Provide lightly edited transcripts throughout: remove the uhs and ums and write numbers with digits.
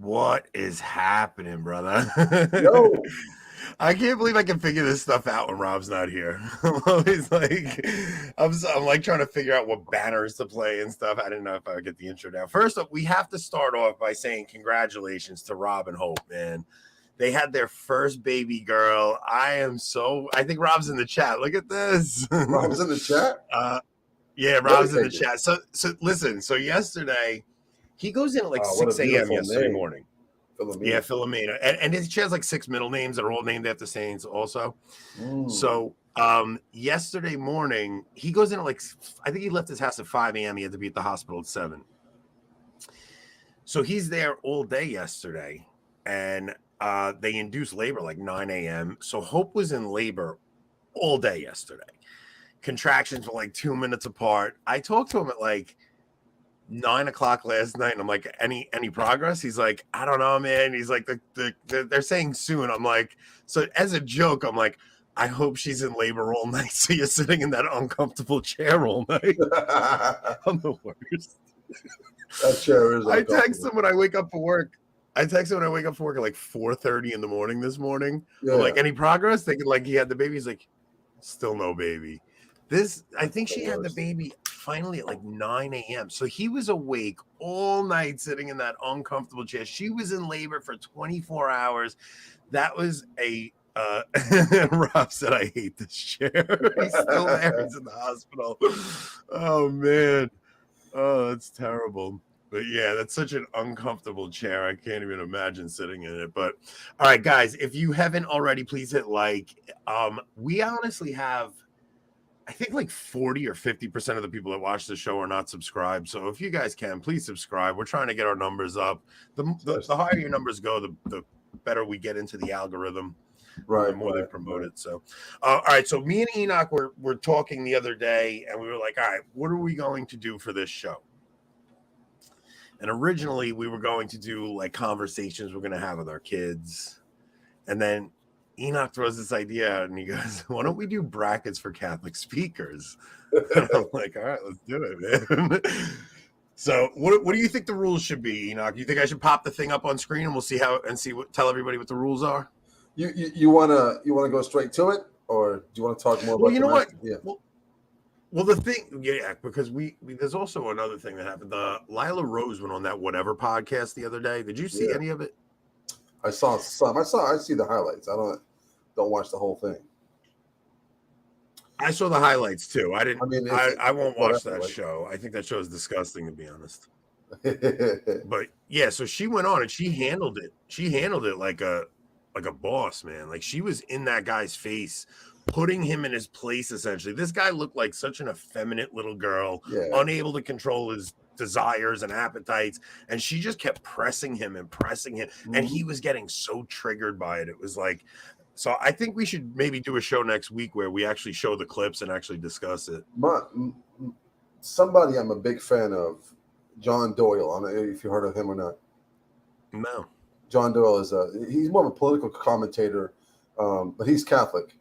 What is happening, brother? Yo. I can't believe I can figure this stuff out when Rob's not here. I'm always like, I'm like trying to figure out what banners to play and stuff. I didn't know if I would get the intro down. First up, we have to start off by saying congratulations to Rob and Hope, man. They had their first baby girl. I think Rob's in the chat. Look at this. Rob's in the chat? Yeah, Rob's in the chat. So listen, so yesterday, he goes in at like 6 a.m. yesterday morning. Philomena. Yeah, Philomena. And she has like 6 middle names that are all named after saints also. So yesterday morning, he goes in at I think he left his house at 5 a.m. He had to be at the hospital at 7. So he's there all day yesterday. And they induced labor like 9 a.m. So Hope was in labor all day yesterday. Contractions were like 2 minutes apart. I talked to him at like 9 o'clock last night, and I'm like, any progress? He's like, I don't know, man. He's like, they're saying soon. I'm like, so as a joke, I'm like, I hope she's in labor all night, so you're sitting in that uncomfortable chair all night. I'm the worst. That chair is. I text him when I wake up for work. at like 4:30 in the morning this morning. Yeah. I'm like, any progress? Thinking like he had the baby. He's like, still no baby. I think she had the baby finally at like 9 a.m. So he was awake all night sitting in that uncomfortable chair. She was in labor for 24 hours. That was Rob said, I hate this chair. He's still there. He's in the hospital. Oh, man. Oh, that's terrible. But yeah, that's such an uncomfortable chair. I can't even imagine sitting in it. But all right, guys, if you haven't already, please hit like. We honestly have, I think like 40 or 50% of the people that watch the show are not subscribed. So if you guys can, please subscribe. We're trying to get our numbers up. The higher your numbers go, the better we get into the algorithm. Right. The more they promote it. So, all right. So me and Enoch were talking the other day, and we were like, all right, what are we going to do for this show? And originally we were going to do like conversations we're going to have with our kids. And then Enoch throws this idea out and he goes, why don't we do brackets for Catholic speakers? And I'm like, all right, let's do it, man. So what do you think the rules should be, Enoch? You think I should pop the thing up on screen and we'll see tell everybody what the rules are? You wanna go straight to it, or do you want to talk more about? Well, you know what? Yeah. Well, the thing, yeah, because we there's also another thing that happened. Lila Rose went on that Whatever podcast the other day. Did you see any of it? I saw some. I see the highlights. I don't watch the whole thing. I saw the highlights too. I didn't. I mean, I won't watch that show. I think that show is disgusting, to be honest. But yeah, so she went on and she handled it. She handled it like a boss, man. Like she was in that guy's face, putting him in his place, essentially. This guy looked like such an effeminate little girl, unable to control his desires and appetites. And she just kept pressing him. Mm-hmm. And he was getting so triggered by it. It was like, so I think we should maybe do a show next week where we actually show the clips and actually discuss it. Somebody I'm a big fan of, John Doyle. I don't know if you heard of him or not. No. John Doyle he's more of a political commentator, but he's Catholic.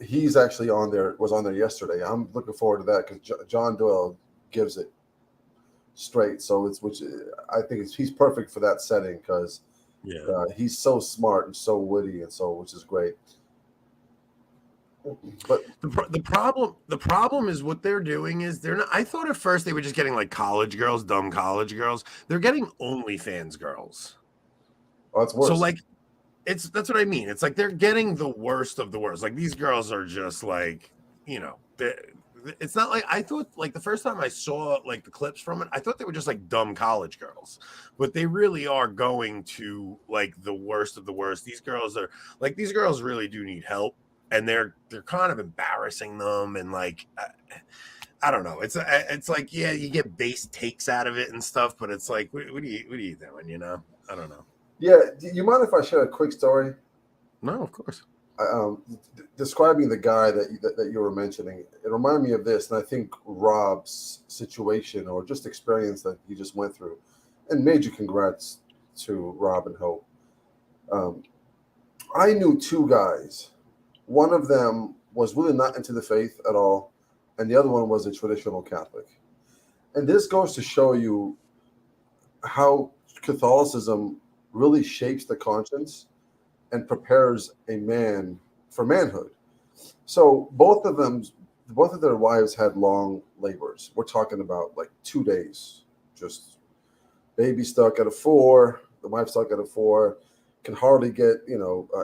He's actually was on there yesterday. I'm looking forward to that because John Doyle gives it straight. So I think he's perfect for that setting because he's so smart and so witty which is great. But the problem is what they're doing is they're not. I thought at first they were just getting like college girls, dumb college girls. They're getting OnlyFans girls. Oh, that's worse. So like, that's what I mean. It's like they're getting the worst of the worst. Like these girls are just like, it's not like I thought. Like the first time I saw like the clips from it, I thought they were just like dumb college girls, but they really are going to like the worst of the worst. These girls really do need help, and they're kind of embarrassing them, and like I don't know. It's like you get base takes out of it and stuff, but it's like what are you doing? I don't know. Yeah, do you mind if I share a quick story? No, of course. Describing the guy that you were mentioning, it reminded me of this, and I think Rob's situation or just experience that he just went through. And major congrats to Rob and Hope. I knew two guys. One of them was really not into the faith at all, and the other one was a traditional Catholic. And this goes to show you how Catholicism really shapes the conscience and prepares a man for manhood. So both of their wives had long labors. We're talking about like 2 days, just baby stuck at a 4, the wife stuck at a 4, can hardly get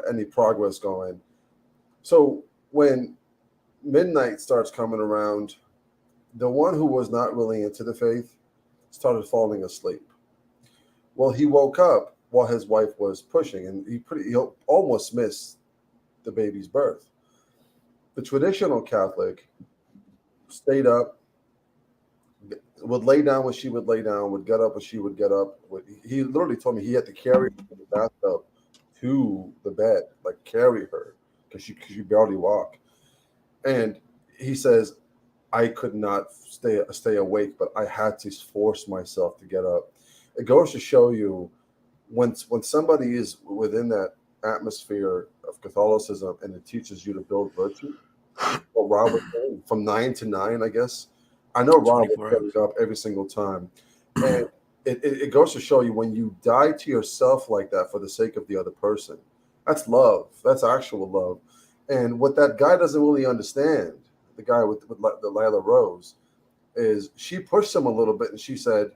any progress going. So when midnight starts coming around, the one who was not really into the faith started falling asleep. Well, he woke up while his wife was pushing, and he almost missed the baby's birth. The traditional Catholic stayed up, would lay down when she would lay down, would get up when she would get up. He literally told me he had to carry her from the bathtub to the bed, like carry her, because she barely walk. And he says, I could not stay awake, but I had to force myself to get up. It goes to show you when somebody is within that atmosphere of Catholicism and it teaches you to build virtue. Well, Rob was saying, from 9 to 9, I guess. I know Rob was getting up every single time. And it goes to show you when you die to yourself like that for the sake of the other person, that's love. That's actual love. And what that guy doesn't really understand, the guy with the Lila Rose, is she pushed him a little bit and she said,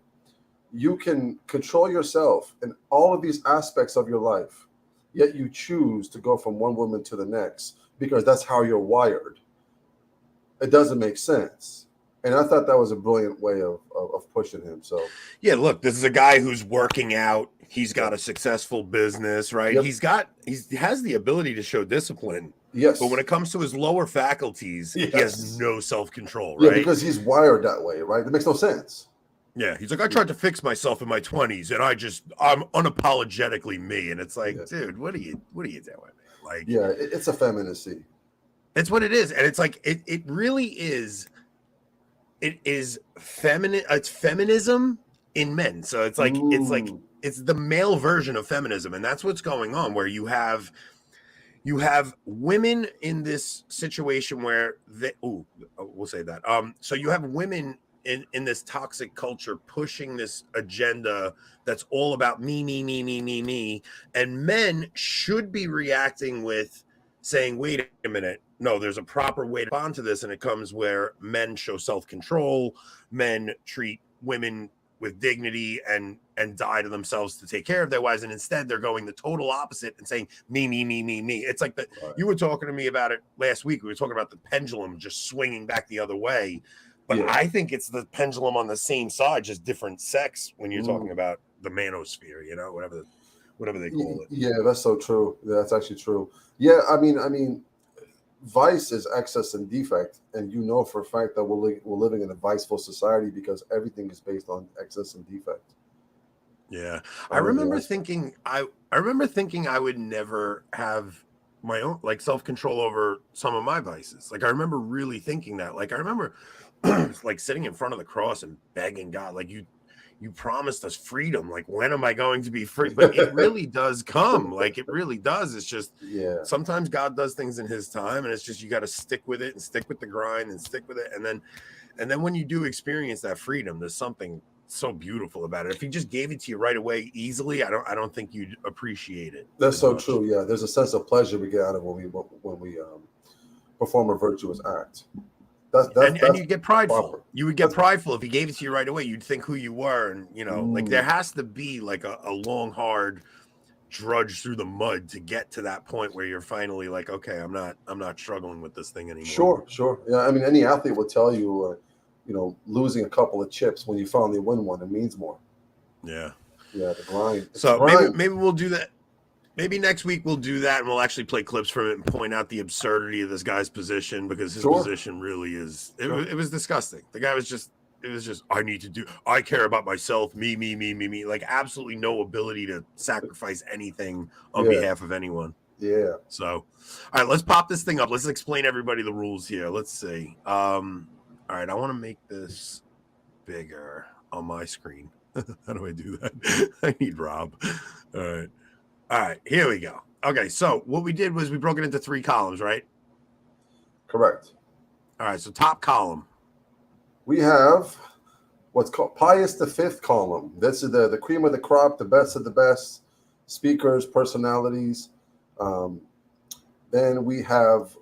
you can control yourself in all of these aspects of your life, yet you choose to go from one woman to the next because that's how you're wired. It doesn't make sense. And I thought that was a brilliant way of pushing him. So yeah, look, this is a guy who's working out. He's got a successful business, right? Yep. He has the ability to show discipline. Yes. But when it comes to his lower faculties, yes. he has no self-control, right? Yeah, because he's wired that way, right? It makes no sense. Yeah, he's like, I tried to fix myself in my 20s, and I'm unapologetically me. And it's like, dude, what are you doing, man? Like, yeah, it's effeminacy. It's what it is, and it's like it really is. It is feminine. It's feminism in men. So it's like it's the male version of feminism, and that's what's going on. Where you have women in this situation where we'll say that. So you have women in this toxic culture pushing this agenda that's all about me, and men should be reacting with saying, wait a minute, no, there's a proper way to respond to this, and it comes where men show self-control, men treat women with dignity and die to themselves to take care of their wives, and instead they're going the total opposite and saying me. It's like that. Right. You were talking to me about it last week. We were talking about the pendulum just swinging back the other way. But I think it's the pendulum on the same side, just different sex when you're talking about the manosphere, whatever they call it. Yeah, that's so true. That's actually true. Yeah, I mean, vice is excess and defect, and you know for a fact that we're living in a viceful society because everything is based on excess and defect. Yeah, I remember thinking I would never have my own like self-control over some of my vices. Like I remember really thinking that. Like I remember like sitting in front of the cross and begging God, like you promised us freedom. Like when am I going to be free? But it really does come. Like it really does. It's just sometimes God does things in his time, and it's just you got to stick with it and stick with the grind and stick with it. And then when you do experience that freedom, there's something so beautiful about it. If he just gave it to you right away easily, I don't think you'd appreciate it. That's so true. Yeah, there's a sense of pleasure we get out of when we perform a virtuous act. And you get prideful. Proper. You would get prideful if he gave it to you right away. You'd think who you were, and like there has to be like a long, hard drudge through the mud to get to that point where you're finally like, okay, I'm not struggling with this thing anymore. Sure. Yeah, I mean, any athlete will tell you, losing a couple of chips when you finally win one, it means more. Yeah, the grind. So maybe we'll do that. Maybe next week we'll do that, and we'll actually play clips from it and point out the absurdity of this guy's position, because his position really is. It was disgusting. The guy was just. It was just. I care about myself. Me. Like absolutely no ability to sacrifice anything on behalf of anyone. Yeah. So, all right, let's pop this thing up. Let's explain everybody the rules here. Let's see. All right, I want to make this bigger on my screen. How do I do that? I need Rob. All right, here we go. Okay, so what we did was we broke it into 3 columns, right? Correct. All right, so top column. We have what's called Pius V column. This is the cream of the crop, the best of the best speakers, personalities. Then we have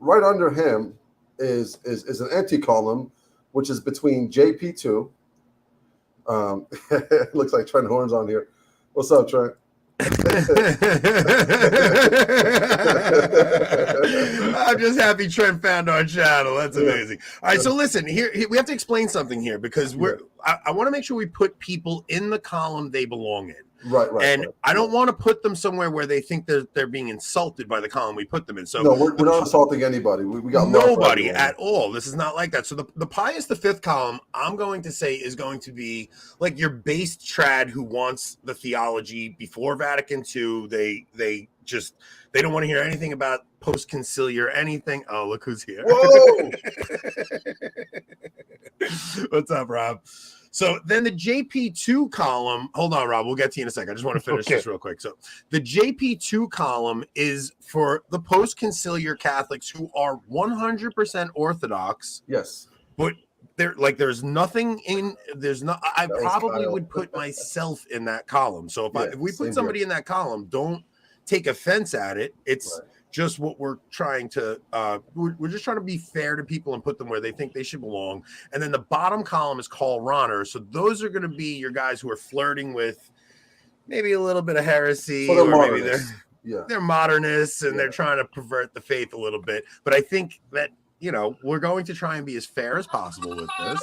right under him is an empty column, which is between JP2. It looks like Trent Horn's on here. What's up, Trent? I'm just happy Trent found our channel. That's amazing. All right, so listen, here we have to explain something here because I want to make sure we put people in the column they belong in. Right. And I don't want to put them somewhere where they think they're being insulted by the column we put them in. So no, we're not assaulting anybody. We got nobody at all. This is not like that. So the Pius V column, I'm going to say, is going to be like your based trad who wants the theology before Vatican II. They don't want to hear anything about post-conciliar anything. Oh, look who's here. Whoa! What's up, Rob? So then the JP2 column, hold on, Rob, we'll get to you in a second. I just want to finish this real quick. So the JP2 column is for the post-conciliar Catholics who are 100% Orthodox. Yes. But there's nothing in, I probably would put myself in that column. So if we put somebody in that column, don't take offense at it. It's just what we're trying to we're just trying to be fair to people and put them where they think they should belong. And then the bottom column is called Rohr. So those are going to be your guys who are flirting with maybe a little bit of heresy, or maybe they're modernists and they're trying to pervert the faith a little bit. But I think that, we're going to try and be as fair as possible with this.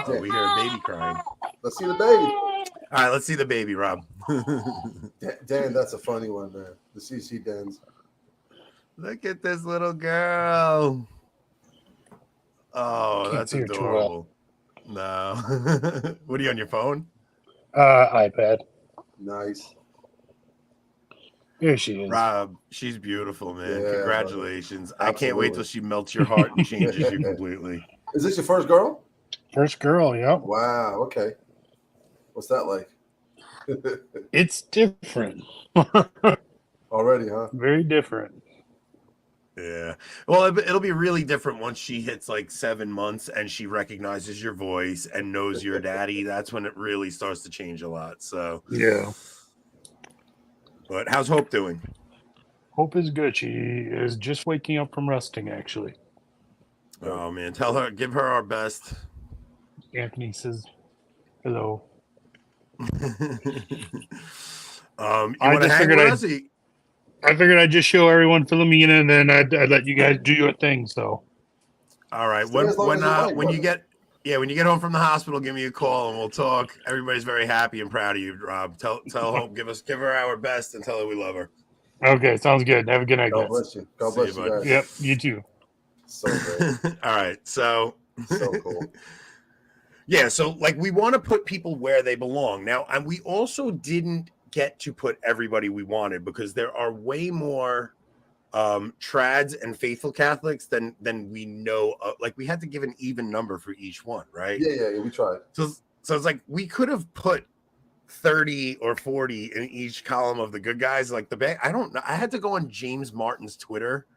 We hear a baby crying. Let's see the baby. All right, let's see the baby, Rob. Dan, that's a funny one, man. The CC Dan's. Look at this little girl. Oh, that's adorable. No. What are you on your phone? iPad. Nice. Here she is. Rob, she's beautiful, man. Yeah, congratulations. I can't wait till she melts your heart and changes you completely. Is this your first girl? First girl, yeah. Wow, okay. What's that like? It's different. Already, huh? Very different. Yeah. Well, it'll be really different once she hits like 7 months and she recognizes your voice and knows your daddy. That's when it really starts to change a lot. So yeah. But how's Hope doing? Hope is good. She is just waking up from resting, actually. Oh man, give her our best. Anthony says hello. I figured I'd just show everyone Philomena, and then I'd let you guys do your thing. So, all right. When you get home from the hospital, give me a call and we'll talk. Everybody's very happy and proud of you, Rob. Tell Hope, give her our best, and tell her we love her. Okay, sounds good. Have a good night, God guys. bless you. God bless you, guys. Yep, you too. So great. All right, so cool. Yeah, so like we want to put people where they belong now, and we also didn't get to put everybody we wanted because there are way more trads and faithful Catholics than we know. Like we had to give an even number for each one, right? Yeah, we tried. So it's like we could have put 30 or 40 in each column of the good guys. Like I don't know. I had to go on James Martin's Twitter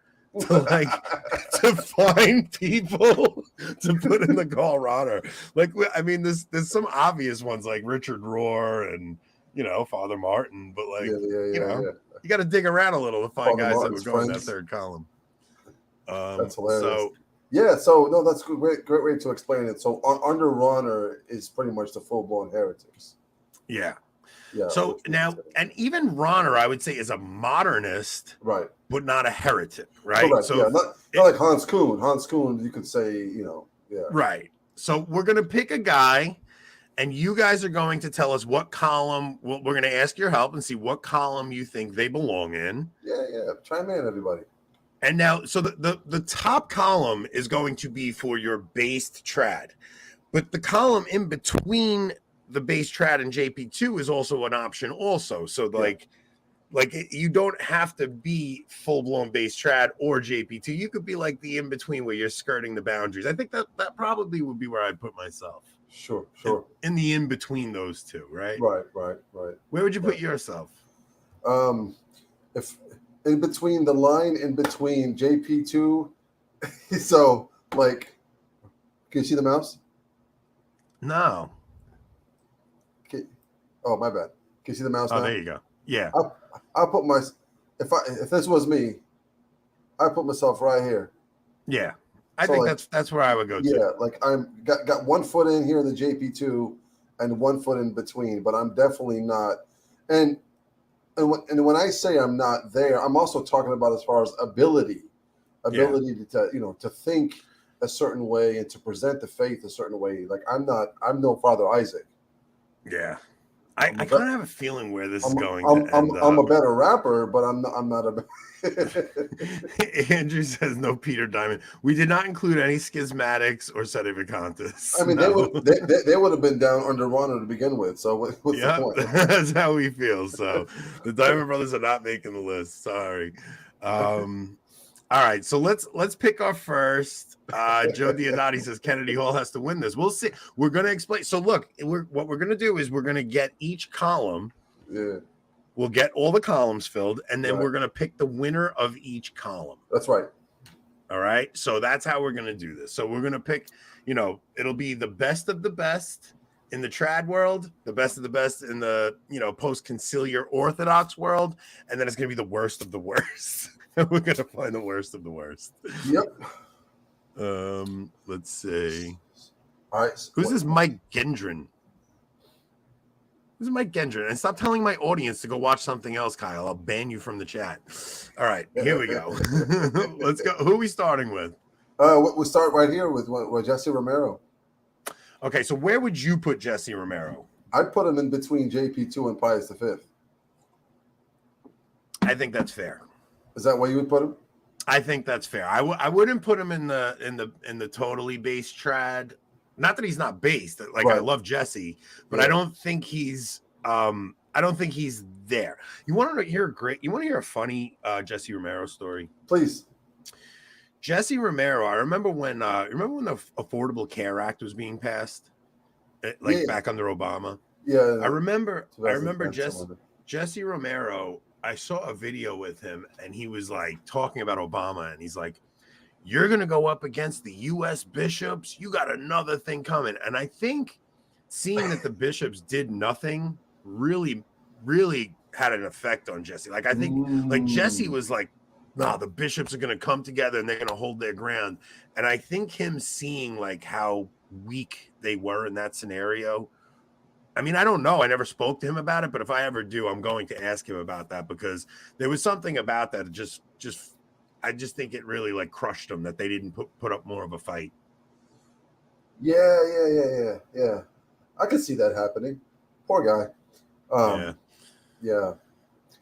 to find people to put in the call Rohr. Like, I mean, there's some obvious ones like Richard Rohr and Father Martin, but like you got to dig around a little to find Father guys Martin's that would go in that friends. third column. That's hilarious. So no, that's a great way to explain it. So under Rohr is pretty much the full-blown heretics. Yeah. So now, and even Rohr, I would say, is a modernist, right, but not a heretic, right? Correct. So not like Hans Kuhn. Hans Kuhn, you could say, right. So we're gonna pick a guy, and you guys are going to tell us what column. We're going to ask your help and see what column you think they belong in. Yeah. Chime in, everybody. And now, so the top column is going to be for your based trad, but the column in between the base trad and JP2 is also an option also. So like you don't have to be full-blown base trad or JP2. You could be like the in-between where you're skirting the boundaries. I think that probably would be where I'd put myself. Sure. In the in-between those two, right? Right. Where would you put yourself? If in between the line in between JP2, so like, can you see the mouse? No. Okay. Oh, my bad. Can you see the mouse now? Oh, there you go. Yeah. I'll put my if this was me, I put myself right here. Yeah. I think that's where I would go to. Yeah, like I'm got 1 foot in here in the JP2 and 1 foot in between, but I'm definitely not. And when I say I'm not there, I'm also talking about as far as ability to think a certain way and to present the faith a certain way. Like I'm no Father Isaac. Yeah. I kind of have a feeling where this is going I'm, to end I'm up. a better rapper, but I'm not a. Andrew says no Peter Diamond. We did not include any schismatics or sedevacantists. I mean, they would have been down under Rono to begin with. So what's the point? That's how we feel. So the Diamond Brothers are not making the list. Sorry. All right, so let's pick our first. Joe Diodati says Kennedy Hall has to win this. We'll see. We're going to explain. So look, what we're going to do is we're going to get each column. Yeah. We'll get all the columns filled, and then we're going to pick the winner of each column. That's right. All right, so that's how we're going to do this. So we're going to pick, it'll be the best of the best in the trad world, the best of the best in the, post-conciliar Orthodox world, and then it's going to be the worst of the worst. We're going to find the worst of the worst. Yep. Let's see. All right. Who's this Mike Gendron? Who's Mike Gendron? And stop telling my audience to go watch something else, Kyle. I'll ban you from the chat. All right, here we go. Let's go. Who are we starting with? We'll start right here with Jesse Romero. Okay, so where would you put Jesse Romero? I'd put him in between JP2 and Pius V. I think that's fair. Is that where you would put him? I think that's fair. I wouldn't put him in the totally based trad. Not that he's not based. Like right. I love Jesse, but yeah. I don't think he's there. You want to hear a funny Jesse Romero story? Please. Jesse Romero, I remember when the Affordable Care Act was being passed, back under Obama. Yeah. I remember Jesse Romero. I saw a video with him and he was like talking about Obama and he's like, you're going to go up against the U.S. bishops. You got another thing coming. And I think seeing that the bishops did nothing really, really had an effect on Jesse. Like, I think like Jesse was like, no, the bishops are going to come together and they're going to hold their ground. And I think him seeing like how weak they were in that scenario. I mean, I don't know. I never spoke to him about it, but if I ever do, I'm going to ask him about that because there was something about that. I just think it really like crushed them that they didn't put up more of a fight. Yeah. I could see that happening. Poor guy. Yeah.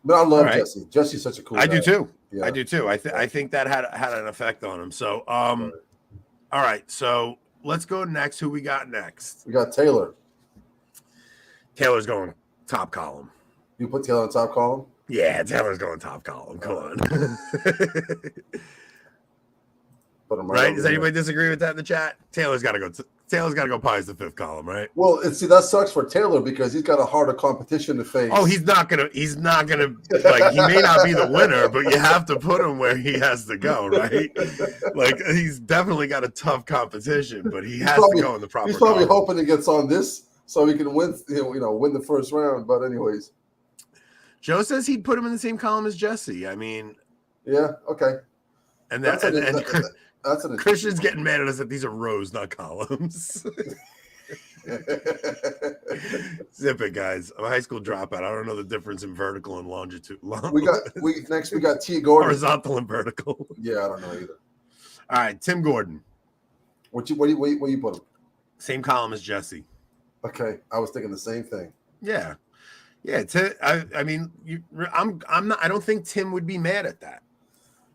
But I love Jesse. Jesse's such a cool guy. I do too. Yeah. I do too. I think that had an effect on him. So, all right. So let's go next. Who we got next? We got Taylor. Taylor's going top column. You put Taylor on top column? Yeah, Taylor's going top column. Come on. Put him right? Does anybody disagree with that in the chat? Taylor's got to go Pius the fifth column, right? Well, that sucks for Taylor because he's got a harder competition to face. Oh, he's not gonna like he may not be the winner, but you have to put him where he has to go, right? Like he's definitely got a tough competition, but he has to go in the proper. He's probably hoping he gets on this so he can win the first round. But anyways. Joe says he'd put him in the same column as Jesse. I mean, yeah, okay. And Christian's getting mad at us that these are rows, not columns. Zip it, guys. I'm a high school dropout. I don't know the difference in vertical and longitude. We got T. Gordon. Horizontal and vertical. Yeah, I don't know either. All right, Tim Gordon. Where you put him? Same column as Jesse. Okay, I was thinking the same thing. Yeah. Yeah, I mean, I'm not. I don't think Tim would be mad at that.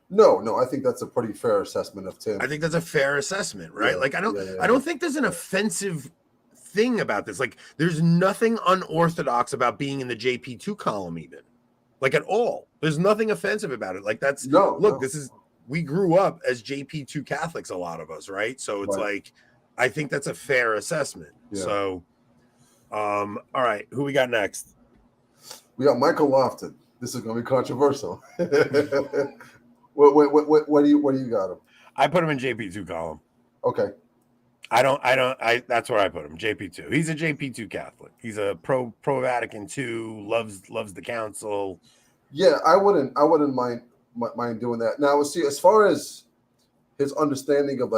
No, I think that's a pretty fair assessment of Tim. I think that's a fair assessment, right? Yeah, like, I don't think there's an offensive thing about this. Like, there's nothing unorthodox about being in the JP2 column, even, like at all. There's nothing offensive about it. Like we grew up as JP2 Catholics, a lot of us, right? So it's like, I think that's a fair assessment. Yeah. So, all right, who we got next? We got Michael Lofton. This is going to be controversial. What do you got him? I put him in JP2 column. Okay. That's where I put him. JP2. He's a JP2 Catholic. He's a pro Vatican II. Loves the council. Yeah, I wouldn't mind doing that. Now, see, as far as his understanding of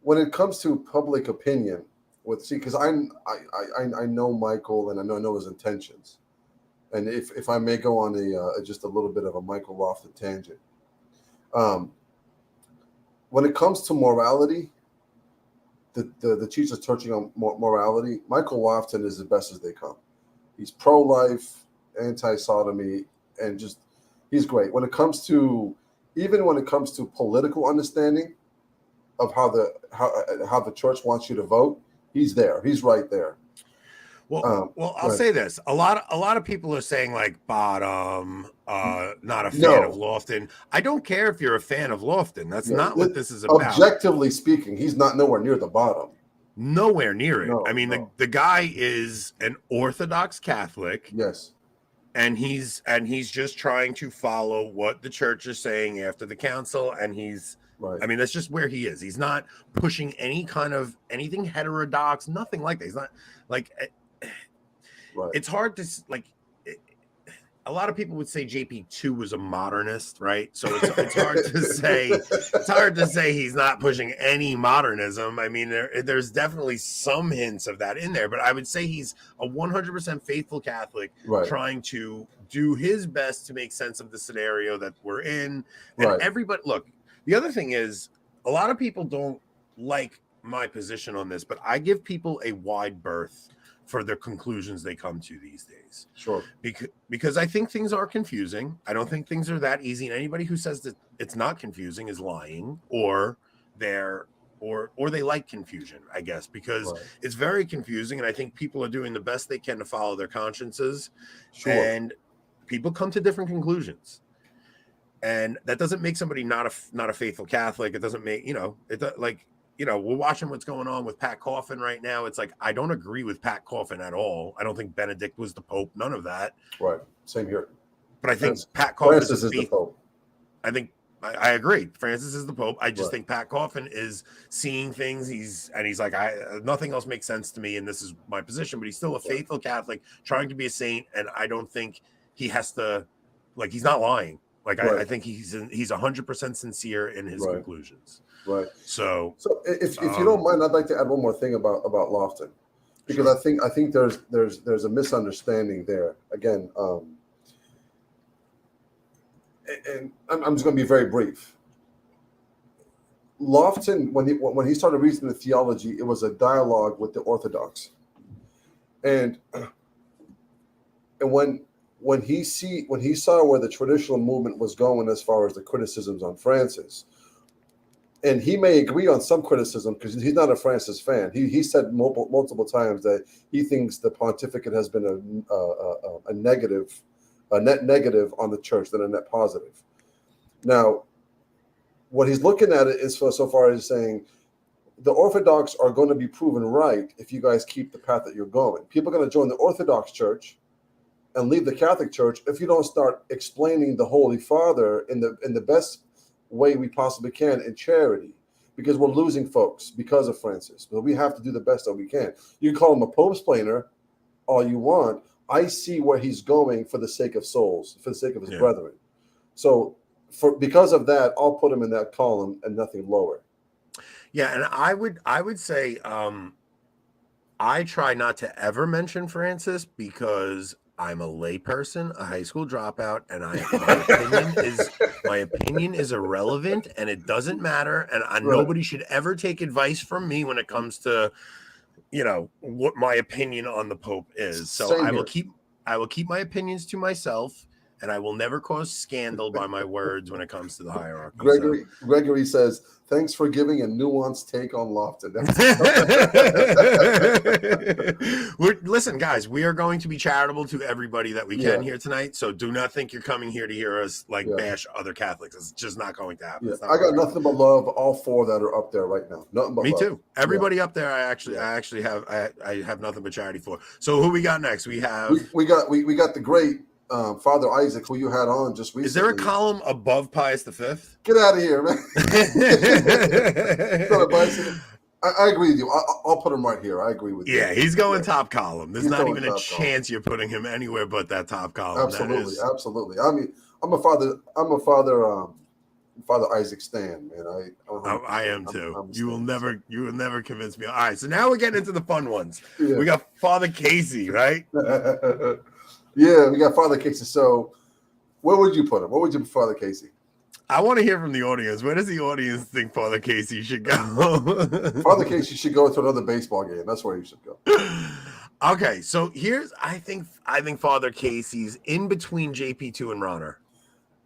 when it comes to public opinion, because I know Michael and I know his intentions, and if I may go on just a little bit of a Michael Lofton tangent, when it comes to morality, the teachers touching on morality, Michael Lofton is the best as they come. He's pro-life, anti-sodomy, and just he's great. When it comes to political understanding of how the church wants you to vote, he's there. He's right there. Well, I'll say this: a lot of people are saying like bottom, not a fan of Lofton. I don't care if you're a fan of Lofton. That's not what this is about. Objectively speaking, he's not nowhere near the bottom. Nowhere near it. I mean, the guy is an Orthodox Catholic. Yes. And he's just trying to follow what the church is saying after the council, and I mean, that's just where he is. He's not pushing anything heterodox, nothing like that. He's not like it's hard to like. A lot of people would say JP2 was a modernist, right? So it's hard to say. It's hard to say he's not pushing any modernism. I mean, there's definitely some hints of that in there, but I would say he's a 100% faithful Catholic, trying to do his best to make sense of the scenario that we're in. And everybody, look. The other thing is, a lot of people don't like my position on this, but I give people a wide berth for the conclusions they come to these days. Sure. Because I think things are confusing. I don't think things are that easy. And anybody who says that it's not confusing is lying, or they like confusion, I guess, because it's very confusing. And I think people are doing the best they can to follow their consciences. Sure. And people come to different conclusions. And that doesn't make somebody not a faithful Catholic. It doesn't make, we're watching what's going on with Pat Coffin right now. It's like, I don't agree with Pat Coffin at all. I don't think Benedict was the Pope. None of that. Right. Same here. But I think Pat Coffin is the Pope. I think I agree. Francis is the Pope. I just think Pat Coffin is seeing things. He's like, nothing else makes sense to me, and this is my position. But he's still a faithful Catholic trying to be a saint, and I don't think he has to, he's not lying. I think he's 100% sincere in his conclusions. Right. So if you don't mind, I'd like to add one more thing about Lofton, because I think there's a misunderstanding there. Again, and I'm just going to be very brief. Lofton, when he started reasoning theology, it was a dialogue with the Orthodox, and when he saw where the traditional movement was going as far as the criticisms on Francis, and he may agree on some criticism because he's not a Francis fan. He said multiple times that he thinks the pontificate has been a net negative on the church than a net positive. Now, what he's looking at it is so far as saying the Orthodox are going to be proven right if you guys keep the path that you're going. People are going to join the Orthodox Church and leave the Catholic Church if you don't start explaining the Holy Father in the best way we possibly can in charity, because we're losing folks because of Francis. But we have to do the best that we can. You can call him a Pope-splainer all you want. I see where he's going for the sake of souls, for the sake of his brethren. So because of that, I'll put him in that column and nothing lower. Yeah, and I would say I try not to ever mention Francis because I'm a layperson, a high school dropout, and my opinion is irrelevant, and it doesn't matter. And nobody should ever take advice from me when it comes to, what my opinion on the Pope is. So I will keep my opinions to myself, and I will never cause scandal by my words when it comes to the hierarchy. Gregory says, thanks for giving a nuanced take on Lofton. Listen, guys, we are going to be charitable to everybody that we can here tonight. So do not think you're coming here to hear us bash other Catholics. It's just not going to happen. Yeah. I got nothing but love. All four that are up there right now. Nothing but me love. Too. Everybody up there, I actually have nothing but charity for. So who we got next? We got the great Father Isaac, who you had on just recently. Is there a column above Pius V? Get out of here, man. I agree with you. I'll put him right here. I agree with you. Yeah, he's going top column. There's not even a chance you're putting him anywhere but that top column. Absolutely, absolutely. I mean, I'm a Father Isaac stan, man. I am too. You will never convince me. All right, so now we're getting into the fun ones. Yeah. We got Father Casey, right? Yeah, we got Father Casey. So, where would you put him? What would you put Father Casey? I want to hear from the audience. Where does the audience think Father Casey should go? Father Casey should go to another baseball game. That's where he should go. Okay, so I think Father Casey's in between JP2 and Rohr.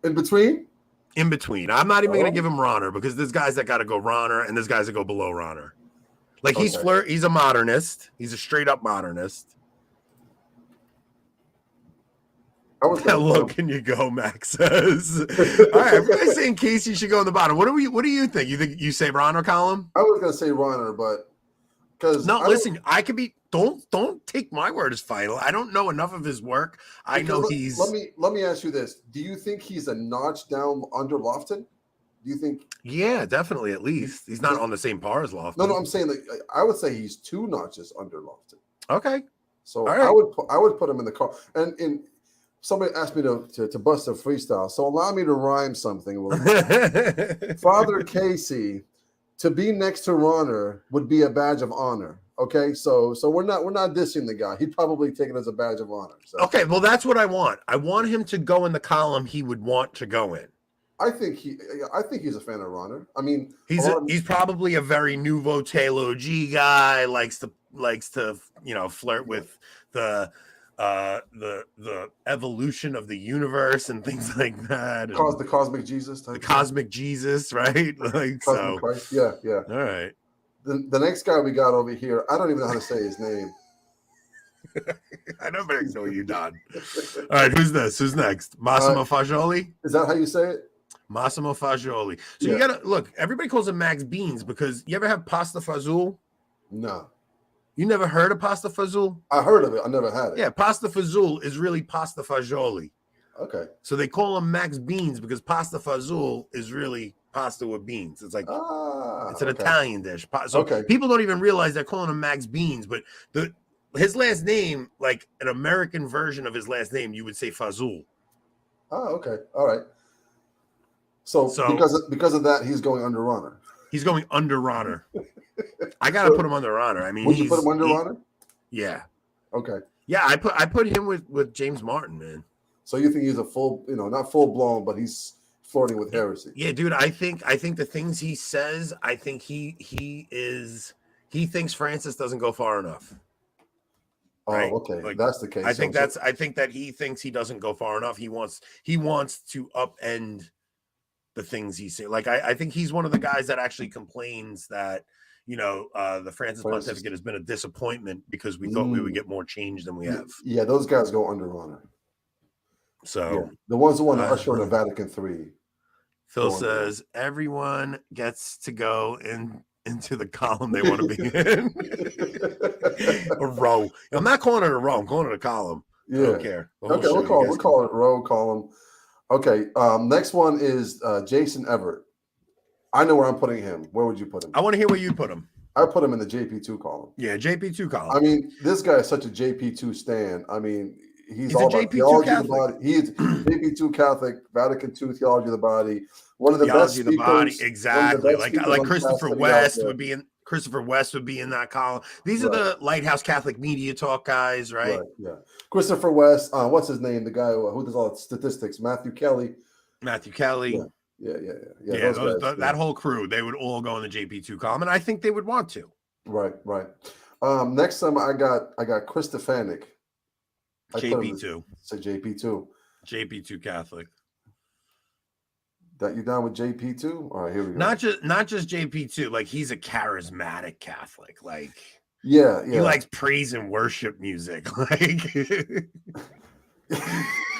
In between? In between. I'm not even going to give him Rohr because there's guys that got to go Rohr and there's guys that go below Rohr. Like he's a modernist. He's a straight up modernist. How low can you go, Max says. All right, everybody's saying Casey should go on the bottom. What do you think? You say Rohr column? I was gonna say Rohr, but because listen, I could be. Don't take my word as final. I don't know enough of his work. I know he's. Let me ask you this: do you think he's a notch down under Lofton? Do you think? Yeah, definitely. At least he's not on the same par as Lofton. No, I'm saying that I would say he's 2 notches under Lofton. Okay. So right. I would put him in the car. And in somebody asked me to bust a freestyle, so allow me to rhyme something. Father Casey, to be next to Rohr would be a badge of honor. Okay, so we're not dissing the guy. He'd probably take it as a badge of honor. So. Okay, well that's what I want. I want him to go in the column he would want to go in. I think he's a fan of Rohr. I mean, he's probably a very nouveau theology guy. Likes to flirt with the evolution of the universe and things like that. The cosmic Jesus type. The cosmic Jesus, right? Like cosmic Christ. Yeah. All right. The next guy we got over here, I don't even know how to say his name. I don't know you, Don. All right, who's this? Who's next? Massimo Faggioli? Is that how you say it? Massimo Faggioli. So you gotta look, everybody calls him Max Beans because you ever have pasta fazool? No. You never heard of pasta fazool? I heard of it. I never had it. Yeah, pasta fazool is really pasta Faggioli. Okay. So they call him Max Beans because pasta fazool is really pasta with beans. It's like it's an Italian dish. So people don't even realize they're calling him Max Beans, but his last name, like an American version of his last name, you would say Fazool. Oh, okay. All right. So because of that, he's going under Rohr. He's going under Rohr. I gotta put him under Rohr. I mean, would you put him under Rohr? Yeah. Okay. Yeah, I put him with James Martin, man. So you think he's a full, not full blown, but he's flirting with heresy. Yeah, dude. I think the things he says, I think he thinks Francis doesn't go far enough. Oh, right? Okay. Like, that's the case. I think that he thinks he doesn't go far enough. He wants to upend the things he says. Like I think he's one of the guys that actually complains that the Francis pontificate has been a disappointment because we thought we would get more change than we have. Yeah, those guys go under Rohr. So the ones who want to usher in the Vatican III. Phil says everyone gets to go into the column they want to be in. A row. I'm not calling it a row. I'm calling it a column. Yeah. I don't care. Okay, we'll call it row column. Okay. Next one is Jason Everett. I know where I'm putting him. Where would you put him? I want to hear where you put him. I put him in the JP2 column. Yeah, JP2 column. I mean, this guy is such a JP2 stan. I mean, he's all about JP2 theology Catholic. of the body. He is JP2 Catholic, Vatican II theology of the body. One of the theology best of the body, speakers, exactly. Like Christopher West would be in. Christopher West would be in that column. These are the Lighthouse Catholic Media Talk guys, right? Yeah. Christopher West. What's his name? The guy who does all the statistics. Matthew Kelly. Yeah. That whole crew, they would all go in the JP2 column, and I think they would want to. Right. Next time I got Chris Stefanik. JP2. So JP2. JP2 Catholic. That you down with JP2? All right, here we go. Not just JP2. Like he's a charismatic Catholic. Like yeah. He likes praise and worship music. Like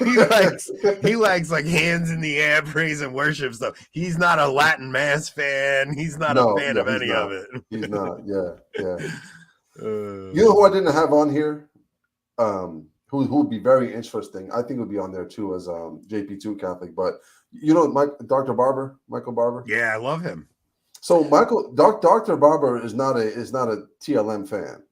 he likes like hands in the air praise and worship stuff. He's not a Latin mass fan. He's not a fan of any of it. He's not. Yeah. You know who I didn't have on here? Who who would be very interesting. I think would be on there too as JP2 Catholic. But Dr. Barber, Michael Barber. Yeah, I love him. So Dr. Barber is not a TLM fan.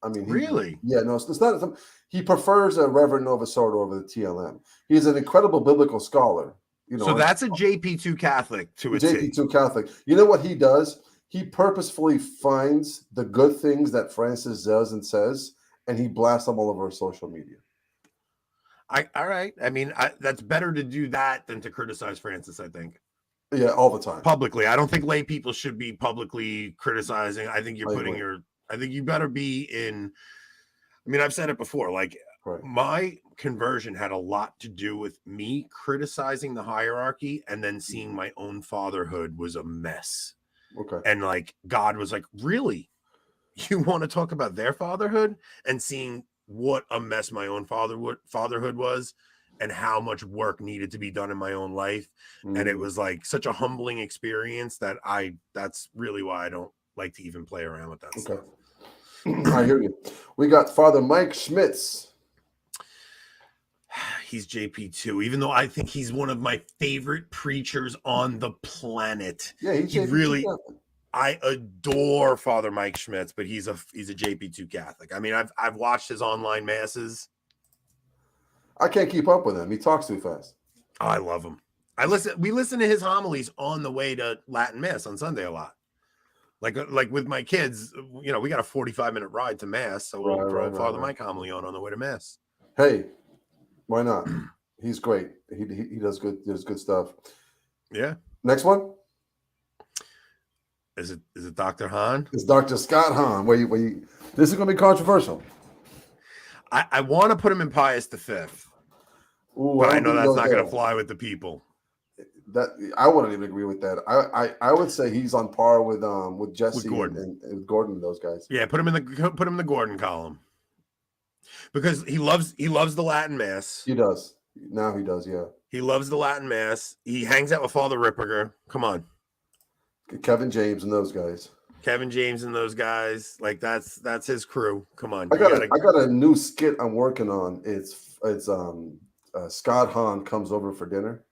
I mean, really? Yeah, no, it's not. He prefers a Reverend Novosort over the TLM. He's an incredible biblical scholar. So that's a JP2 Catholic to a JP2 Catholic. You know what he does? He purposefully finds the good things that Francis does and says, and he blasts them all over social media. All right. I mean, that's better to do that than to criticize Francis, I think. Yeah, all the time. Publicly. I don't think lay people should be publicly criticizing. I think I think you better be in. I mean, I've said it before. Like, my conversion had a lot to do with me criticizing the hierarchy and then seeing my own fatherhood was a mess. Okay. And like, God was like, really? You want to talk about their fatherhood? And seeing what a mess my own fatherhood was and how much work needed to be done in my own life. And it was like such a humbling experience that that's really why I don't like to even play around with that stuff. I hear you. We got Father Mike Schmitz. He's JP2, even though I think he's one of my favorite preachers on the planet. Yeah, he really. I adore Father Mike Schmitz, but he's a JP2 Catholic. I mean, I've watched his online masses. I can't keep up with him. He talks too fast. Oh, I love him. We listen to his homilies on the way to Latin Mass on Sunday a lot. Like with my kids, we got a 45-minute ride to Mass, so we'll throw Father Mike homily on the way to Mass. Hey, why not? He's great. He does good stuff. Yeah. Next one. Is it Dr. Hahn? It's Dr. Scott Hahn. This is going to be controversial. I want to put him in Pius V, but I know that's not going to fly with the people. That I wouldn't even agree with that. I would say he's on par with Jesse and with Gordon and those guys. Yeah, put him in the Gordon column because he loves the Latin Mass. He does now. He does. Yeah, he loves the Latin Mass. He hangs out with Father Ripperger. Come on, Kevin James and those guys. Like that's his crew. Come on. I got a new skit I'm working on. It's Scott Hahn comes over for dinner.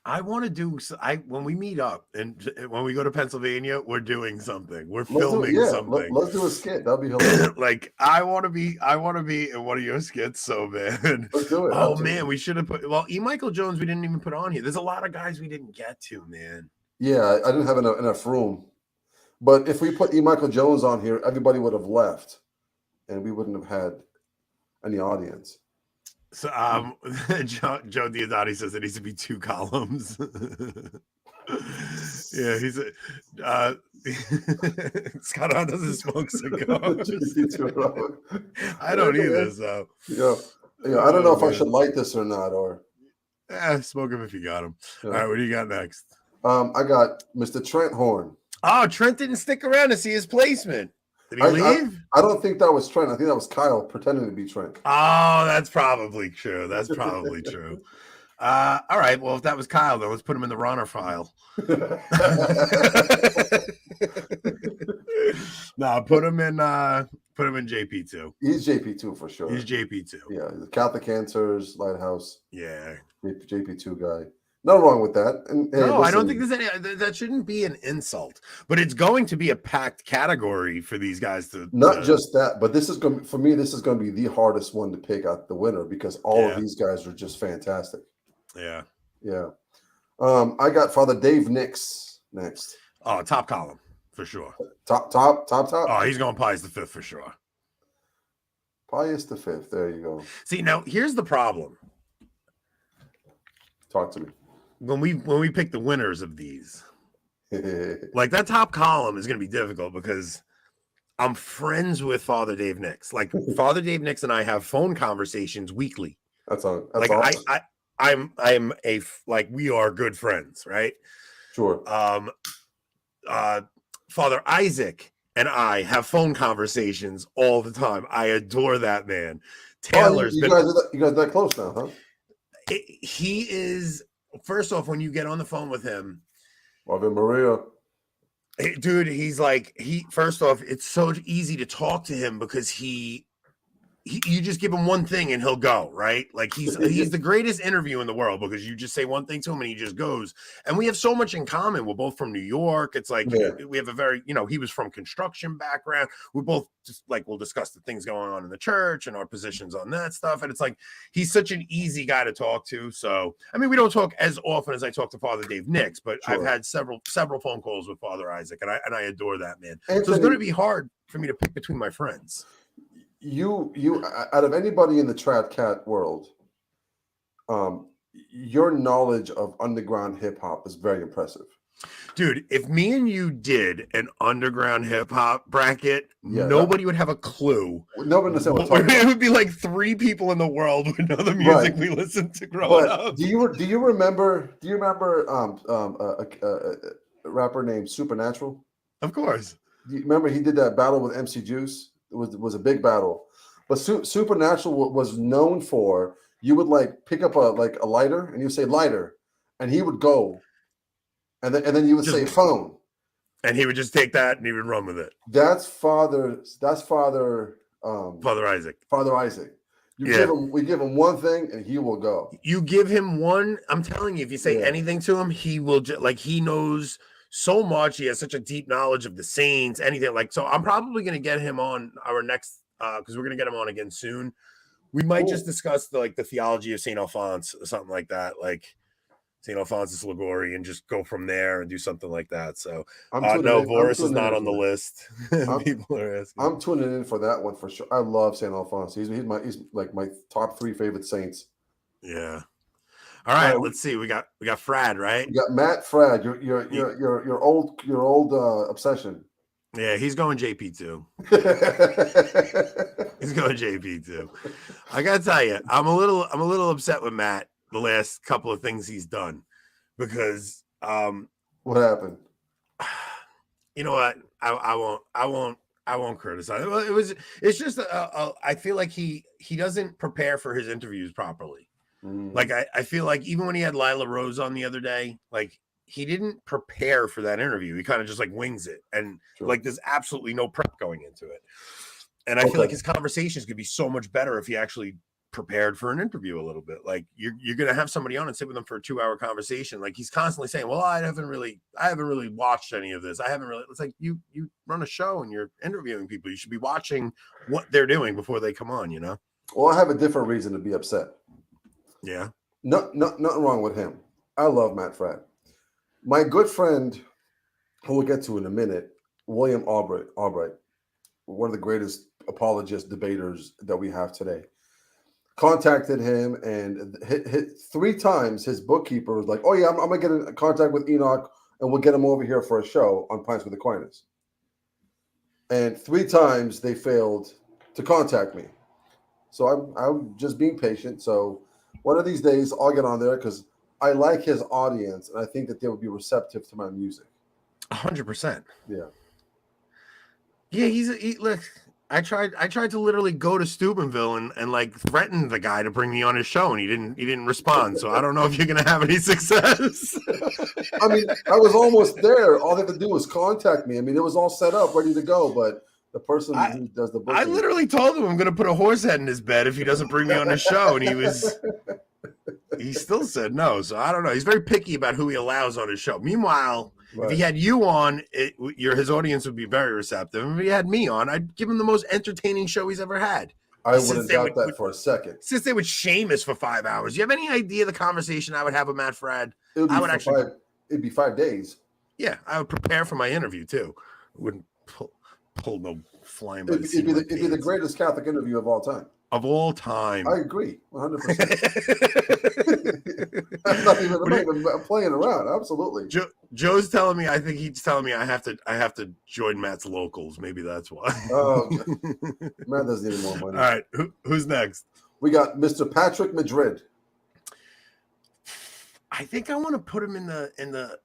I want to do. When we meet up and when we go to Pennsylvania, we're doing something. We're filming something. Let's do a skit. That'll be hilarious. Like I want to be in one of your skits so bad. Let's do it. Oh man, we should have put. Well, E. Michael Jones, we didn't even put on here. There's a lot of guys we didn't get to, man. Yeah, I didn't have enough room. But if we put E. Michael Jones on here, everybody would have left, and we wouldn't have had any audience. So, Joe Diodati says it needs to be 2 columns. Yeah, he's Scott Hahn doesn't smoke cigars. I don't either. So, yeah, I don't know if I should light this or not, or smoke him if you got him. Yeah. All right, what do you got next? I got Mr. Trent Horn. Oh, Trent didn't stick around to see his placement. Did he leave? I don't think that was Trent. I think that was Kyle pretending to be Trent. Oh, that's probably true. True. All right. Well, if that was Kyle, then let's put him in the runner file. No, put him in JP2. He's JP2 for sure. He's JP2. Yeah, the Catholic Answers, Lighthouse. Yeah. JP2 guy. Nothing wrong with that. And, hey, no, I don't think there's any. That shouldn't be an insult, but it's going to be a packed category for these guys to. Not just that, but this is going for me. This is going to be the hardest one to pick out the winner because all of these guys are just fantastic. Yeah. Yeah. I got Father Dave Nix next. Oh, top column for sure. Top. Oh, he's going Pius V for sure. Pius V. There you go. See, now here's the problem. Talk to me. When we pick the winners of these, like that top column is going to be difficult because I'm friends with Father Dave Nix. Like Father Dave Nix and I have phone conversations weekly. That's like awesome. I'm we are good friends, right? Sure. Father Isaac and I have phone conversations all the time. I adore that man. Taylor's you guys are that close now, huh? He is. First off, when you get on the phone with him, Ave Maria, dude, he's like, first off, it's so easy to talk to him because he you just give him one thing and he'll go, right? Like he's the greatest interview in the world because you just say one thing to him and he just goes. And we have so much in common. We're both from New York. It's like we have a very, he was from construction background. We both just like we'll discuss the things going on in the church and our positions on that stuff. And it's like he's such an easy guy to talk to. So I mean, we don't talk as often as I talk to Father Dave Nix, but I've had several phone calls with Father Isaac, and I adore that man. Anthony, so it's going to be hard for me to pick between my friends. You out of anybody in the trad cat world, your knowledge of underground hip hop is very impressive. Dude, if me and you did an underground hip hop bracket, nobody would have a clue. Nobody knows what talking about. It would be like 3 people in the world would know the music we listened to growing up. Do you remember a rapper named Supernatural? Of course. Do you remember he did that battle with MC Juice? It was a big battle, but Supernatural was known for, you would like pick up a lighter and you would say lighter, and he would go, and then you would say phone, and he would just take that and he would run with it. That's Father Isaac. Father Isaac. We give him one thing and he will go. You give him one. I'm telling you, if you say anything to him, he will he knows so much. He has such a deep knowledge of the saints, anything like. So I'm probably going to get him on our next because we're going to get him on again soon. We might just discuss the theology of Saint Alphonse or something like that, like Saint Alphonsus Liguori, and just go from there and do something like that. So no, Boris is not on the list. People are asking. I'm tuning in for that one for sure. I love Saint Alphonse. He's like my top 3 favorite saints. Yeah. All right, let's see. We got Fradd, right? You got Matt Fradd, your old obsession. Yeah, he's going JP too. He's going JP too. I gotta tell you, I'm a little upset with Matt the last couple of things he's done because what happened? You know what? I won't criticize. It's just I feel like he doesn't prepare for his interviews properly. Like I feel like even when he had Lila Rose on the other day, like he didn't prepare for that interview. He kind of just like wings it, and like there's absolutely no prep going into it. And I feel like his conversations could be so much better if he actually prepared for an interview a little bit. Like you're gonna have somebody on and sit with them for a 2-hour conversation. Like he's constantly saying, "Well, I haven't really watched any of this. I haven't really." It's like you run a show and you're interviewing people. You should be watching what they're doing before they come on. Well, I have a different reason to be upset. Yeah. Nothing wrong with him. I love Matt Fradd. My good friend, who we'll get to in a minute, William Albrecht, one of the greatest apologist debaters that we have today, contacted him and hit 3 times. His bookkeeper was like, "Oh yeah, I'm gonna get in contact with Enoch and we'll get him over here for a show on Pints with Aquinas." And 3 times they failed to contact me. So I'm just being patient. So one of these days I'll get on there because I like his audience and I think that they would be receptive to my music. 100%. Yeah. Yeah, look. I tried to literally go to Steubenville and like threaten the guy to bring me on his show, and he didn't respond. So I don't know if you're gonna have any success. I mean, I was almost there. All they had to do was contact me. I mean, it was all set up, ready to go, but the person who does the booking, I literally told him I'm gonna put a horse head in his bed if he doesn't bring me on his show, and he still said no. So I don't know. He's very picky about who he allows on his show. Meanwhile, if he had you on, his audience would be very receptive. And if he had me on, I'd give him the most entertaining show he's ever had. I wouldn't doubt that for a second. Since they would shame us for 5 hours. You have any idea the conversation I would have with Matt Fradd? It'd be 5 days. Yeah, I would prepare for my interview too. I wouldn't pull no flying by the seat. It'd be the greatest Catholic interview of all time. Of all time. I agree, 100%. I'm not even playing around. Absolutely. Joe's telling me. I think he's telling me I have to join Matt's locals. Maybe that's why. Oh, okay. Matt doesn't need more money. All right, who's next? We got Mr. Patrick Madrid. I think I want to put him in the.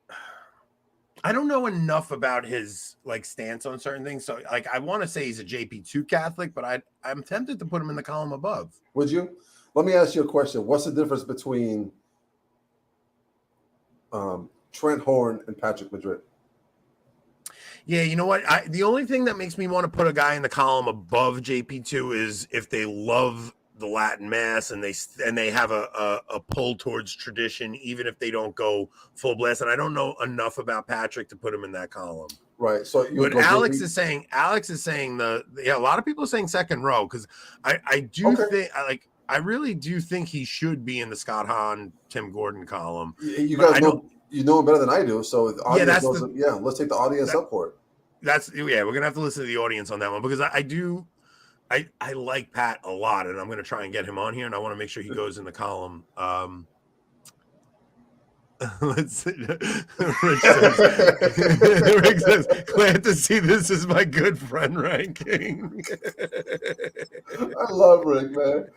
I don't know enough about his like stance on certain things, so like I want to say he's a JP2 Catholic, but I'm tempted to put him in the column above. Would you? Let me ask you a question. What's the difference between Trent Horn and Patrick Madrid? Yeah, you know what? The only thing that makes me want to put a guy in the column above JP2 is if they love the Latin Mass and they have a pull towards tradition, even if they don't go full blast. And I don't know enough about Patrick to put him in that column. Right. So you but Alex is saying a lot of people are saying second row because I do think I really do think he should be in the Scott Hahn, Tim Gordon column. You guys know him better than I do, so the audience let's take the audience up for it. We're gonna have to listen to the audience on that one because I like Pat a lot, and I'm gonna try and get him on here, and I want to make sure he goes in the column. Let's see. Rick says, glad to see this is my good friend ranking. I love Rick, man.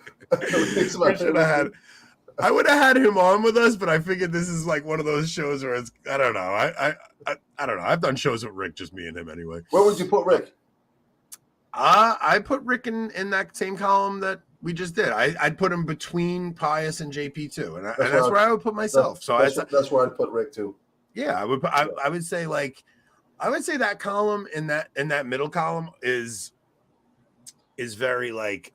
I would have had him on with us, but I figured this is like one of those shows where it's I don't know. I don't know. I've done shows with Rick, just me and him anyway. Where would you put Rick? I put Rick in that same column that we just did. I'd put him between Pius and JP2, and that's where I would put myself. That's where I'd put Rick too. Yeah, I would. I would say that column in that middle column is very like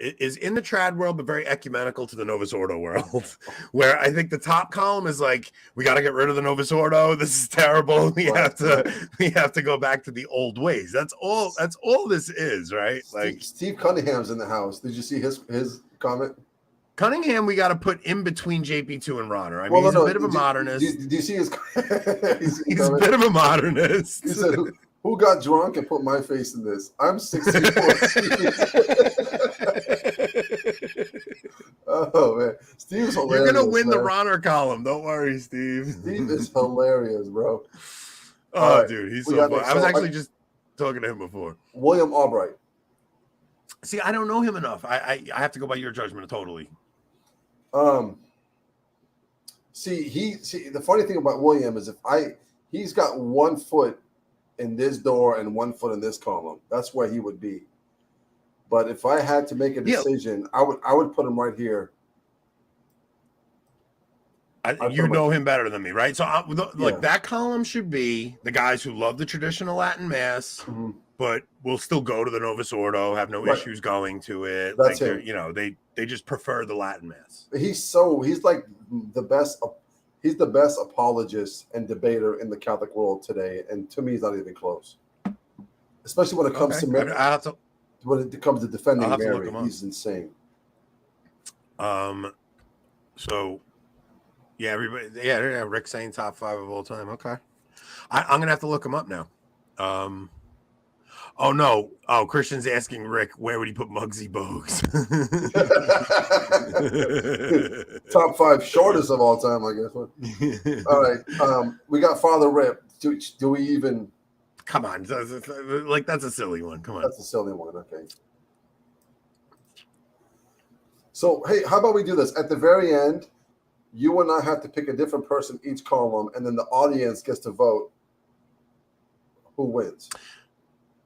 is in the trad world, but very ecumenical to the Novus Ordo world. Where I think the top column is like, we got to get rid of the Novus Ordo. This is terrible. We have to go back to the old ways. That's all this is, right? Like Steve Cunningham's in the house. Did you see his comment? Cunningham, we got to put in between JP2 and Rohr. I mean, he's a bit of a modernist. Do you see his? He's a bit of a modernist. He said, "Who got drunk and put my face in this? I'm 64." Oh man, Steve's hilarious. You're gonna win the Rohr column. Don't worry, Steve. Steve is hilarious, bro. Oh, dude, he's so fun. I was actually just talking to him before. William Albrecht. See, I don't know him enough. I have to go by your judgment totally. The funny thing about William is he's got 1 foot in this door and 1 foot in this column. That's where he would be. But if I had to make a decision, I would put him right here. You know him better than me, right? So that column should be the guys who love the traditional Latin Mass, but will still go to the Novus Ordo, have no issues going to it. That's like they just prefer the Latin Mass. He's like the best. He's the best apologist and debater in the Catholic world today, and to me, he's not even close. Especially when it comes to when it comes to defending Mary, he's insane. So, yeah, everybody, Rick saying top 5 of all time. Okay, I'm gonna have to look him up now. Oh no! Oh, Christian's asking Rick, where would he put Muggsy Bogues? Top 5 shortest of all time, I guess. All right, we got Father Rip. Do we even? Come on, like that's a silly one. Come on, that's a silly one. Okay. So hey, how about we do this at the very end? You and I have to pick a different person each column, and then the audience gets to vote who wins.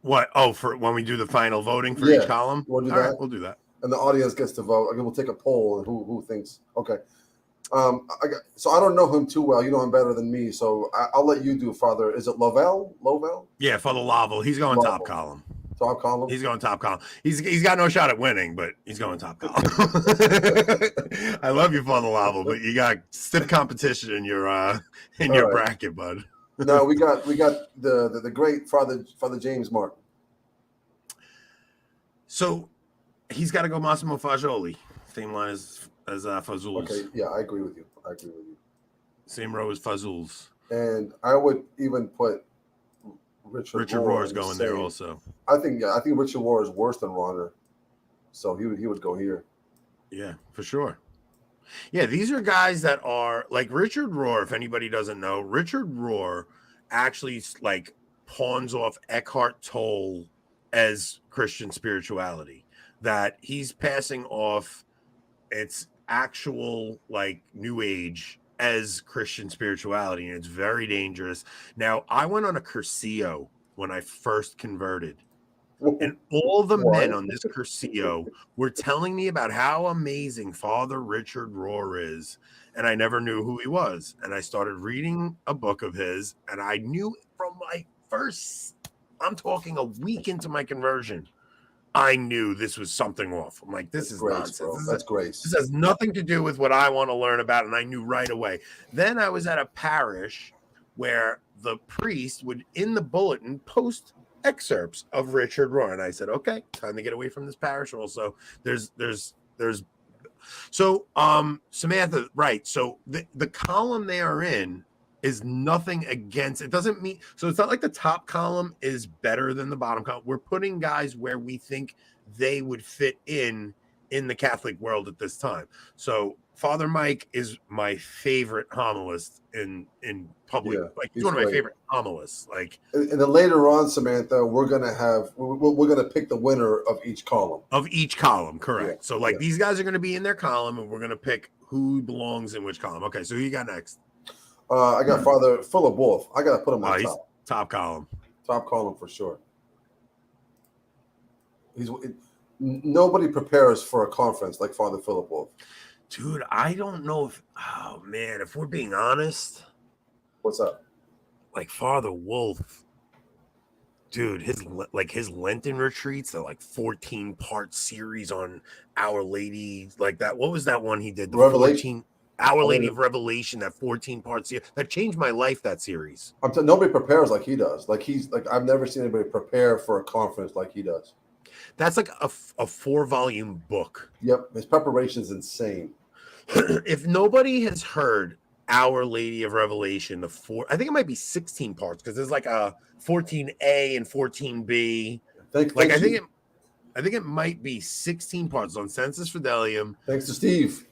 What? Oh, for when we do the final voting for each column? We'll do that. Right, we'll do that. And the audience gets to vote. We'll take a poll and who thinks. Okay. So I don't know him too well. You know him better than me. So I'll let you do, Father. Is it Lovell? Yeah, Father Lovell. He's going top column. Top column? He's going top column. He's got no shot at winning, but he's going top column. I love you, Father Lovell, but you got stiff competition in your bracket, bud. No, we got the great Father James Martin. So he's got to go Massimo Faggioli. Same line as Fazul's. Okay, yeah, I agree with you. Same row as Fazul's. And I would even put Richard Rohr is going there also. I think Richard Rohr is worse than Rohr, so he would go here. Yeah, for sure. Yeah, these are guys that are like Richard Rohr. If anybody doesn't know, Richard Rohr actually like pawns off Eckhart Tolle as Christian spirituality. That he's passing off its actual like New Age as Christian spirituality, and it's very dangerous. Now, I went on a Cursillo when I first converted, and all the men on this Cursillo were telling me about how amazing Father Richard Rohr is, and I never knew who he was. And I started reading a book of his, and I knew from like I'm talking a week into my conversion, I knew this was something off. I'm like, this is grace, nonsense. bro. That's grace. This has nothing to do with what I want to learn about, and I knew right away. Then I was at a parish where the priest would, in the bulletin, post excerpts of Richard Rohr, and I said, okay, time to get away from this parish. Also, there's so Samantha, right? So the column they are in is nothing against. It doesn't mean so. It's not like the top column is better than the bottom column. We're putting guys where we think they would fit in the Catholic world at this time. So Father Mike is my favorite homilist in public. Yeah, like he's one of my favorite homilists. Like, and then later on, Samantha, we're gonna pick the winner of each column. Correct. Yeah, so like these guys are gonna be in their column, and we're gonna pick who belongs in which column. Okay, so who you got next? I got Father Philip Wolf. I gotta put him on top column. Top column for sure. Nobody prepares for a conference like Father Philip Wolf. Dude, I don't know if we're being honest. What's up? Like Father Wolf, dude, his Lenten retreats, they're like 14-part series on Our Lady, like that. What was that one he did? The Revelation. Our Lady of Revelation, that 14-part series that changed my life. That series. Nobody prepares like he does. I've never seen anybody prepare for a conference like he does. That's like a 4-volume book. Yep, his preparation is insane. If nobody has heard Our Lady of Revelation, I think it might be 16 parts because there's like a 14A and 14B. I think it might be 16 parts on Sensus Fidelium. Thanks to Steve.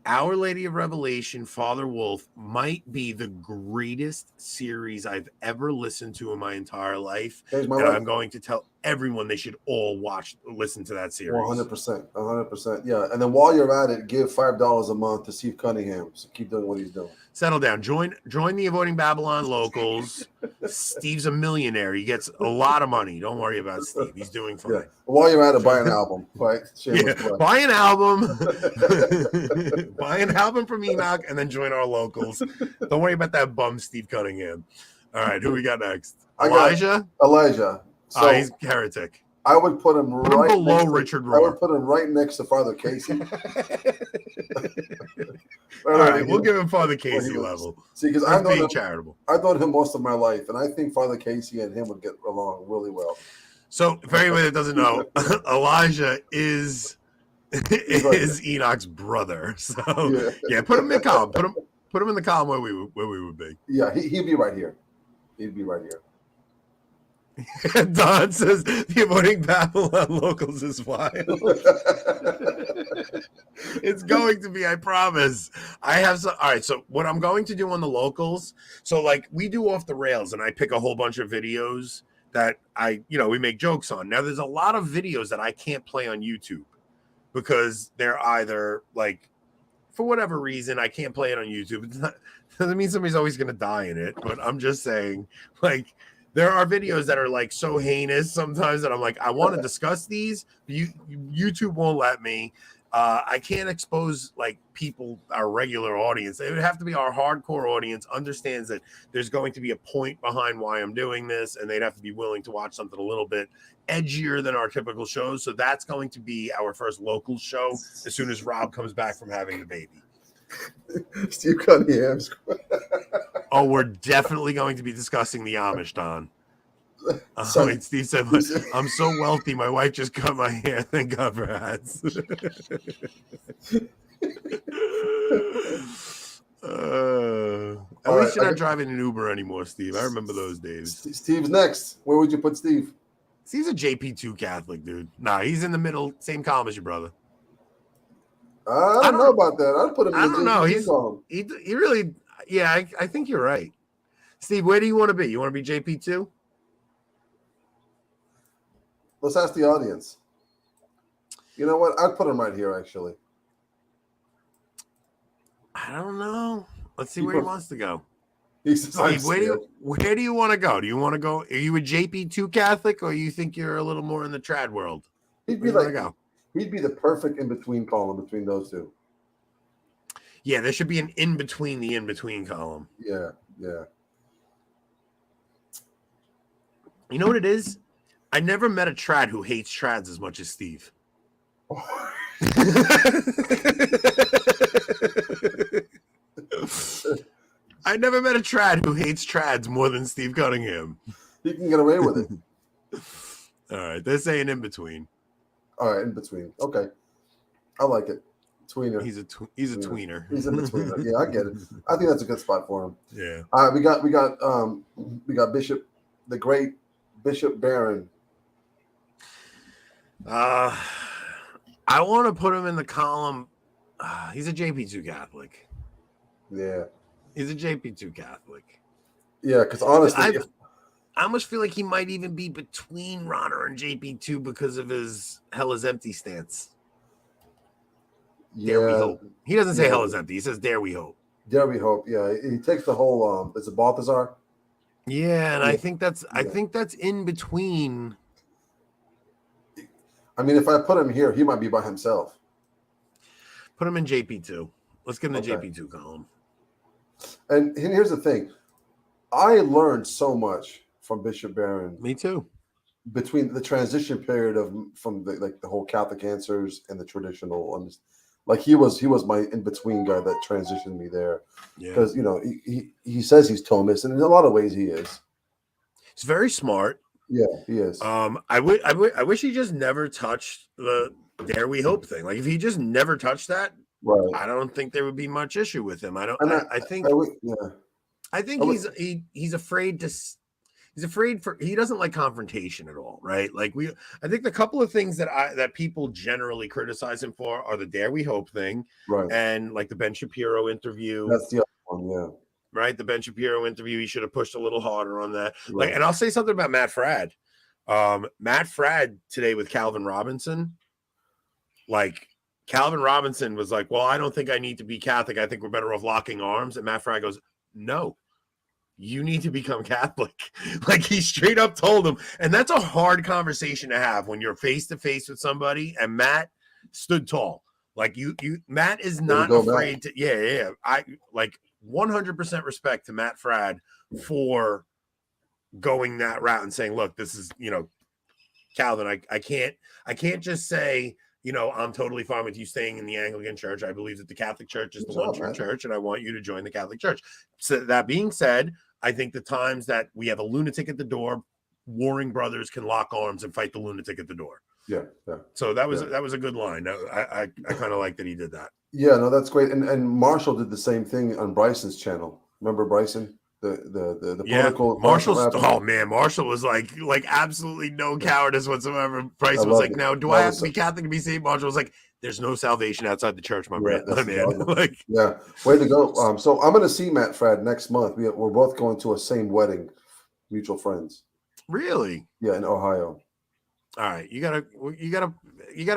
Our Lady of Revelation, Father Wolf, might be the greatest series I've ever listened to in my entire life. I'm going to tell everyone they should all listen to that series. 100%. Yeah. And then while you're at it, give $5 a month to Steve Cunningham. So keep doing what he's doing. Settle down. Join the Avoiding Babylon locals. Steve's a millionaire. He gets a lot of money. Don't worry about Steve. He's doing fine. Yeah. While you're at it, buy an album. Right? Buy an album. Buy an album from Enoch and then join our locals. Don't worry about that bum Steve Cunningham. All right, who we got next? Elijah. So he's heretic. I would put him below Richard Rohr. I would put him right next to Father Casey. All right, we'll give him Father Casey level. See, because I'm being charitable. I've known him most of my life, and I think Father Casey and him would get along really well. So, for anyone that doesn't know, Elijah is Enoch's brother. So, put him in the column. Put him in the column where we would be. Yeah, he'd be right here. Don says the Avoiding Babylon locals is wild. It's going to be, I promise. I have some. All right, so what I'm going to do on the locals, so like we do Off the Rails, and I pick a whole bunch of videos that we make jokes on. Now, there's a lot of videos that I can't play on YouTube because they're either like, for whatever reason, I can't play it on YouTube. It doesn't mean somebody's always going to die in it, but I'm just saying, like, there are videos that are like so heinous sometimes that I'm like, I want to discuss these, but YouTube won't let me. I can't expose like people, our regular audience. It would have to be our hardcore audience understands that there's going to be a point behind why I'm doing this, and they'd have to be willing to watch something a little bit edgier than our typical shows. So that's going to be our first local show as soon as Rob comes back from having the baby. Steve Cunningham. Oh, we're definitely going to be discussing the Amish, Don. And Steve said, I'm so wealthy, my wife just cut my hair. Thank God for hats. At least you're not driving an Uber anymore, Steve. I remember those days. Steve's next. Where would you put Steve? Steve's a JP2 Catholic, dude. Nah, he's in the middle, same column as your brother. I don't know about that. I'd put him in the JP2 column. He really, I think you're right. Steve, where do you want to be? You want to be JP2? Let's ask the audience. You know what? I'd put him right here, actually. I don't know. Let's see where he wants to go. Steve, where do you want to go? Do you want to go? Are you a JP2 Catholic, or you think you're a little more in the trad world? He'd be the perfect in-between column between those two. Yeah, there should be an in-between the in-between column. Yeah. You know what it is? I never met a trad who hates trads as much as Steve. I never met a trad who hates trads more than Steve Cunningham. He can get away with it. All right, they're saying in between. All right, in between. Okay, I like it. Tweener. He's a tweener. He's in betweener. Yeah, I get it. I think that's a good spot for him. Yeah. All right, we got Bishop, the great Bishop Barron. I want to put him in the column. He's a JP2 Catholic. Yeah. He's a JP2 Catholic. Yeah, because honestly, I almost feel like he might even be between Rohr and JP2 because of his hell is empty stance. Yeah. Dare we hope. He doesn't say hell is empty. He says dare we hope. Dare we hope. Yeah, he takes the whole. Is it Balthazar? Yeah, and I think that's in between. I mean, if I put him here, he might be by himself. Put him in JP2. Let's give him the JP2 column. And here's the thing. I learned so much from Bishop Barron. Me too. Between the transition period from the whole Catholic answers and the traditional, like he was my in between guy that transitioned me there. Because he says he's Thomist, and in a lot of ways he is. He's very smart. Yeah, he is. I wish he just never touched the dare we hope thing. Like if he just never touched that, right? I don't think there would be much issue with him. I think he's afraid to. He's afraid he doesn't like confrontation at all, right? Like I think the couple of things that people generally criticize him for are the dare we hope thing, right? And like the Ben Shapiro interview. That's the other one, yeah. Right, the Ben Shapiro interview, he should have pushed a little harder on that. Right. Like, and I'll say something about Matt Fradd. Matt Fradd today with Calvin Robinson. Like, Calvin Robinson was like, "Well, I don't think I need to be Catholic. I think we're better off locking arms." And Matt Fradd goes, "No, you need to become Catholic." Like he straight up told him, and that's a hard conversation to have when you're face to face with somebody. And Matt stood tall. Like Matt is not afraid to. Yeah. I like. 100% respect to Matt Fradd for going that route and saying, look, this is, Calvin, I can't just say, I'm totally fine with you staying in the Anglican Church. I believe that the Catholic Church is the one true church, and I want you to join the Catholic Church. So that being said, I think the times that we have a lunatic at the door, warring brothers can lock arms and fight the lunatic at the door. Yeah. So that was a good line. I kind of like that he did that. Yeah, no, that's great. And Marshall did the same thing on Bryson's channel. Remember Bryson? The political Marshall was like absolutely no cowardice whatsoever. Bryson was like, now do I have to be Catholic to be saved? Marshall was like, there's no salvation outside the church, my man. Yeah, way to go. So I'm gonna see Matt Fradd next month. We're both going to a same wedding, mutual friends. Really? Yeah, in Ohio. All right, you gotta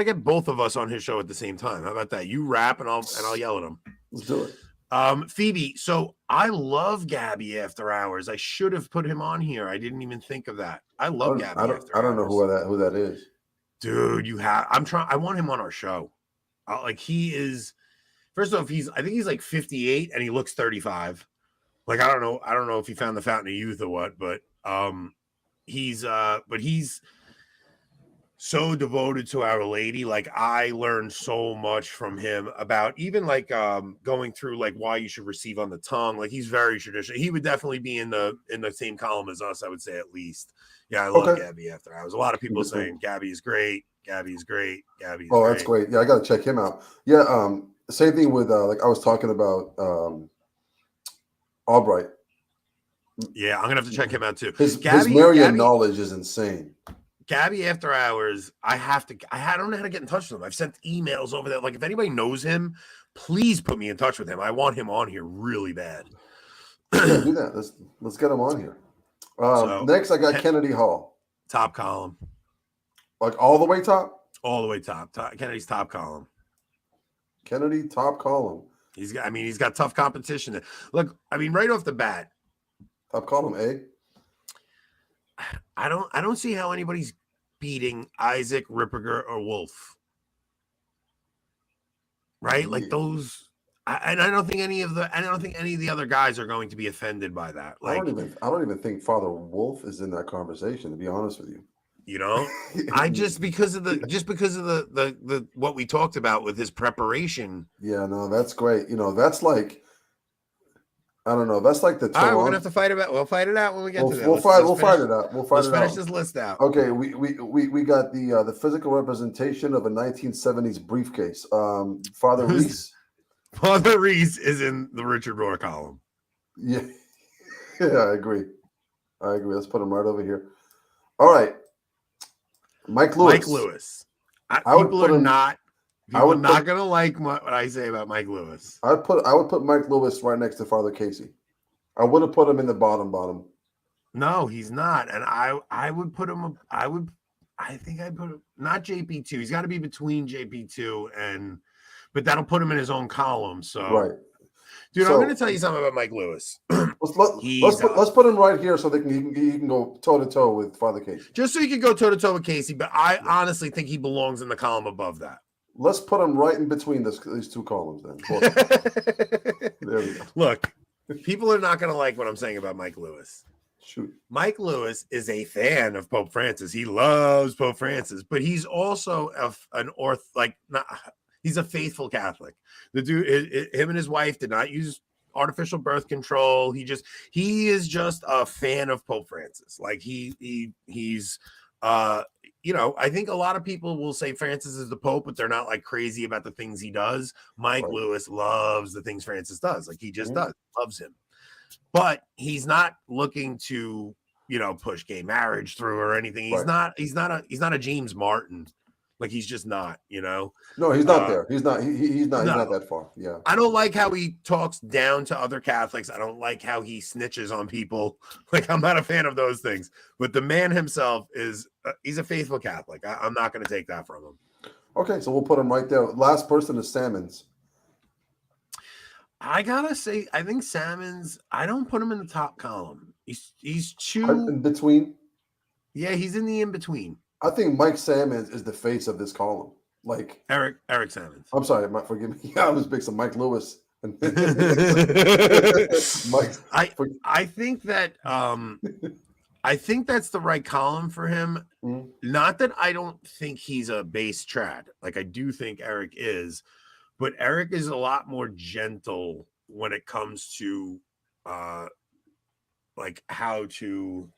get both of us on his show at the same time. How about that? You rap and I'll yell at him. Let's do it. Phoebe, so I love Gabby After Hours. I should have put him on here. I didn't even think of that. I love Gabby After Hours. I don't know who that is. Dude, I want him on our show. He is, first off, I think he's like 58 and he looks 35. Like, I don't know if he found the fountain of youth or what, but he's so devoted to Our Lady. Like I learned so much from him about even like going through like why you should receive on the tongue. Like he's very traditional. He would definitely be in the same column as us, I would say at least. Yeah, I love Gabby After Hours. A lot of people saying Gabby is great. Gabby's great. That's great. Yeah, I got to check him out. Yeah, same thing with like I was talking about Albrecht. Yeah, I'm gonna have to check him out too. His Marian knowledge is insane. Gabby After Hours, I don't know how to get in touch with him. I've sent emails over there. Like, if anybody knows him, please put me in touch with him. I want him on here really bad. Yeah, do that. Let's get him on here. Next, I got Kennedy Hall. Top column. Like all the way top? All the way top. Kennedy's top column. Kennedy, top column. He's got tough competition. Look, right off the bat. Top column, A. I don't see how anybody's beating Isaac, Ripperger, or Wolf. Right? Like those, I don't think any of the other guys are going to be offended by that. I Like, don't even think Father Wolf is in that conversation, to be honest with you. you know, I just because of the what we talked about with his preparation. Yeah, no, that's great. You know, that's like, I don't know, that's like the All right, we're gonna Toronto. have to fight about. We'll fight it out when we get to that. We'll fight it out. We'll fight Let's it finish out. this list out. Okay, we got the physical representation of a 1970s briefcase. Father Reese. Father Reese is in the Richard Rohr column. Yeah, yeah, I agree. Let's put him right over here. All right, Mike Lewis. People are not gonna like what I say about Mike Lewis. I would put Mike Lewis right next to Father Casey. I would have put him in the bottom. No, he's not, and I would put him. I think I'd put him not JP2. He's got to be between JP2 and, but that'll put him in his own column. So right, dude, I'm going to tell you something about Mike Lewis. let's put him right here so he can go toe to toe with Father Casey. Just so he can go toe to toe with Casey, but I honestly think he belongs in the column above that. Let's put him right in between these two columns then. There we go. Look, people are not going to like what I'm saying about Mike Lewis. Shoot. Mike Lewis is a fan of Pope Francis. He loves Pope Francis, but he's also he's a faithful Catholic. The dude, him and his wife did not use artificial birth control. He is just a fan of Pope Francis. Like he's I think a lot of people will say Francis is the Pope, but they're not like crazy about the things he does. Mike Lewis loves the things Francis does. Like he just loves him. But he's not looking to, push gay marriage through or anything. He's not a James Martin. Like he's just not, No, he's not there. He's not not that far. Yeah. I don't like how he talks down to other Catholics. I don't like how he snitches on people. Like I'm not a fan of those things. But the man himself he's a faithful Catholic. I'm not going to take that from him. Okay, so we'll put him right there. Last person is Salmons. I gotta say, I think Salmons. I don't put him in the top column. He's too in between. Yeah, he's in the in between. I think Mike Salmons is the face of this column. Like Eric Salmons. I'm sorry, forgive me. I was big some Mike Lewis. Mike. I think that I think that's the right column for him. Mm-hmm. Not that I don't think he's a base trad. Like I do think Eric is. But Eric is a lot more gentle when it comes to like how to,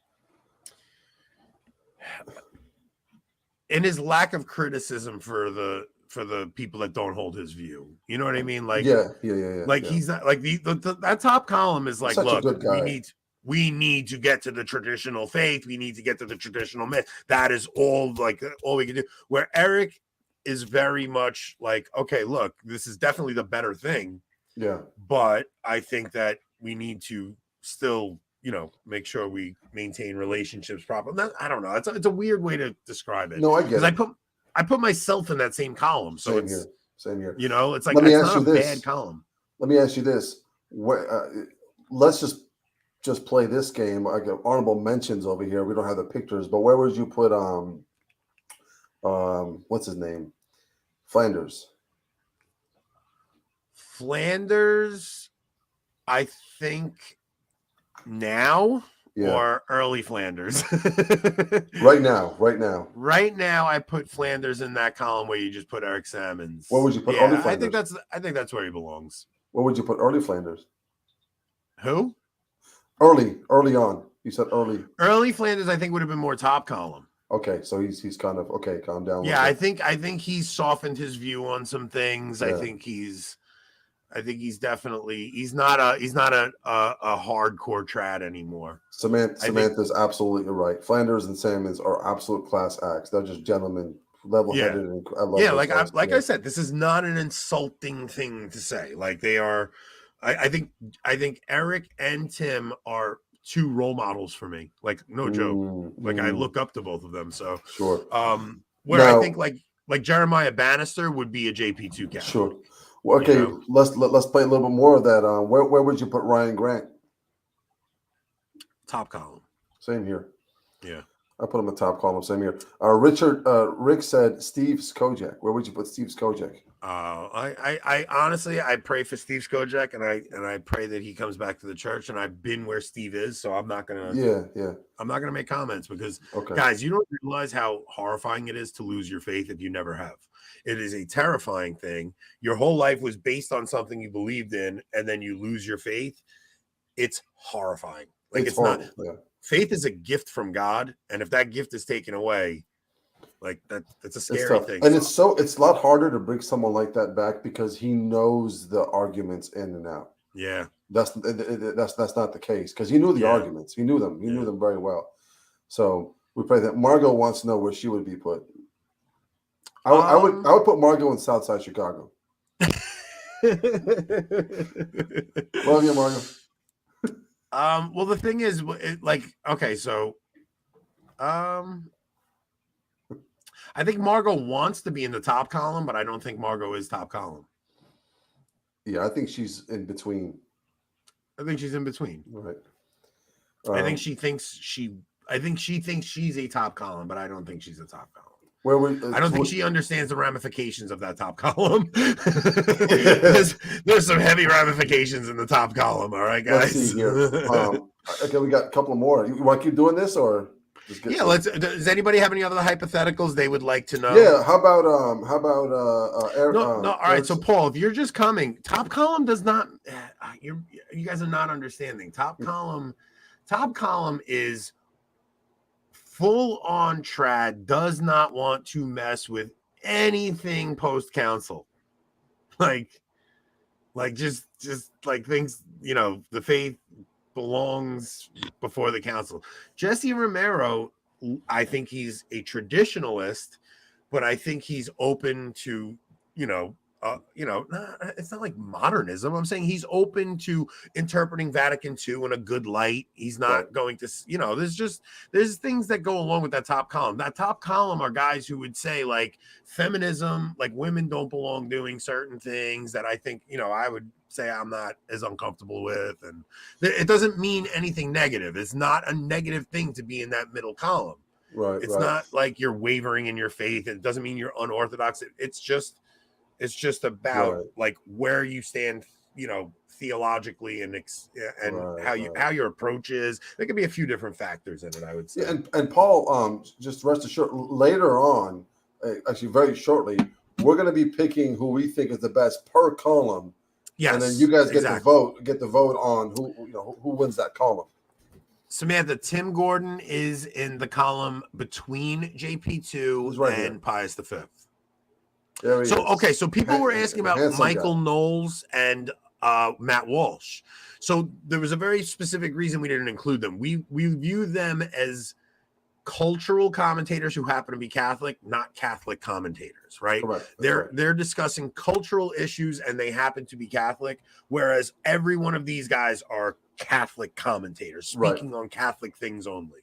and his lack of criticism for the people that don't hold his view. You know what I mean? Like yeah. Like he's not like that top column is like, look, we need to get to the traditional faith. We need to get to the traditional myth. That is all we can do. Where Eric is very much like, okay, look, this is definitely the better thing. Yeah. But I think that we need to still, make sure we maintain relationships properly. I don't know. It's a weird way to describe it. No, I get it. I put myself in that same column. So Same here. It's like, it's not a bad column. Let me ask you this. Let's just play this game. I got honorable mentions over here. We don't have the pictures, but where would you put what's his name? Flanders, I think now or early Flanders. Right now. Right now, I put Flanders in that column where you just put Eric Salmons. What would you put early Flanders? I think that's where he belongs. Where would you put early Flanders? Who? Early on. You said early. Early Flanders, I think, would have been more top column. Okay, so he's kind of okay. Calm down. Yeah, I think he's softened his view on some things. Yeah. I think he's definitely he's not a hardcore trad anymore. Samantha's absolutely right. Flanders and Salmons are absolute class acts. They're just gentlemen, level-headed. Yeah, I said, this is not an insulting thing to say. Like they are. I think Eric and Tim are two role models for me. Like no joke. Like I look up to both of them. So sure. I think like Jeremiah Bannister would be a JP2 guy. Sure. Well, okay, let's play a little bit more of that. Where would you put Ryan Grant? Top column. Same here. Yeah. I put him in top column. Same here. Rick said Steve Skojak. Where would you put Steve Skojak? I honestly, I pray for Steve Skojek, and I pray that he comes back to the church. And I've been where Steve is, so I'm not gonna make comments because, guys, you don't realize how horrifying it is to lose your faith if you never have. It is a terrifying thing. Your whole life was based on something you believed in, and then you lose your faith. It's horrifying. Like it's not. Faith is a gift from God, and if that gift is taken away, like that's a scary thing. And it's a lot harder to bring someone like that back because he knows the arguments in and out. Yeah, that's not the case because he knew the arguments. He knew them. He knew them very well. So we pray that Margot wants to know where she would be put. I would put Margot in Southside Chicago. Love you, Margot. Well, the thing is, okay, so, I think Margot wants to be in the top column, but I don't think Margot is top column. Yeah, I think she's in between. I think she's in between. Right. I think she thinks she's a top column, but I don't think she's a top column. I don't think she understands the ramifications of that top column. there's some heavy ramifications in the top column. All right, guys. Let's see here. Okay, we got a couple more. You want to keep doing this or? Does anybody have any other hypotheticals they would like to know? Yeah. How about Eric? No. All right. So Paul, if you're just coming, top column does not. You guys are not understanding. Top column is full on trad. Does not want to mess with anything post council. Like just like things. The faith belongs before the council. Jesse Romero, I think he's a traditionalist, but I think he's open to, it's not like modernism. I'm saying he's open to interpreting Vatican II in a good light. He's not going to, there's things that go along with that top column. That top column are guys who would say like feminism, like women don't belong doing certain things that I think, I would say I'm not as uncomfortable with. And it doesn't mean anything negative. It's not a negative thing to be in that middle column. Right. It's not like you're wavering in your faith. It doesn't mean you're unorthodox. It's just about like where you stand, theologically and how your approach is. There could be a few different factors in it, I would say. Yeah, and Paul, just rest assured, later on, actually very shortly, we're going to be picking who we think is the best per column. Yes, and then you guys get the vote on who wins that column. Samantha, Tim Gordon is in the column between JP2 and Pius V. So people were asking about Michael Knowles and Matt Walsh. So there was a very specific reason we didn't include them. We view them as cultural commentators who happen to be Catholic, not Catholic commentators, right? They're discussing cultural issues and they happen to be Catholic, whereas every one of these guys are Catholic commentators speaking on Catholic things only.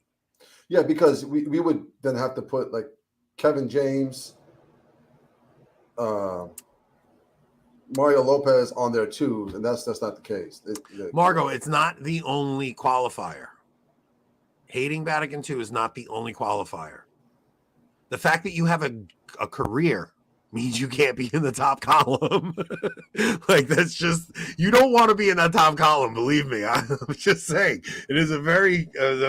Yeah, because we would then have to put like Kevin James, Mario Lopez on there too, and that's not the case. Margot, it's not the only qualifier. Hating Vatican II is not the only qualifier. The fact that you have a career means you can't be in the top column. Like that's just, you don't want to be in that top column. Believe me. I'm just saying it's a very Where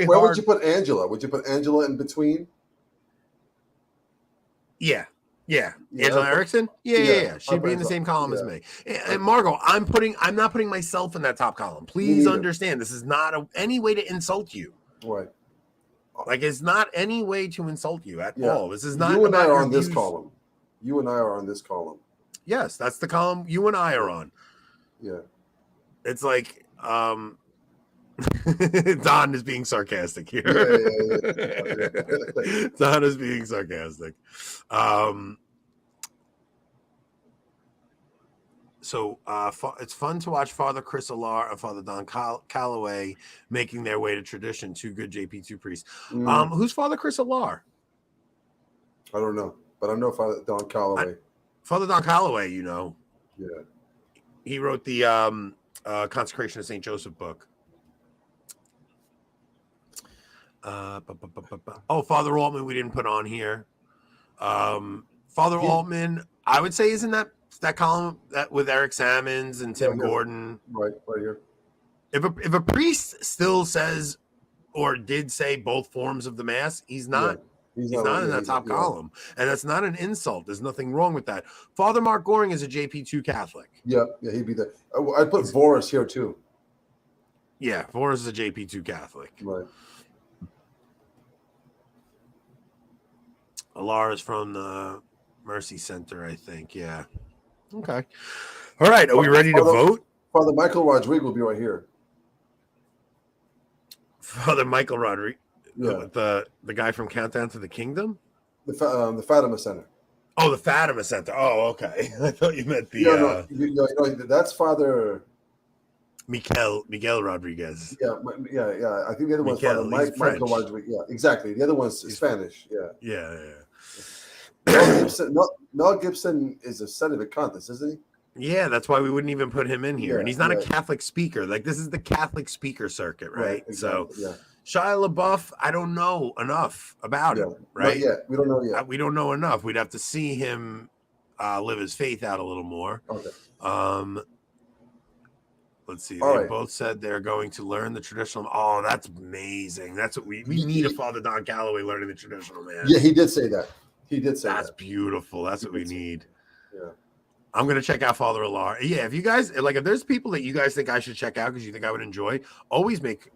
hard. would you put Angela? Would you put Angela in between? Yeah. Angela Erickson? Yeah. She'd be in the same column as me. And Margot, I'm not putting myself in that top column. Please understand, this is not any way to insult you. Right. Like, it's not any way to insult you at all. This is not you and about I are on this column. You and I are on this column. Yes, that's the column you and I are on. Yeah. It's like, Don is being sarcastic here. Yeah. Don is being sarcastic. So it's fun to watch Father Chris Hillaire and Father Don Calloway making their way to tradition, two good JP2 priests. Who's Father Chris Hillaire? I don't know, but I know Father Don Calloway. Father Don Calloway, Yeah. He wrote the Consecration of St. Joseph book. Father Altman we didn't put on here. Father Altman, I would say, isn't that column that with Eric Sammons and Tim Gordon? Right here. If a priest still says or did say both forms of the mass, he's not. He's not in that top column, and that's not an insult. There's nothing wrong with that. Father Mark Goring is a JP2 Catholic. Yeah, he'd be there. I put Voris here too. Yeah, Voris is a JP2 Catholic. Right. Alara is from the Mercy Center, I think. Yeah. Okay. All right. Are we ready to vote? Father Michael Rodriguez will be right here. Father Michael Rodriguez. Yeah. The guy from Countdown to the Kingdom? The Fatima Center. Oh, the Fatima Center. Oh, okay. I thought you meant the no, that's Father Miguel Rodriguez. Yeah. I think the other one's Father Michael Rodriguez. Yeah, exactly. The other one's Spanish. Yeah. Mel Gibson is a son of a contest, isn't he? Yeah, that's why we wouldn't even put him in here. And he's not a Catholic speaker. Like, this is the Catholic speaker circuit, right? Exactly. So Shia LaBeouf, I don't know enough about him, right? Yeah, we don't know yet. We don't know enough. We'd have to see him live his faith out a little more. Okay. Let's see. They both said they're going to learn the traditional. Oh, that's amazing. That's what we need a Father Don Calloway learning the traditional, man. Yeah, he did say that. That's beautiful. That's what we need. Yeah. I'm going to check out Father Alar. Yeah, if you guys, if there's people that you guys think I should check out because you think I would enjoy, always make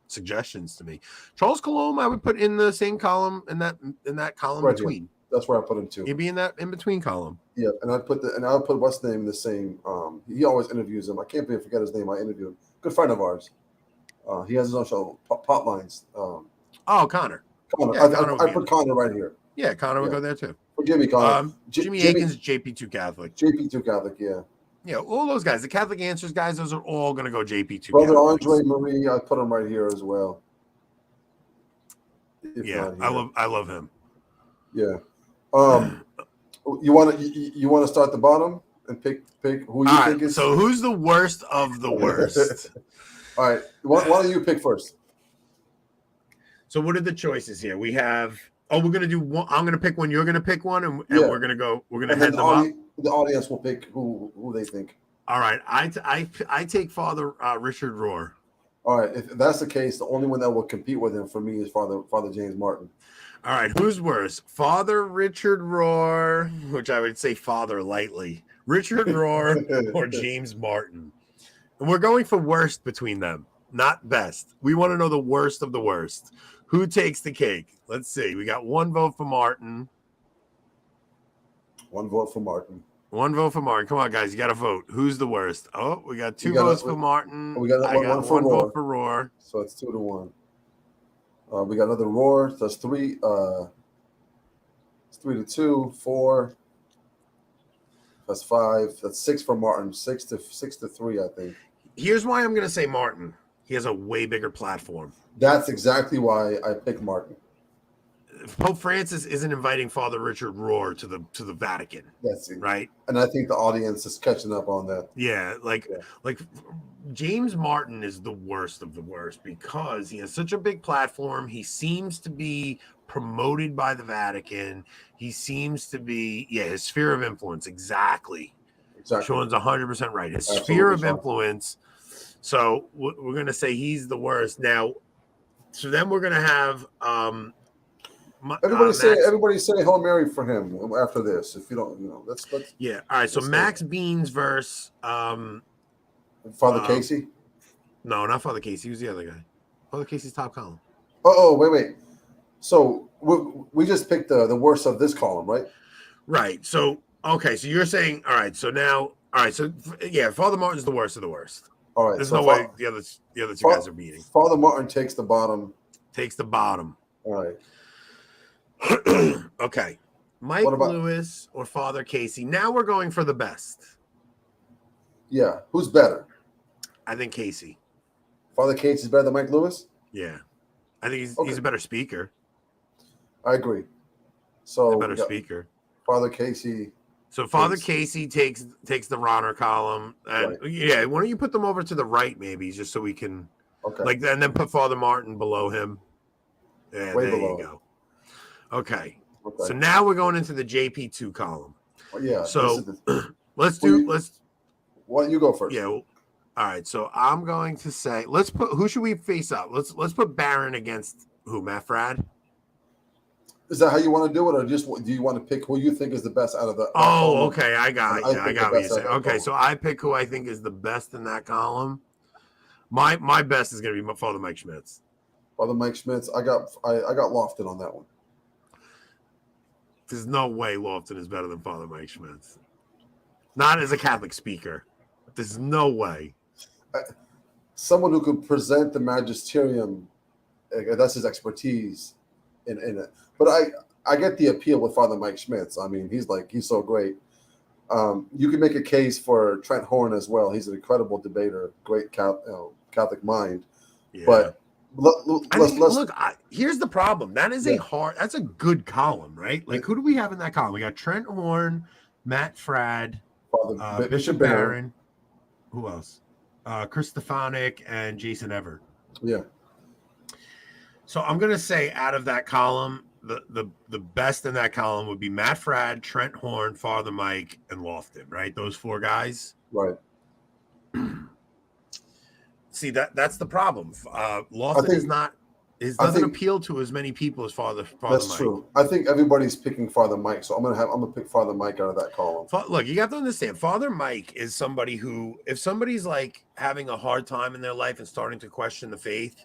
suggestions to me. Charles Colomb, I would put in the same column in that column right between. Here. That's where I put him too. He'd be in that in between column. Yeah, and I'll put what's the name in the same. He always interviews him. I can't forget his name. I interviewed him. Good friend of ours. He has his own show, Pot Lines. Connor. Yeah, I put Connor right here. Yeah, Connor would go there too. Forgive me, Connor. Jimmy Akins, JP2 Catholic. JP2 Catholic, yeah. Yeah, all those guys, the Catholic Answers guys, those are all going to go JP2. Brother Catholics. Andre Marie, I put him right here as well. I love him. Yeah. You want to start the bottom and pick who you think is. So who's the worst of the worst? All right. Why don't you pick first? So what are the choices here? We have. Oh, we're gonna do one. I'm gonna pick one. You're gonna pick one, and we're gonna go. We're gonna head them up. The audience will pick who they think. All right. I take Father Richard Rohr. All right. If that's the case, the only one that will compete with him for me is Father James Martin. All right. Who's worse, Father Richard Rohr, which I would say Father lightly, Richard Rohr or James Martin, and we're going for worst between them, not best. We want to know the worst of the worst. Who takes the cake? Let's see. We got one vote for Martin. One vote for Martin. One vote for Martin. Come on, guys. You got to vote. Who's the worst? Oh, we got two votes for Martin. We got one vote for Rohr. So it's 2-1. We got another Rohr. So that's 3. It's 3-2. 4. That's 5. That's 6 for Martin. 6 to 3, I think. Here's why I'm going to say Martin. He has a way bigger platform. That's exactly why I picked Martin. Pope Francis isn't inviting Father Richard Rohr to the Vatican. That's it. Right. And I think the audience is catching up on that. Yeah, like James Martin is the worst of the worst because he has such a big platform. He seems to be promoted by the Vatican. He seems to be, his sphere of influence. Exactly. Sean's 100% right. His sphere of influence. So we're going to say he's the worst. Now, so then we're going to have everybody say Hail Mary for him after this. If you don't, let's yeah. All right. So Max Bean's verse. Father Casey. No, not Father Casey. Who's the other guy? Father Casey's top column. Oh, wait. So we just picked the worst of this column, right? Right. So okay. So you're saying all right. So now all right. So yeah, Father Martin's the worst of the worst. All right. There's no way the other two guys are beating. Father Martin takes the bottom. All right. Okay. Mike Lewis or Father Casey. Now we're going for the best. Yeah. Who's better? I think Casey. Father Casey's better than Mike Lewis? Yeah. I think he's a better speaker. I agree. So a better speaker. Father Casey. So Father Casey takes the Rohr column. And why don't you put them over to the right maybe just so we can and then put Father Martin below him. Yeah, Way there below. you go. Okay. Okay. So now we're going into the JP2 column. Well, yeah. So let's Well, you go first. Yeah. All right. So I'm going to say, let's put, who should we face up? Let's put Barron against who? Matt Fradd? Is that how you want to do it, or just do you want to pick who you think is the best out of the? Oh, okay. I got what you said. Okay, column. so I pick who I think is the best in that column. My best is going to be Father Mike Schmitz. Father Mike Schmitz. I got Lofton on that one. There's no way Lofton is better than Father Mike Schmitz. Not as a Catholic speaker. There's no way. Someone who could present the magisterium, that's his expertise in it. But I get the appeal with Father Mike Schmitz. I mean, he's so great. You can make a case for Trent Horn as well. He's an incredible debater, great Catholic mind. Yeah. But here's the problem. That is that's a good column, right? Like, who do we have in that column? We got Trent Horn, Matt Fradd, Bishop Barron. Who else? Chris Stefanik and Jason Everett. Yeah. So I'm gonna say out of that column, the best in that column would be Matt Fradd, Trent Horn, Father Mike, and Lofton, right? Those four guys. Right. See, that's the problem. Lofton doesn't appeal to as many people as Father That's Mike. true. I think everybody's picking Father Mike, so I'm gonna pick Father Mike out of that column. Look, you have to understand, Father Mike is somebody who, if somebody's like having a hard time in their life and starting to question the faith,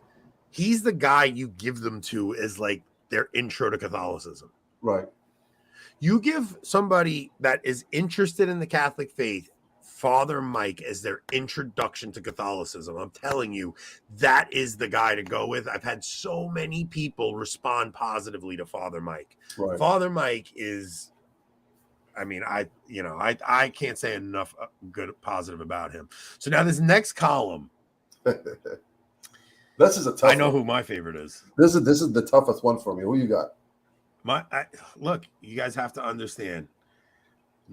he's the guy you give them to as like their intro to Catholicism. Right. You give somebody that is interested in the Catholic faith Father Mike as their introduction to Catholicism. I'm telling you, that is the guy to go with. I've had so many people respond positively to Father Mike. Right. Father Mike is, I mean, I can't say enough good positive about him. So now this next column. This is a tough. I know who my favorite is. This is the toughest one for me. Who you got? Look, you guys have to understand.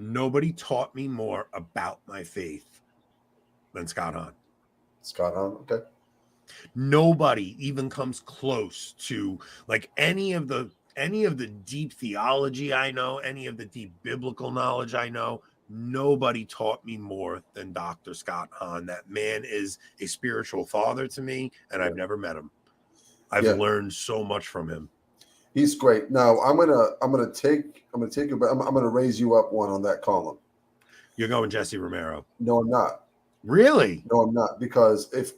Nobody taught me more about my faith than Scott Hahn. Scott Hahn, okay. Nobody even comes close to like any of the deep theology I know, any of the deep biblical knowledge I know. Nobody taught me more than Dr. Scott Hahn. That man is a spiritual father to me, and I've never met him. I've learned so much from him. He's great. Now I'm gonna raise you up one on that column. You're going Jesse Romero. No, I'm not. Really? No, I'm not, because if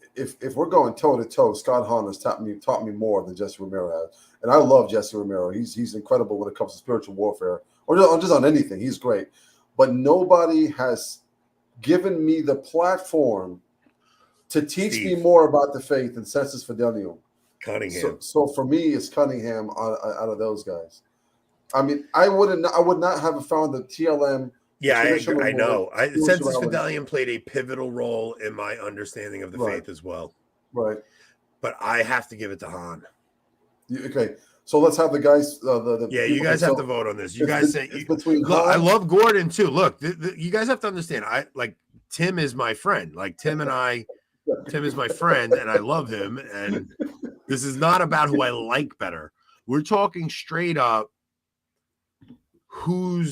we're going toe to toe, Scott Hahn has taught me more than Jesse Romero has, and I love Jesse Romero. He's incredible when it comes to spiritual warfare, or just on anything. He's great, but nobody has given me the platform to teach me more about the faith than Sensus Fidelium. Cunningham. So for me, it's Cunningham out of those guys. I mean, I would not have found the TLM. Yeah, I know. Sensus Fidelium played a pivotal role in my understanding of the faith as well. Right. But I have to give it to Hahn. Okay. So let's have the guys. You guys have to vote on this. You guys say I love Gordon too. Look, you guys have to understand. Tim is my friend. Like Tim is my friend, and I love him. And this is not about who I like better. We're talking straight up. What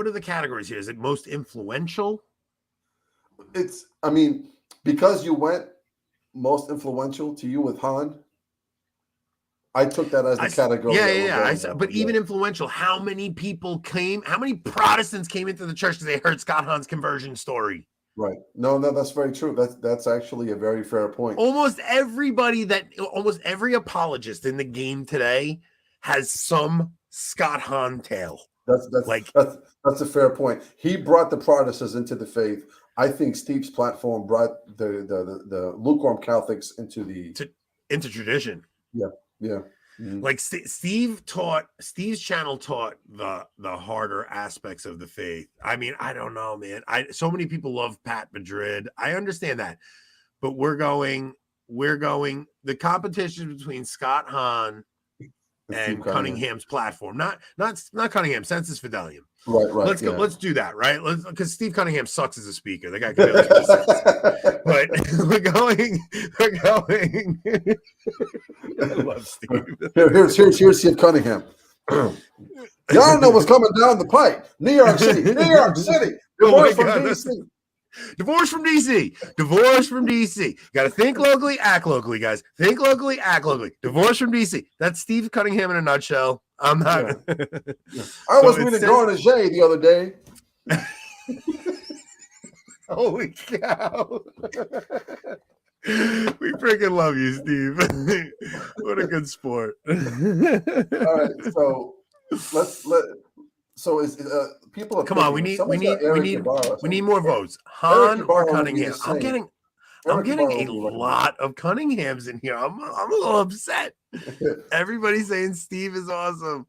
are the categories here? Is it most influential? Because you went most influential to you with Hahn, I took that as the category. But even influential, how many Protestants came into the church because they heard Scott Hahn's conversion story? Right. No, that's very true. That's actually a very fair point. Almost every apologist in the game today has some Scott Hahn tale. That's a fair point. He brought the Protestants into the faith. I think Steve's platform brought the lukewarm Catholics into tradition. Yeah. Mm-hmm. Like Steve's channel taught the harder aspects of the faith. I mean, I don't know, man. So many people love Pat Madrid. I understand that, but we're going the competition between Scott Hahn and Cunningham's platform. Not Cunningham, Sensus Fidelium. Right. Let's go. Let's do that, right? Because Steve Cunningham sucks as a speaker. The guy can barely speak sense. But we're going. I love Steve. Here's Steve Cunningham. Y'all know what's coming down the pipe. New York City. Divorce from DC. Divorce from DC. Got to think locally, act locally, guys. Think locally, act locally. Divorce from DC. That's Steve Cunningham in a nutshell. I'm not. Yeah. I was reading Garnier the other day. Holy cow. We freaking love you, Steve. What a good sport. All right, so is people? Come on, we need more votes. Hahn or Cunningham? I'm getting a lot of Cunninghams in here. I'm a little upset. Everybody's saying Steve is awesome.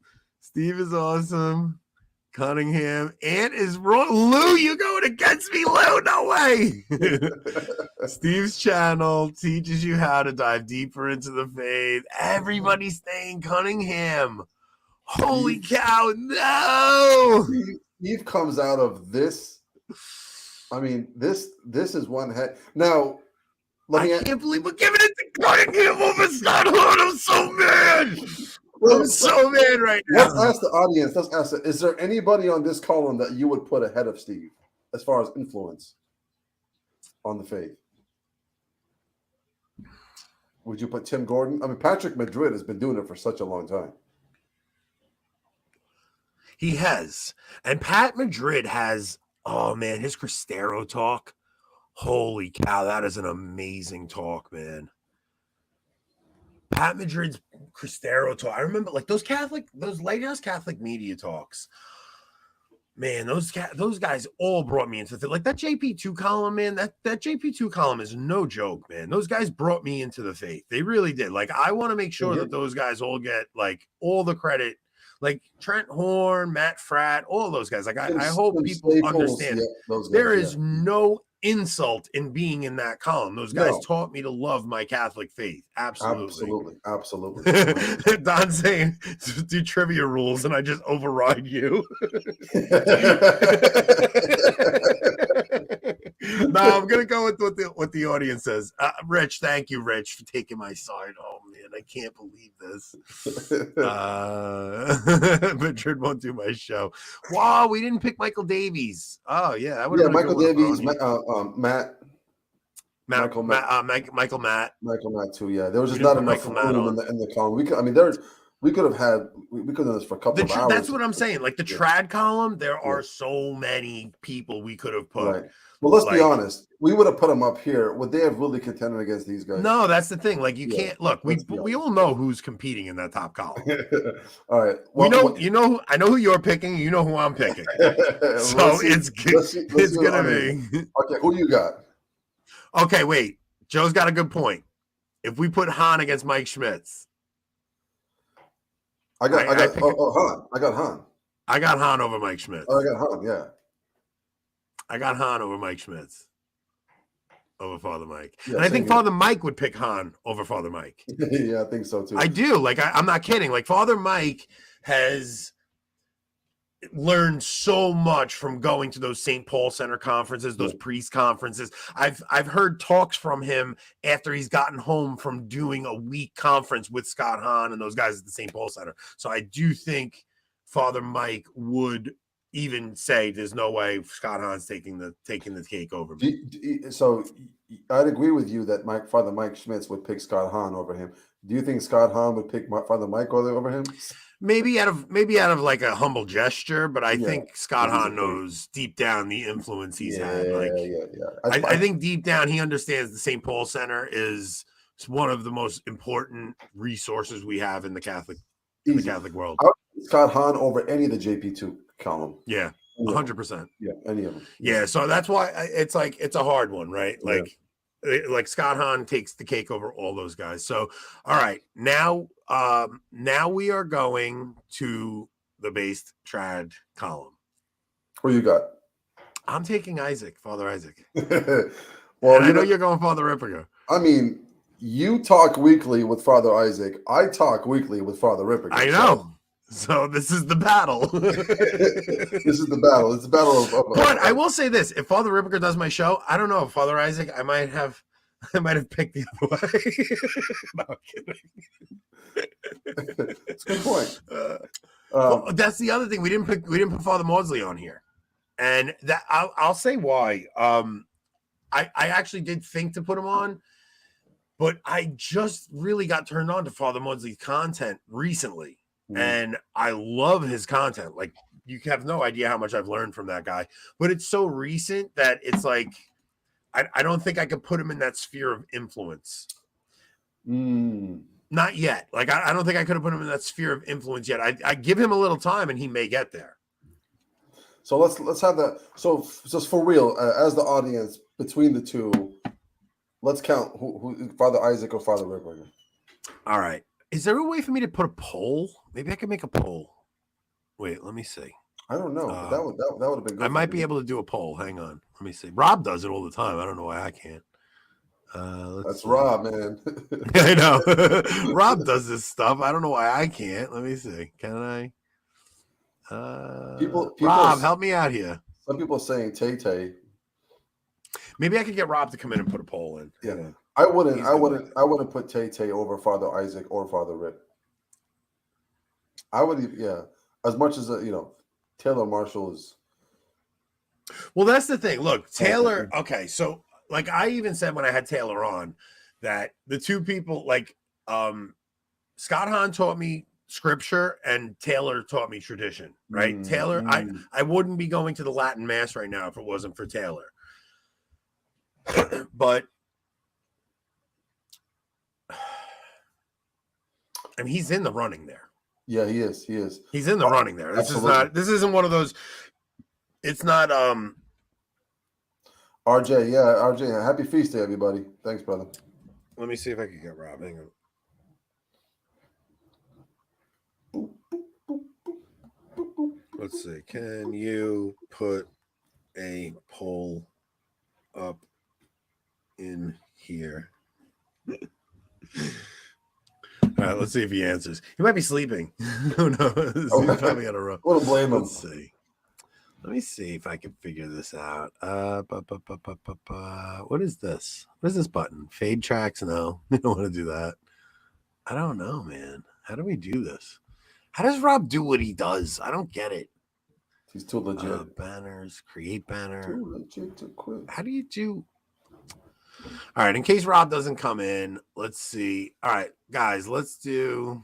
Cunningham. Ant is wrong. Lou, you going against me, Lou? No way. Steve's channel teaches you how to dive deeper into the faith. Everybody's saying Cunningham. Holy cow, no. Steve comes out of this. I mean, this is one head. Now, I can't believe we're giving it to Cunningham over Scott Hahn. I'm so mad. I'm so mad right now. Let's ask the audience. Is there anybody on this column that you would put ahead of Steve as far as influence on the faith? Would you put Tim Gordon? I mean, Patrick Madrid has been doing it for such a long time. He has. And Pat Madrid has, oh man, his Cristero talk. Holy cow, that is an amazing talk, man. Pat Madrid's Cristero talk. I remember like those Lighthouse Catholic media talks. Man, those guys all brought me into like that JP2 column, man. That JP2 column is no joke, man. Those guys brought me into the faith. They really did. Like, I want to make sure that those guys all get like all the credit. Like Trent Horn, Matt Fradd, all those guys. Like, I hope people understand there is no insult in being in that column. Those guys taught me to love my Catholic faith. Absolutely. Don saying do trivia rules and I just override you. No, I'm gonna go with what the audience says. Rich, thank you, Rich, for taking my side. Oh man, I can't believe this. Madrid won't do my show. Wow, we didn't pick Michael Davies. Oh yeah, Michael Davies, Michael Matt too. Yeah, there was just not enough room in the column. We could have done this for a couple of hours. That's what I'm saying. Like the trad column, there are so many people we could have put. Right. Well, let's be honest. We would have put them up here. Would they have really contended against these guys? No, that's the thing. Like you can't look. We all know who's competing in that top column. All right. Well, I know who you're picking. You know who I'm picking. So it's gonna be. Okay, who do you got? Okay, wait. Joe's got a good point. If we put Hahn against Mike Schmitz, I got Hahn. I got Hahn. I got Hahn over Mike Schmitz. Oh, I got Hahn. Yeah. I got Hahn over Mike Schmitz. Over Father Mike. Yeah, and I think Father Mike would pick Hahn over Father Mike. Yeah, I think so too. I do. Like, I'm not kidding. Like, Father Mike has learned so much from going to those St. Paul Center conferences, those priest conferences. I've heard talks from him after he's gotten home from doing a week conference with Scott Hahn and those guys at the St. Paul Center. So I do think Father Mike would even say there's no way Scott Hahn's taking the cake over me. So I'd agree with you that Father Mike Schmitz would pick Scott Hahn over him. Do you think Scott Hahn would pick Father Mike over him? Maybe out of like a humble gesture, but I think Scott Hahn knows deep down the influence he's had. Like, I think deep down he understands the St. Paul Center is one of the most important resources we have in the Catholic world. I would pick Scott Hahn over any of the JP2 column. Yeah, 100%. Yeah, any of them. Yeah, so that's why it's a hard one, right? Like Scott Hahn takes the cake over all those guys. So, all right, now we are going to the based trad column. Who you got? I'm taking Isaac, Father Isaac. Well, I know you're going Father Ripperger. I mean, You talk weekly with Father Isaac. I talk weekly with Father Ripperger. I know. So this is the battle. This is the battle. It's the battle of But I will say this: if Father Ripperger does my show, I don't know if Father Isaac, I might have picked the other way. No, I'm kidding. It's a good point. Well, that's the other thing. We didn't put Father Maudsley on here, and that I'll say why. I actually did think to put him on, but I just really got turned on to Father Maudsley's content recently, and I love his content. Like, you have no idea how much I've learned from that guy, but it's so recent that it's like I don't think I could put him in that sphere of influence. Not yet. Like, I don't think I could have put him in that sphere of influence yet. I give him a little time, and he may get there. So let's have that. So just for real, as the audience between the two, let's count who Father Isaac or Father Ripperger. All right. Is there a way for me to put a poll? Maybe I can make a poll. Wait, let me see. I don't know. But that would have been good. I might be able to do a poll. Hang on. Let me see. Rob does it all the time. I don't know why I can't. That's see. Rob, man. I know. Rob does this stuff. I don't know why I can't. Let me see. Can I? People Rob, help me out here. Some people are saying Tay. Maybe I could get Rob to come in and put a poll in. Yeah. I wouldn't put Tay over Father Isaac or Father Rip. I would, yeah. As much as Taylor Marshall is. Well, that's the thing. Look, Taylor. Okay, so like I even said when I had Taylor on that the two people, like Scott Hahn taught me scripture and Taylor taught me tradition. Right, Taylor. I wouldn't be going to the Latin Mass right now if it wasn't for Taylor. But I mean, he's in the running there. Yeah, he is. He's in the running there. This isn't one of those. It's not RJ, yeah, RJ, happy feast day, everybody. Thanks, brother. Let me see if I can get Rob. Hang on. Let's see. Can you put a poll up in here? All right, let's see if he answers. He might be sleeping. Who knows? He's probably on a row. We'll blame him. Let's see. Let me see if I can figure this out. What is this? What is this button? Fade tracks? No, we don't want to do that. I don't know, man. How do we do this? How does Rob do what he does? I don't get it. He's too legit. Banners, create banner. Too legit to quit. How do you do? All right, in case Rob doesn't come in, let's see. All right, guys, let's do.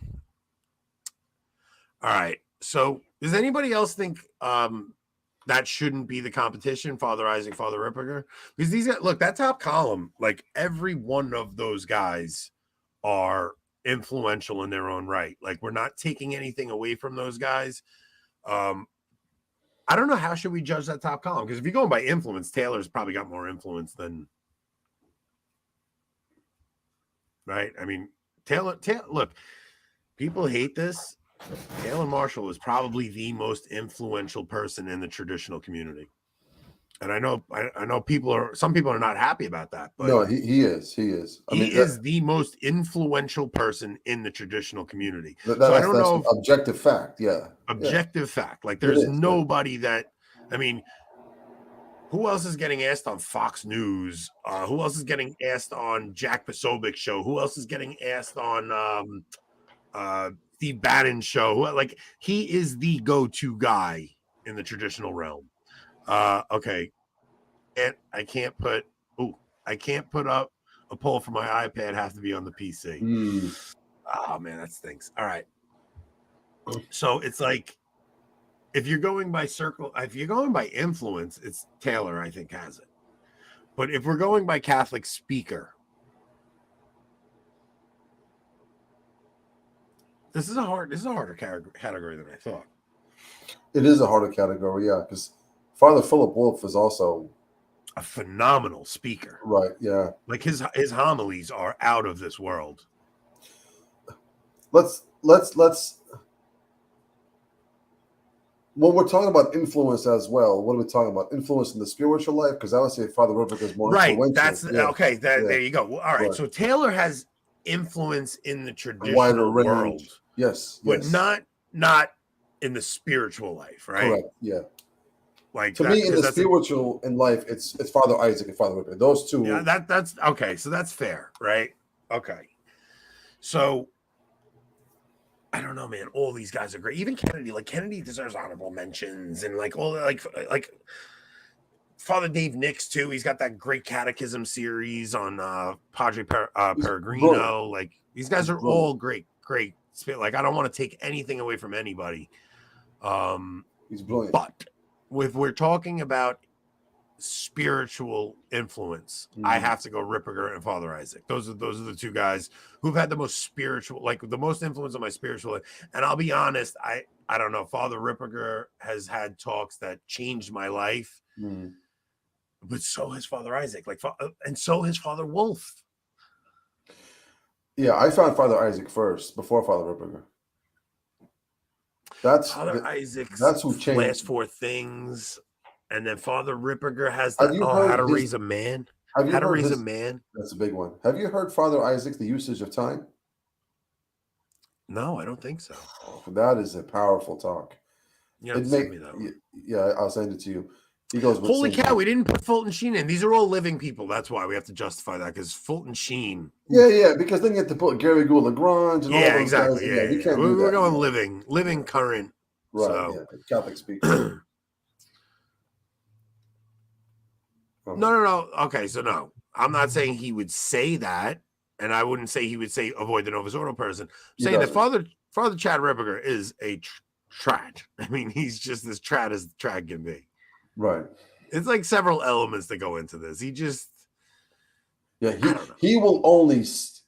All right, so does anybody else think that shouldn't be the competition, Father Isaac, Father Ripperger? Because these guys, look, that top column, like every one of those guys are influential in their own right. Like, we're not taking anything away from those guys. I don't know, how should we judge that top column? Because if you're going by influence, Taylor's probably got more influence than. Right? I mean, Taylor, look, people hate this. Taylor Marshall is probably the most influential person in the traditional community. And I know some people are not happy about that. But no, he is. He is the most influential person in the traditional community. So I don't know. Objective fact. Yeah. Objective fact. Like, there's nobody that, I mean, who else is getting asked on Fox News? Who else is getting asked on Jack Posobiec's show? Who else is getting asked on Steve Bannon's show? Like, he is the go-to guy in the traditional realm. Okay. And I can't put up a poll for my iPad. Have to be on the PC. Oh man, that stinks. All right. So it's like, if you're going by influence, it's Taylor, I think, has it. But if we're going by Catholic speaker, this is a harder category than I thought. It is a harder category, yeah, because Father Philip Wolf is also a phenomenal speaker. Right, yeah. Like, his homilies are out of this world. Let's Well, we're talking about influence as well. What are we talking about? Influence in the spiritual life? Because I would say Father Ripperger is more influential. That's okay. There you go. All right. So Taylor has influence in the traditional world. Yes. But not in the spiritual life, right? Correct. Yeah. Like to me, in the spiritual in life, it's Father Isaac and Father Ripperger. Those two. Yeah, that's okay. So that's fair, right? Okay. So I don't know, man. All these guys are great. Even Kennedy, like Kennedy deserves honorable mentions, and like all like Father Dave Nix too. He's got that great catechism series on Padre Peregrino. Like these guys are all great. Like I don't want to take anything away from anybody. He's brilliant. But if we're talking about spiritual influence, I have to go Ripperger and Father Isaac. Those are the two guys who've had the most spiritual, like the most influence on my spiritual life. And I'll be honest, I don't know. Father Ripperger has had talks that changed my life, but so has Father Isaac. And so has Father Wolf. Yeah, I found Father Isaac first before Father Ripperger. That's who changed. Last four things. And then Father Ripperger has that. How to raise a man. How to raise a man. That's a big one. Have you heard Father Isaac, The Usage of Time? No, I don't think so. That is a powerful talk. Yeah, send me that one. Yeah, I'll send it to you. He goes, holy cow, we didn't put Fulton Sheen in. These are all living people. That's why we have to justify that, because Fulton Sheen. Yeah, because then you have to put Gary Gould Lagrange and all those exactly. guys. We can't do that. We're going living current. Right, so. Catholic speaker. No. Okay, so no. I'm not saying he would say that, and I wouldn't say he would say avoid the Novus Ordo person. I'm saying that Father Chad Ripperger is a trad. I mean, he's just as trad as trad can be. Right. It's like several elements that go into this. He just... Yeah, he will only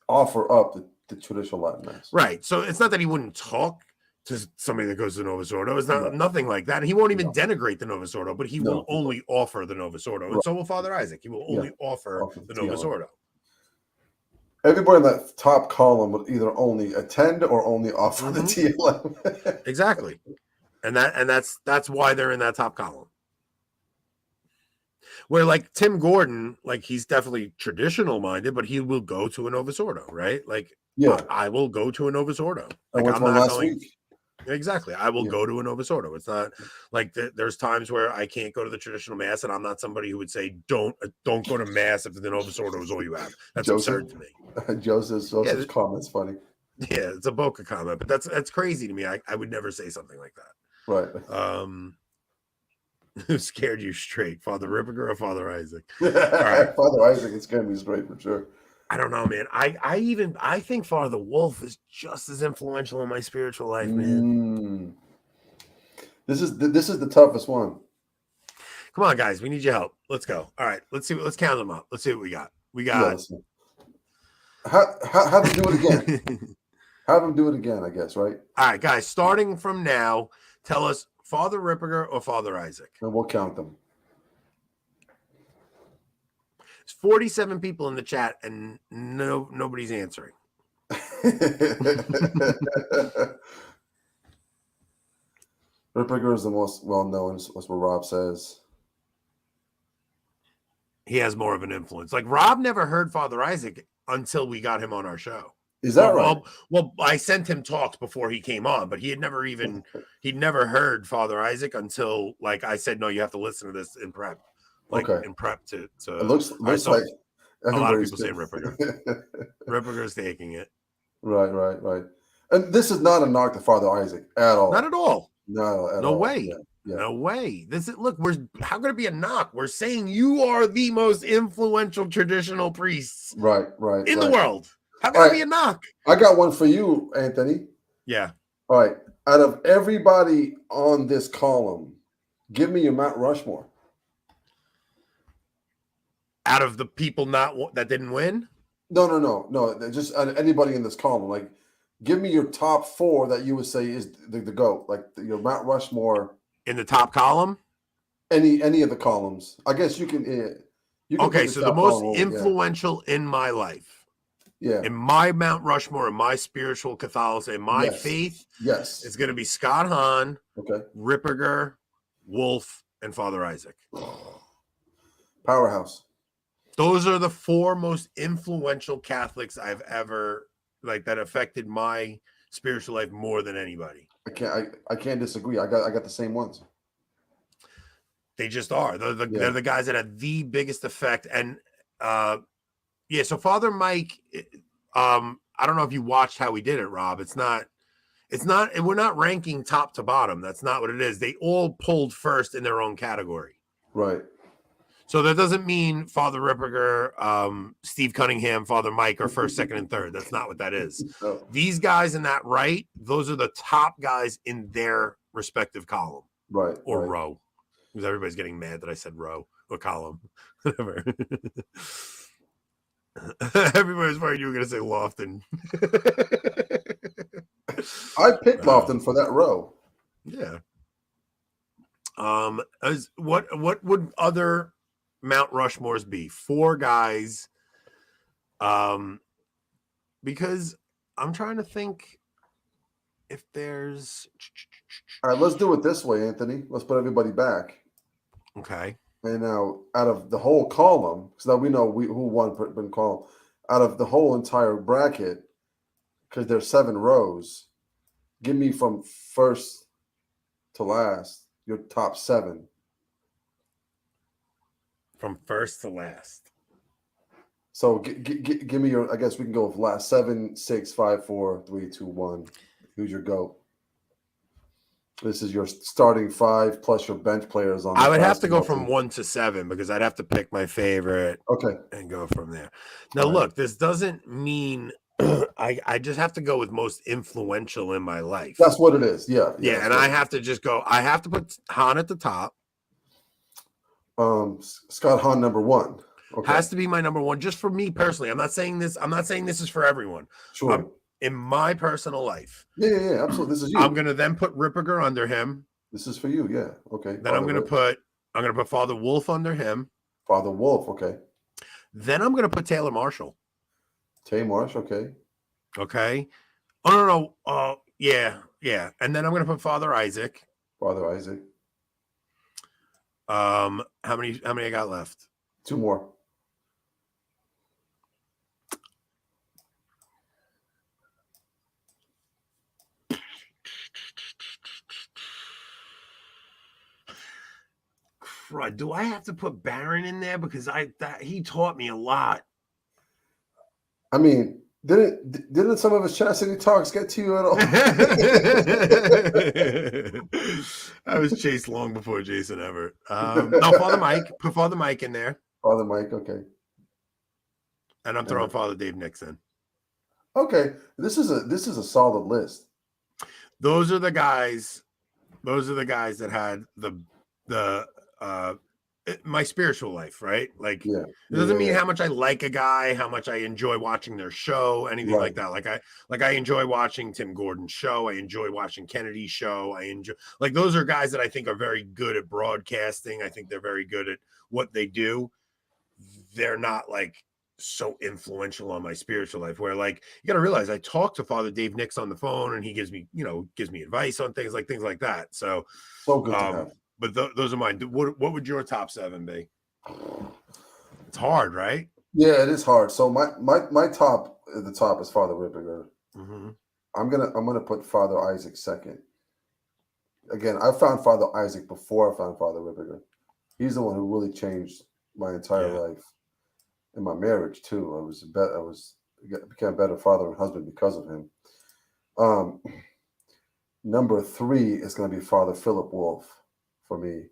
offer up the traditional Latin Mass. Right. So it's not that he wouldn't talk to somebody that goes to Novus Ordo. It's not nothing like that. He won't even denigrate the Novus Ordo, but he will only offer the Novus Ordo. And so will Father Isaac. He will only offer the Novus Ordo. Everybody in that top column would either only attend or only offer the TLM. Exactly. And that's why they're in that top column. Where like Tim Gordon, like he's definitely traditional minded, but he will go to a Novus Ordo, right? Like I will go to a Novus Ordo. Like I'm not last week. Exactly. I will go to a Novus Ordo. It's not like there's times where I can't go to the traditional Mass, and I'm not somebody who would say, don't go to Mass if the Novus Ordo is all you have. That's absurd to me. Joseph's comment's funny. Yeah, it's a Boca comment, but that's crazy to me. I would never say something like that. Right. Who scared you straight? Father Ripperger or Father Isaac? All right. Father Isaac is scared me straight for sure. I don't know, man. I think Father Wolf is just as influential in my spiritual life, man. This is the toughest one. Come on, guys. We need your help. Let's go. All right. Let's count them up. Let's see what we got. We got. Have him do it again. Have him do it again, I guess, right? All right, guys. Starting from now, tell us Father Ripperger or Father Isaac. And we'll count them. There's 47 people in the chat, and nobody's answering. Ripperger is the most well-known, that's what Rob says. He has more of an influence. Like, Rob never heard Father Isaac until we got him on our show. Is that right? Well, I sent him talks before he came on, but he'd never heard Father Isaac until, like, I said, no, you have to listen to this in prep. Like, in prep to it looks like a lot of people saying Ripperger. Ripperger's taking it. Right. And this is not a knock to Father Isaac at all. Not at all. No way. Yeah. No way. How could it be a knock? We're saying you are the most influential traditional priests right in the world. How could it be a knock? I got one for you, Anthony. Yeah. All right. Out of everybody on this column, give me your Mount Rushmore. Out of the people that didn't win? No. Just anybody in this column. Like, give me your top 4 that you would say is the GOAT. Like your Mount Rushmore in the top column. Any of the columns. I guess you can. Okay, so the most influential in my life. Yeah. In my Mount Rushmore, in my spiritual Catholicism, in my faith, yes, it's going to be Scott Hahn, okay, Ripperger, Wolf, and Father Isaac. powerhouse. Those are the 4 most influential Catholics I've ever that affected my spiritual life more than anybody. I can't disagree. I got the same ones. They just are. They're the guys that had the biggest effect. And so Father Mike, I don't know if you watched how he did it, Rob. We're not ranking top to bottom. That's not what it is. They all pulled first in their own category. Right. So that doesn't mean Father Ripperger, Steve Cunningham, Father Mike are first, second, and third. That's not what that is. No. These guys in that those are the top guys in their respective column. Right. Or row. Because everybody's getting mad that I said row or column. Whatever. Everybody's worried you were going to say Lofton. I picked Lofton for that row. Yeah. What would other Mount Rushmores be? 4 guys. Because I'm trying to think if there's. All right, let's do it this way, Anthony. Let's put everybody back. Okay. And now, out of the whole column, because now we know who won per column, out of the whole entire bracket, because there's 7 rows, give me from first to last your top 7. From first to last. So give me your. I guess we can go with last 7, 6, 5, 4, 3, 2, 1. Who's your GOAT? This is your starting 5 plus your bench players on. I would have to go from 1 to 7 because I'd have to pick my favorite. Okay. And go from there. Now, look, this doesn't mean I just have to go with most influential in my life. That's what it is. Yeah. Yeah, and I have to just go. I have to put Hahn at the top. Scott Hahn number 1. Okay. Has to be my number 1 just for me personally. I'm not saying this is for everyone. Sure. In my personal life. Yeah, absolutely. This is you. I'm gonna then put Ripperger under him. This is for you, yeah. Okay. Then I'm gonna put Father Wolf under him. Father Wolf, okay. Then I'm gonna put Taylor Marshall. Tay Marsh, okay. Okay. Oh no. Yeah. And then I'm gonna put Father Isaac. Father Isaac. How many I got left? 2 more. Do I have to put Barrett in there because he taught me a lot? I mean, didn't some of his chastity talks get to you at all? I was chased long before Jason Everett. No, Father Mike. Put Father Mike in there. Father Mike, okay. And I'm throwing Father Dave Nix in. Okay, this is a solid list. Those are the guys that had the my spiritual life, right? Like, it doesn't mean how much I like a guy, how much I enjoy watching their show, anything like that. Like I enjoy watching Tim Gordon's show. I enjoy watching Kennedy's show. I enjoy, like, those are guys that I think are very good at broadcasting. I think they're very good at what they do. They're not like so influential on my spiritual life, where, like, you got to realize I talk to Father Dave Nix on the phone and he gives me advice on things like that. So good to have. But those are mine. What would your top 7 be? It's hard, right? Yeah, it is hard. So my top at the top is Father Ripperger. Mm-hmm. I'm gonna put Father Isaac second. Again, I found Father Isaac before I found Father Ripperger. He's the one who really changed my entire life and my marriage too. I became a better father and husband because of him. Number 3 is going to be Father Philip Wolf for me.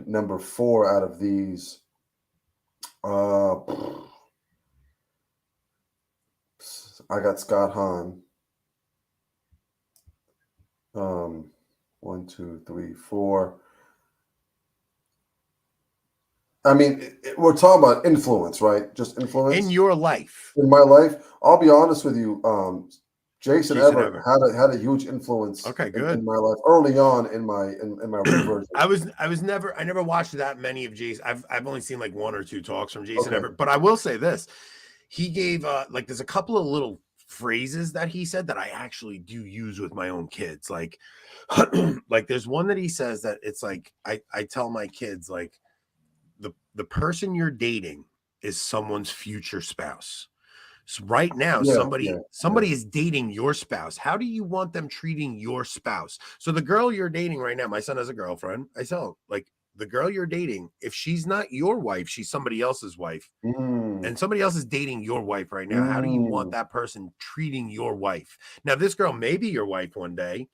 Number 4 out of these, I got Scott Hahn. 1, 2, 3, 4. I mean, we're talking about influence, right? Just influence in your life. In my life, I'll be honest with you. Jason Everett had a huge influence. Okay, good. In my life early on in my reversion. I never watched that many of Jason. I've only seen like 1 or 2 talks from Jason Everett. But I will say this: he gave like there's a couple of little phrases that he said that I actually do use with my own kids. Like like there's one that he says that it's like I tell my kids like the person you're dating is someone's future spouse. So right now, somebody is dating your spouse. How do you want them treating your spouse? So the girl you're dating right now, my son has a girlfriend. I tell him, like, the girl you're dating, if she's not your wife, she's somebody else's wife. And somebody else is dating your wife right now. How do you want that person treating your wife? Now, this girl may be your wife one day,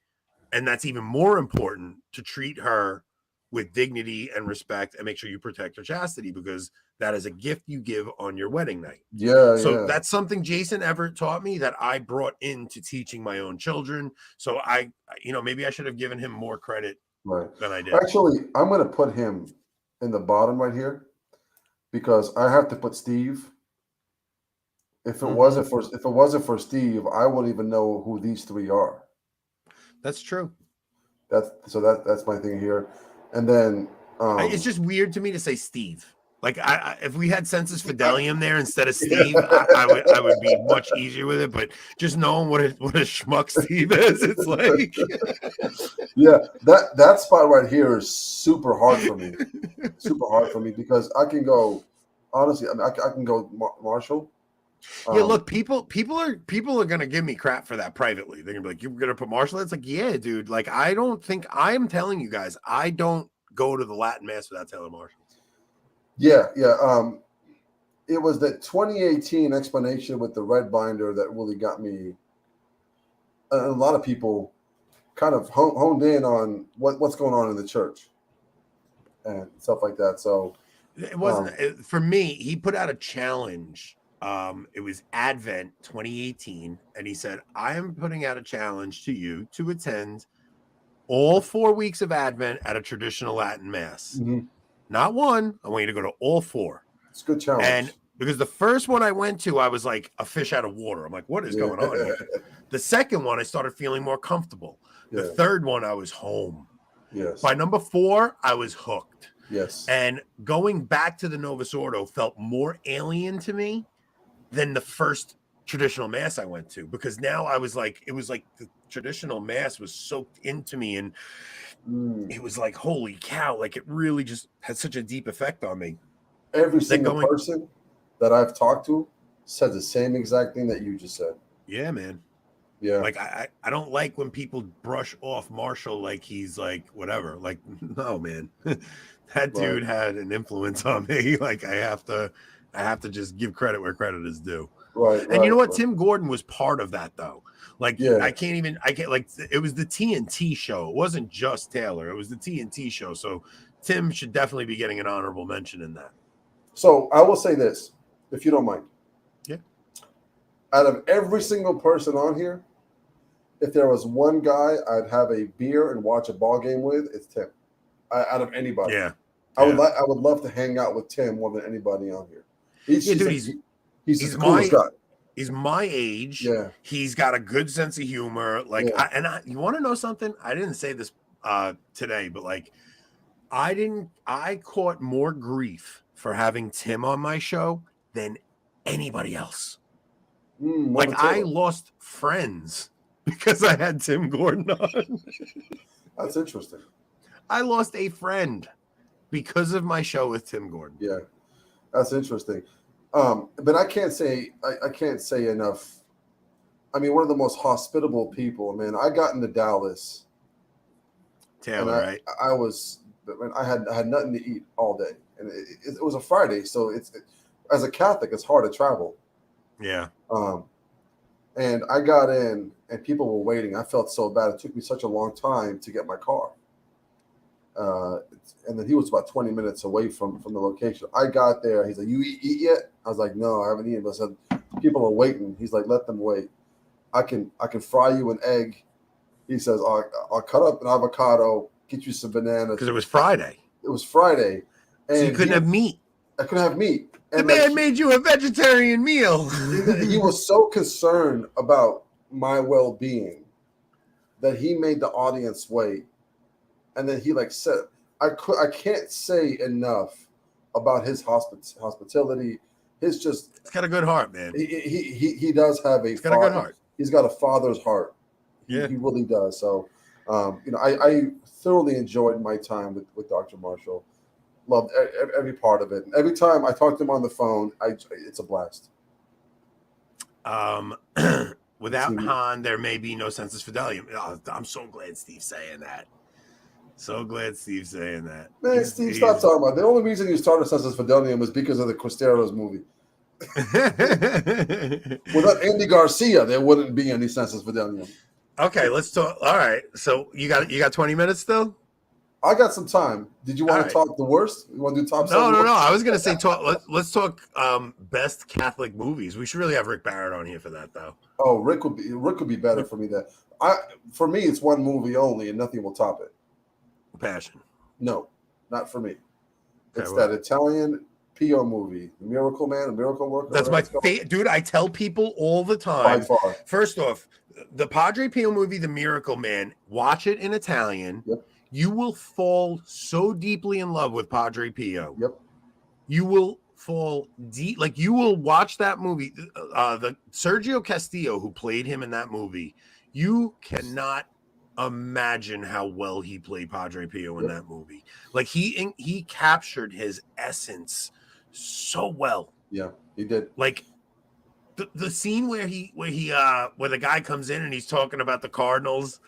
and that's even more important to treat her with dignity and respect and make sure you protect her chastity, because that is a gift you give on your wedding night. So that's something Jason Everett taught me that I brought into teaching my own children. So I, maybe I should have given him more credit than I did. Actually, I'm going to put him in the bottom right here because I have to put Steve. If it wasn't for Steve, I wouldn't even know who these three are. That's true. That's my thing here. And then it's just weird to me to say Steve. Like if we had Census Fidelium there instead of Steve, I would be much easier with it. But just knowing what a schmuck Steve is, it's like that spot right here is super hard for me because I can go honestly. I mean, I can go Marshall. Yeah, look, people are gonna give me crap for that privately. They're gonna be like, "You're gonna put Marshall?" It's like, yeah, dude. Like, I'm telling you guys, I don't go to the Latin Mass without Taylor Marshall. Yeah. It was that 2018 explanation with the red binder that really got me. A lot of people kind of honed in on what's going on in the church and stuff like that. So it wasn't for me. He put out a challenge. It was Advent 2018, and he said, I am putting out a challenge to you to attend all 4 weeks of Advent at a traditional Latin Mass. Not one. I want you to go to all 4. It's a good challenge. And because the first one I went to, I was like a fish out of water. I'm like, what is going on here? The second one, I started feeling more comfortable. The third one, I was home. Yes. By number 4, I was hooked. Yes. And going back to the Novus Ordo felt more alien to me than the first traditional Mass I went to, because now it was like the traditional Mass was soaked into me, and it was like, holy cow, like it really just had such a deep effect on me. Every single person that I've talked to said the same exact thing that you just said. Yeah, man. Yeah. Like I don't like when people brush off Marshall like he's like whatever. Like, no, man. That dude had an influence on me. Like I have to just give credit where credit is due. Right. And you know what? Tim Gordon was part of that though. Like I can't like it was the TNT show. It wasn't just Taylor. It was the TNT show. So Tim should definitely be getting an honorable mention in that. So I will say this, if you don't mind. Yeah. Out of every single person on here, if there was one guy I'd have a beer and watch a ball game with, it's Tim. Out of anybody. Yeah. I would love to hang out with Tim more than anybody on here. He's the coolest guy. He's my age. Yeah. He's got a good sense of humor. Like, you want to know something? I didn't say this today, but like, I caught more grief for having Tim on my show than anybody else. Like, I lost friends because I had Tim Gordon on. That's interesting. I lost a friend because of my show with Tim Gordon. Yeah, that's interesting. But I can't say enough. I mean, one of the most hospitable people. Man, I got into Dallas. Taylor, right? I had nothing to eat all day, and it was a Friday, so as a Catholic, it's hard to travel. Yeah. And I got in, and people were waiting. I felt so bad. It took me such a long time to get my car. And then he was about 20 minutes away from the location. I got there. He's like, "You eat yet?" I was like, "No, I haven't eaten." But I said, "People are waiting." He's like, "Let them wait. I can fry you an egg." He says, "I'll cut up an avocado, get you some bananas." Because it was Friday. It was Friday. And so you couldn't have meat. I couldn't have meat. And the man made you a vegetarian meal. He was so concerned about my well-being that he made the audience wait. And then he said, I can't say enough about his hospitality, His just He's got a good heart, man. he does have He's got a good heart. He's got a father's heart. Yeah. He really does. So, I thoroughly enjoyed my time with Dr. Marshall. Loved every part of it. Every time I talk to him on the phone, it's a blast. Without Hahn, there may be no sensus fidelium. Oh, I'm so glad Steve's saying that. So glad Steve's saying that. Man, Steve, stop talking about it. The only reason you started sensus fidelium was because of the Cristeros movie. Without Andy Garcia, there wouldn't be any sensus fidelium. Okay, let's talk. All right, so you got 20 minutes still? I got some time. Did you want to talk the worst? You want to do top 7? No. I was gonna say talk. Let's talk best Catholic movies. We should really have Rick Barrett on here for that, though. Oh, Rick would be better for me. For me, it's one movie only, and nothing will top it. Passion. No, not for me. It's that Italian Pio movie, The Miracle Man, The Miracle Worker. That's my favorite, dude. I tell people all the time. By far. First off, the Padre Pio movie, The Miracle Man. Watch it in Italian. Yep. You will fall so deeply in love with Padre Pio. Yep. You will fall deep. Like you will watch that movie. The Sergio Castillo, who played him in that movie, you cannot imagine how well he played Padre Pio in that movie. Like he captured his essence so well. Yeah, he did. Like the scene where the guy comes in and he's talking about the Cardinals,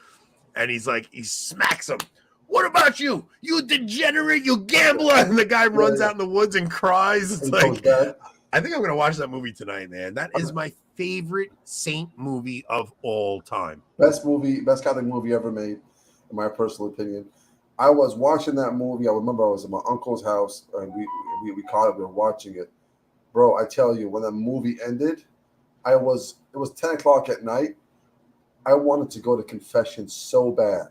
and he smacks him. What about you? You degenerate, you gambler! And the guy runs out in the woods and cries. It's like, I think I'm gonna watch that movie tonight, man. That is my favorite saint movie of all time. Best Catholic movie ever made, in my personal opinion. I was watching that movie. I remember I was at my uncle's house, and we caught it. We were watching it, bro. I tell you, when that movie ended, it was 10 o'clock at night. I wanted to go to confession so bad.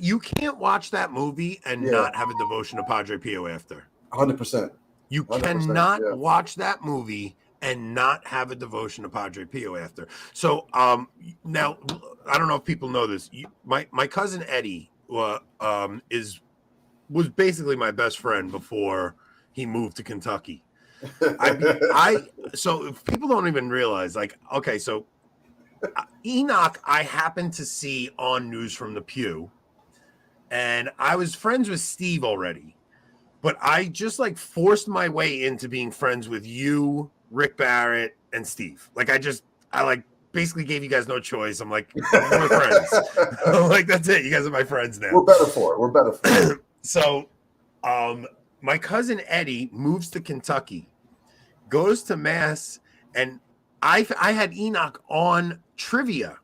You can't watch that movie and not have a devotion to Padre Pio after. 100%. You cannot watch that movie and not have a devotion to Padre Pio after. So now I don't know if people know this. My cousin Eddie was basically my best friend before he moved to Kentucky. So if people don't even realize, so Enoch I happened to see on News from the Pew, and I was friends with Steve already, but I just forced my way into being friends with you, Rick Barrett, and Steve. I basically gave you guys no choice. I'm like, we're friends. I'm like, that's it. You guys are my friends now. We're better for it. So my cousin Eddie moves to Kentucky, goes to Mass, and I had Enoch on trivia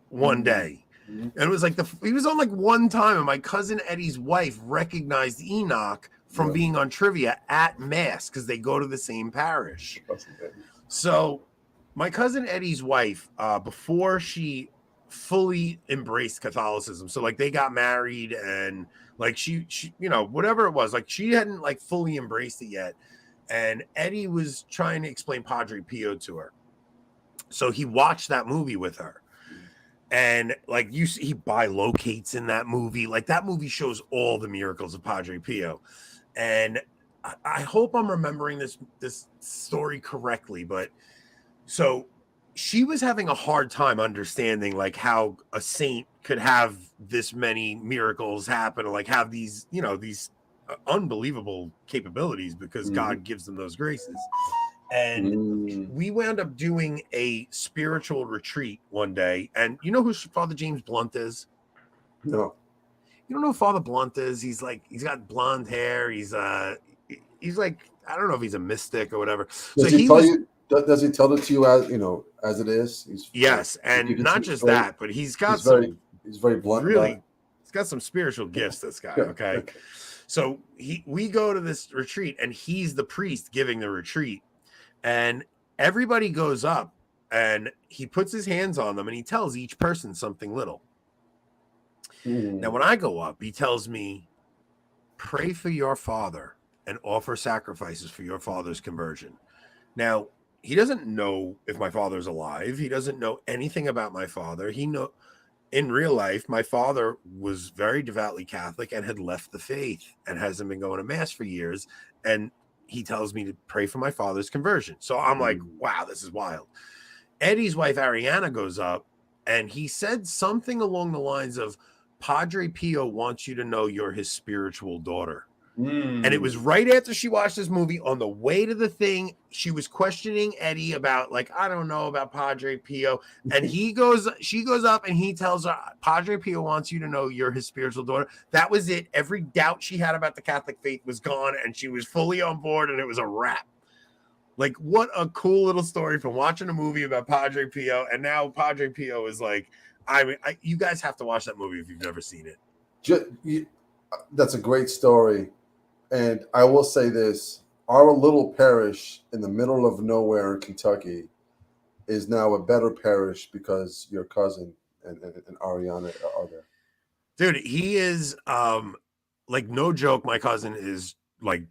one day. And it was he was on one time, and my cousin Eddie's wife recognized Enoch from being on trivia at Mass because they go to the same parish. So my cousin Eddie's wife, before she fully embraced Catholicism, so they got married and she whatever it was, she hadn't fully embraced it yet. And Eddie was trying to explain Padre Pio to her. So he watched that movie with her. And he bilocates in that movie. That movie shows all the miracles of Padre Pio. And I hope I'm remembering this story correctly, but so she was having a hard time understanding how a saint could have this many miracles happen, and have these these unbelievable capabilities because God gives them those graces. And we wound up doing a spiritual retreat one day. And you know who Father James Blunt is? No. You don't know who Father Blunt is? He's got blonde hair. He's I don't know if he's a mystic or whatever. Does he tell it to you as it is? Yes, and not just that, but he's very blunt. Really, he's got some spiritual gifts, this guy. Okay. So we go to this retreat, and he's the priest giving the retreat. And everybody goes up, and he puts his hands on them, and he tells each person something little. Now, when I go up, he tells me, pray for your father and offer sacrifices for your father's conversion. Now, he doesn't know if my father's alive. He doesn't know anything about my father. In real life, my father was very devoutly Catholic and had left the faith and hasn't been going to Mass for years. And he tells me to pray for my father's conversion. So I'm like, wow, this is wild. Eddie's wife, Ariana, goes up and he said something along the lines of, Padre Pio wants you to know you're his spiritual daughter. And it was right after she watched this movie. On the way to the thing, she was questioning Eddie about, like, I don't know about Padre Pio. And she goes up and he tells her, Padre Pio wants you to know you're his spiritual daughter. That was it. Every doubt she had about the Catholic faith was gone, and she was fully on board, and it was a wrap. Like, what a cool little story from watching a movie about Padre Pio. And now Padre Pio is like, I mean, you guys have to watch that movie if you've never seen it. That's a great story. And I will say this, our little parish in the middle of nowhere in Kentucky is now a better parish because your cousin and Ariana are there. Dude, he is, like, no joke, my cousin is, like,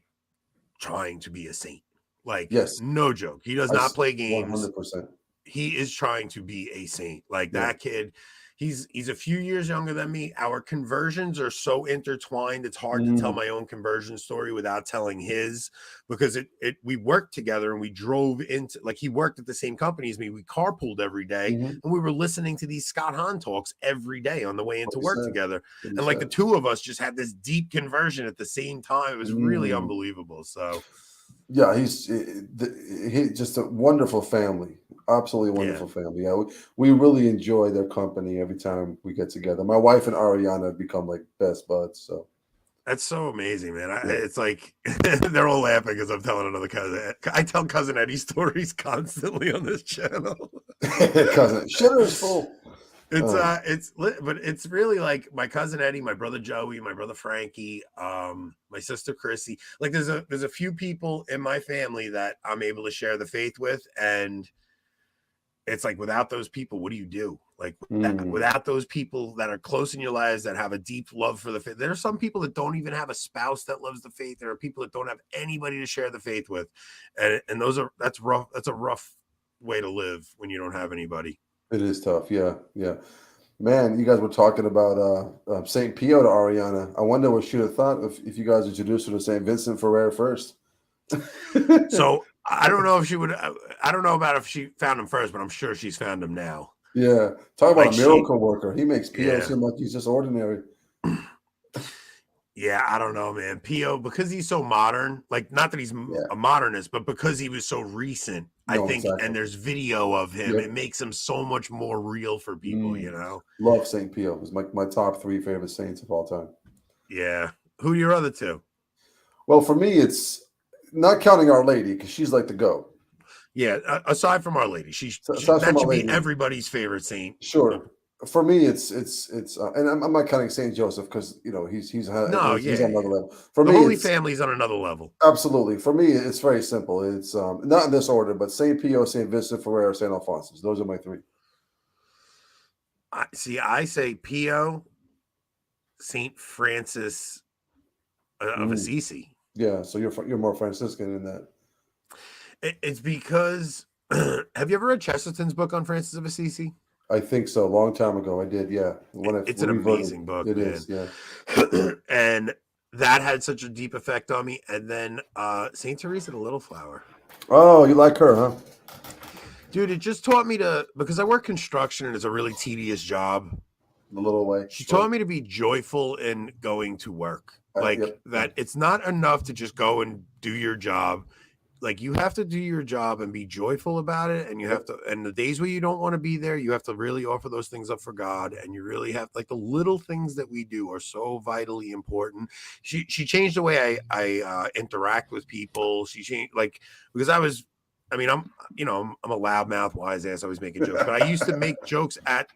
trying to be a saint. Like, yes, no joke. He does not play games. 100%. He is trying to be a saint. Like, that kid, he's a few years younger than me. Our conversions are so intertwined. It's hard to tell my own conversion story without telling his, because we worked together and we drove into, like, he worked at the same company as me. We carpooled every day and we were listening to these Scott Hahn talks every day on the way into work together. And like the two of us just had this deep conversion at the same time. It was really unbelievable. So yeah, he's just a wonderful family. Absolutely wonderful family. Yeah, we really enjoy their company every time we get together. My wife and Ariana have become like best buds. So that's so amazing, man. It's like they're all laughing because I'm telling another cousin. I tell cousin Eddie stories constantly on this channel. Cousin, shitter is full. But it's really like my cousin Eddie, my brother Joey, my brother Frankie, my sister Chrissy. Like there's a few people in my family that I'm able to share the faith with, and it's like, without those people, what do you do? Like without those people that are close in your lives, that have a deep love for the faith. There are some people that don't even have a spouse that loves the faith. There are people that don't have anybody to share the faith with, and that's rough. That's a rough way to live when you don't have anybody. It is tough. Yeah. Man, you guys were talking about St. Pio to Ariana. I wonder what she'd have thought if you guys introduced her to St. Vincent Ferrer first. So I don't know if she would. I don't know about if she found him first, but I'm sure she's found him now. Yeah. Talk about a miracle worker. He makes Pio seem like he's just ordinary. Yeah, I don't know, man. Pio, because he's so modern, like, not that he's a modernist, but because he was so recent, I think, exactly. And there's video of him, it makes him so much more real for people, you know? Love St. Pio. He's my top 3 favorite saints of all time. Yeah. Who are your other 2? Well, for me, it's not counting Our Lady, because she's like the GOAT. Yeah, aside from Our Lady, that should be everybody's favorite saint. Sure. For me, it's and I'm not counting Saint Joseph because he's on another level. For the me, Holy Family's on another level. Absolutely. For me, it's very simple. It's not in this order, but Saint Pio, Saint Vincent Ferrer, Saint Alphonsus. Those are my 3. I say Pio, Saint Francis of Assisi. Yeah, so you're more Franciscan in that. It's because have you ever read Chesterton's book on Francis of Assisi? I think so. A long time ago, I did. Yeah, it's an amazing book. It is. Yeah, and that had such a deep effect on me. And then Saint Teresa the Little Flower. Oh, you like her, huh? Dude, it just taught me because I work construction and it's a really tedious job. The little way. She taught me to be joyful in going to work. That it's not enough to just go and do your job. Like, you have to do your job and be joyful about it. And you have to, and the days where you don't want to be there, you have to really offer those things up for God. And you really have, like, the little things that we do are so vitally important. She changed the way I interact with people. She changed, like, because I'm a loudmouth, wise ass, always making jokes, but I used to make jokes at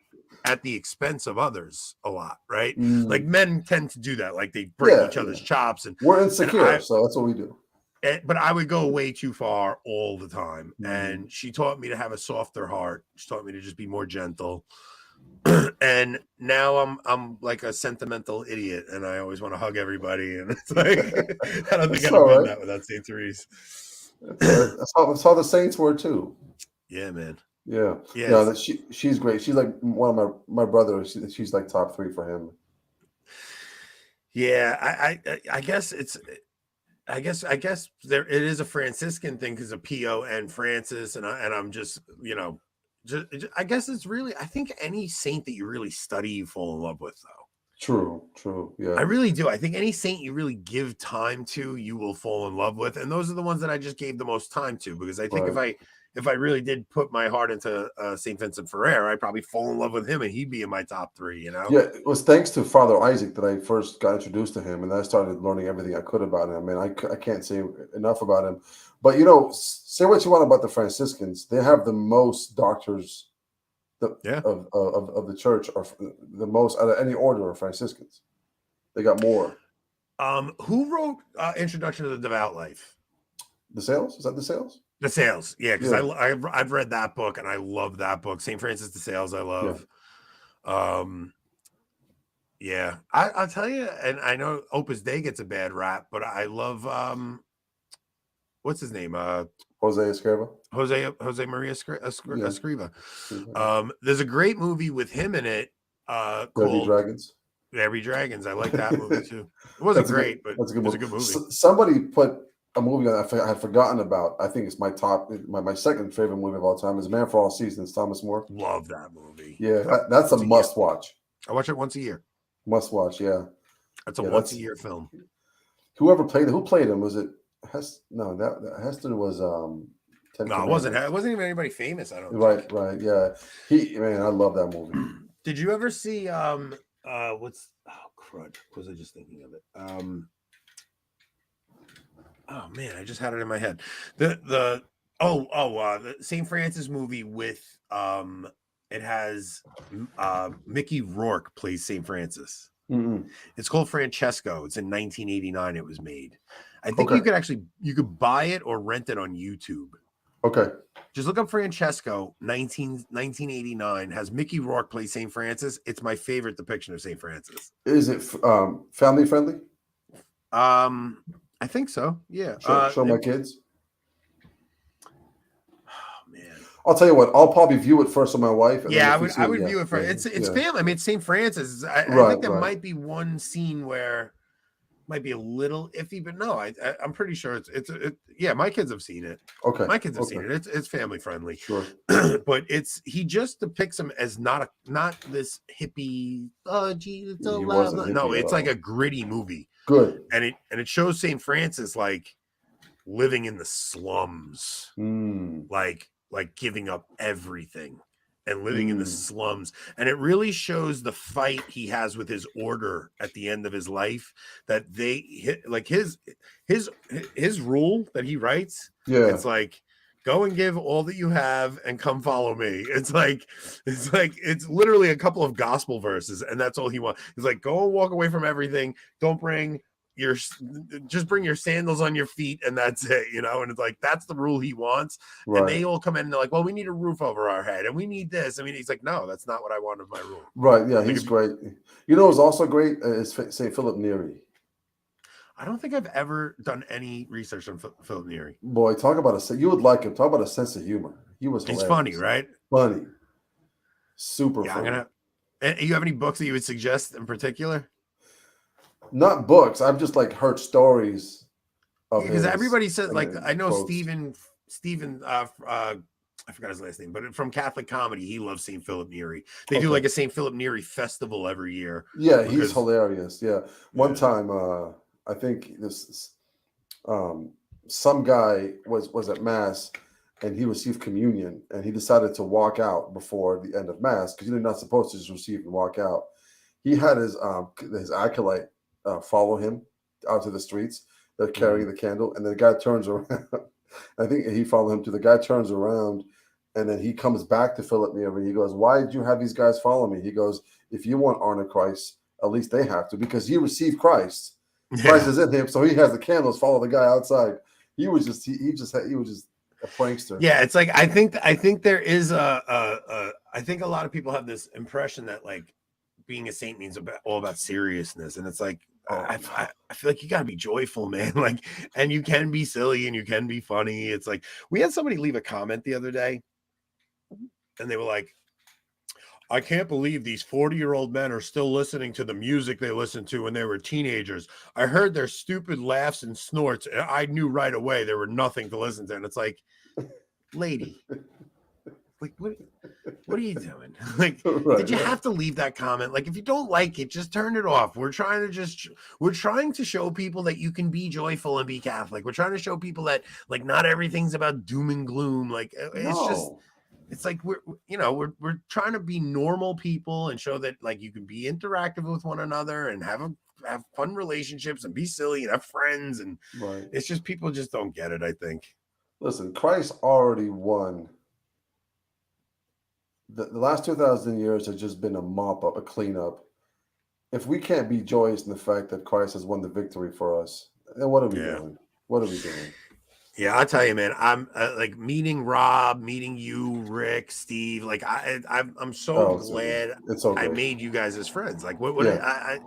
the expense of others a lot, right? Like, men tend to do that. Like, they break each other's chops. And we're insecure, so that's what we do. But I would go way too far all the time. And she taught me to have a softer heart. She taught me to just be more gentle. And now I'm like a sentimental idiot, and I always want to hug everybody. And it's like, I don't think I'd have done that without Saint Therese. That's how the saints were too. Yeah, man. Yeah. She's great. She's like one of my brother. She's like top 3 for him. Yeah, I guess I guess there it is a Franciscan thing because of Pio and Francis, and I'm just I guess it's really I think any saint that you really study you fall in love with though. True. Yeah. I really do. I think any saint you really give time to, you will fall in love with, and those are the ones that I just gave the most time to because I think if I really did put my heart into Saint Vincent Ferrer, I'd probably fall in love with him, and he'd be in my top 3. You know? Yeah, it was thanks to Father Isaac that I first got introduced to him, and I started learning everything I could about him. I mean, I can't say enough about him. But say what you want about the Franciscans, they have the most doctors of the church, or the most out of any order of Franciscans. They got more. Who wrote Introduction to the Devout Life? The Sales? Is that the Sales? The Sales, yeah, because I've read that book and I love that book. St. Francis de Sales, I love. Yeah. I'll tell you, and I know Opus Dei gets a bad rap, but I love what's his name? Jose Escriva. Jose Maria Escriva. There's a great movie with him in it called Dragons. Every Dragons. I like that movie too. It wasn't great, but it was a good movie. Somebody put a movie that I had forgotten about. I think it's my second favorite movie of all time is Man for All Seasons, Thomas More. Love that movie. Yeah, that's a must watch. I watch it once a year. Must watch, yeah. That's a once a year film. Who played him? Was it Heston? No, that Heston was it wasn't even anybody famous, I don't think. Right, yeah. I love that movie. Did you ever see crud? Was I just thinking of it? Oh man, I just had it in my head. The St. Francis movie with it has Mickey Rourke plays St. Francis. Mm-hmm. It's called Francesco. It's in 1989. It was made. I think you could buy it or rent it on YouTube. Okay. Just look up Francesco 1989. Has Mickey Rourke play St. Francis. It's my favorite depiction of St. Francis. Is it family friendly? I think so. Yeah. Show my kids. Oh man. I'll tell you what. I'll probably view it first with my wife. I would view it first. It's family. I mean, it's St. Francis. I think there might be one scene where might be a little iffy, but no, I'm pretty sure it's my kids have seen it. Okay. My kids have seen it. It's family friendly. Sure. But he just depicts him as not this hippie, Jesus, no, it's like a gritty movie. Good. And it shows St. Francis like living in the slums. Like giving up everything and living in the slums. And it really shows the fight he has with his order at the end of his life, that they hit like his rule that he writes. Yeah. It's like, go and give all that you have and come follow me. It's literally a couple of gospel verses. And that's all he wants. He's like, go and walk away from everything. Don't bring just bring your sandals on your feet and that's it, and it's like that's the rule he wants. Right. And they all come in and they're like, well, we need a roof over our head and we need this. I mean, he's like, no, that's not what I want of my rule. Right. Yeah, he's great. What's also great is St. Philip Neri. I don't think I've ever done any research on Philip Neri. Boy, you would like him. Talk about a sense of humor. He's funny, right? Funny. Super funny. And you have any books that you would suggest in particular? Not books. I've just heard stories of because everybody says I know quotes. Stephen I forgot his last name, but from Catholic Comedy, he loves St. Philip Neri. They do a St. Philip Neri festival every year. Yeah, he's hilarious. Yeah. One time I think this some guy was at Mass and he received communion and he decided to walk out before the end of Mass because you're not supposed to just receive and walk out. He had his acolyte follow him out to the streets. They're carrying the candle, and then the guy turns around. I think he followed him too. The guy turns around, and then he comes back to Philip Neri. He goes, "Why did you have these guys follow me?" He goes, "If you want honor Christ, at least they have to, because he received Christ. Christ is in him, so he has the candles. Follow the guy outside." He was just a prankster. Yeah, it's like I think there is I think a lot of people have this impression that being a saint means all about seriousness, and it's like I feel like you gotta be joyful, man. And you can be silly and you can be funny. It's like we had somebody leave a comment the other day, and they were like, I can't believe these 40-year-old men are still listening to the music they listened to when they were teenagers. I heard their stupid laughs and snorts, and I knew right away they were nothing to listen to. And it's like, lady, like what are you doing? Like, did you have to leave that comment? Like, if you don't like it, just turn it off. We're trying to show people that you can be joyful and be Catholic. We're trying to show people that, like, not everything's about doom and gloom. Like, it's like we're trying to be normal people and show that, like, you can be interactive with one another and have fun relationships and be silly and have friends. And it's just people just don't get it, I think. Listen, Christ already won. The last 2,000 years has just been a mop up, a cleanup. If we can't be joyous in the fact that Christ has won the victory for us, then what are we doing? What are we doing? Yeah, I'll tell you, man. I'm like meeting Rob, meeting you, Rick, Steve. Like I'm so glad I made you guys as friends. Like I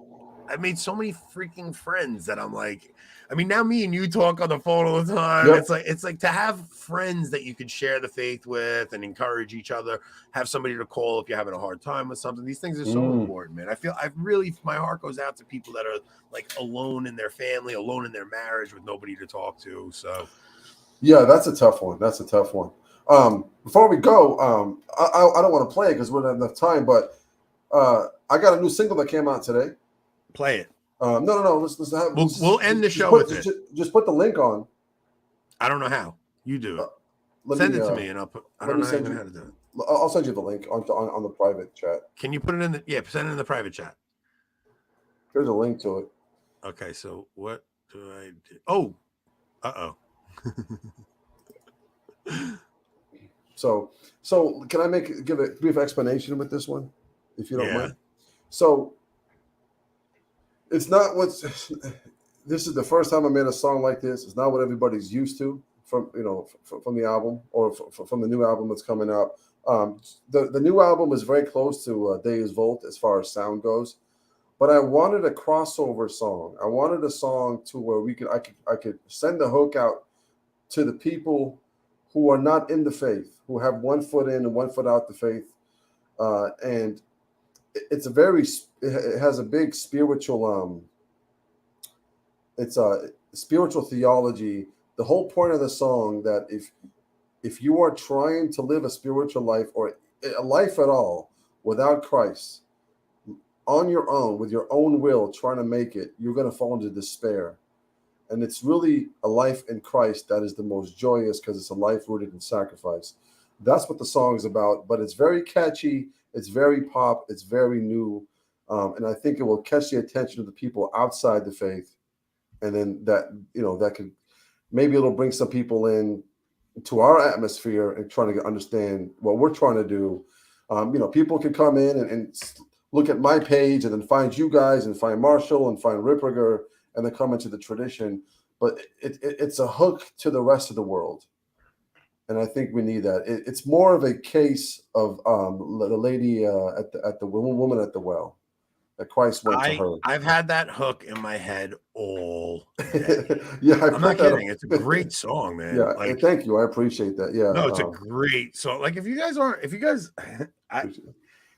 made so many freaking friends that I'm like, I mean, now me and you talk on the phone all the time. Yep. It's like to have friends that you could share the faith with and encourage each other, have somebody to call if you're having a hard time with something. These things are so important, man. My heart goes out to people that are like alone in their family, alone in their marriage with nobody to talk to. So yeah, that's a tough one. Before we go, I don't want to play it because we don't have enough time, but I got a new single that came out today. Play it. No. Let's have. We'll end the show with it. Just put the link on. I don't know how. You do it. Send it to me, and I'll put. I don't know how to do it. I'll send you the link on the private chat. Can you put it in the? Yeah, send it in the private chat. There's a link to it. Okay, so what do I do? Oh, So can I give a brief explanation with this one, if you don't mind? So it's not this is the first time I made a song like this. It's not what everybody's used to from the album or from the new album that's coming out. The new album is very close to Dave's Volt as far as sound goes, but I wanted a crossover song. I wanted a song to where I could send the hook out to the people who are not in the faith, who have 1 foot in and 1 foot out the faith, and it has a big spiritual it's a spiritual theology. The whole point of the song that if you are trying to live a spiritual life or a life at all without Christ, on your own, with your own will, trying to make it, you're going to fall into despair. And it's really a life in Christ that is the most joyous because it's a life rooted in sacrifice. That's what the song is about, but it's very catchy. It's very pop. It's very new. And I think it will catch the attention of the people outside the faith. And then that could, maybe it'll bring some people in to our atmosphere and trying to understand what we're trying to do. People can come in and look at my page and then find you guys and find Marshall and find Ripperger and then come into the tradition. But it's a hook to the rest of the world. And I think we need that. It's more of a case of the lady at the woman at the well. That Christ went to her. I've had that hook in my head all day. I'm not kidding. It's a great song, man. Yeah, thank you. I appreciate that. Yeah. No, it's a great song. Like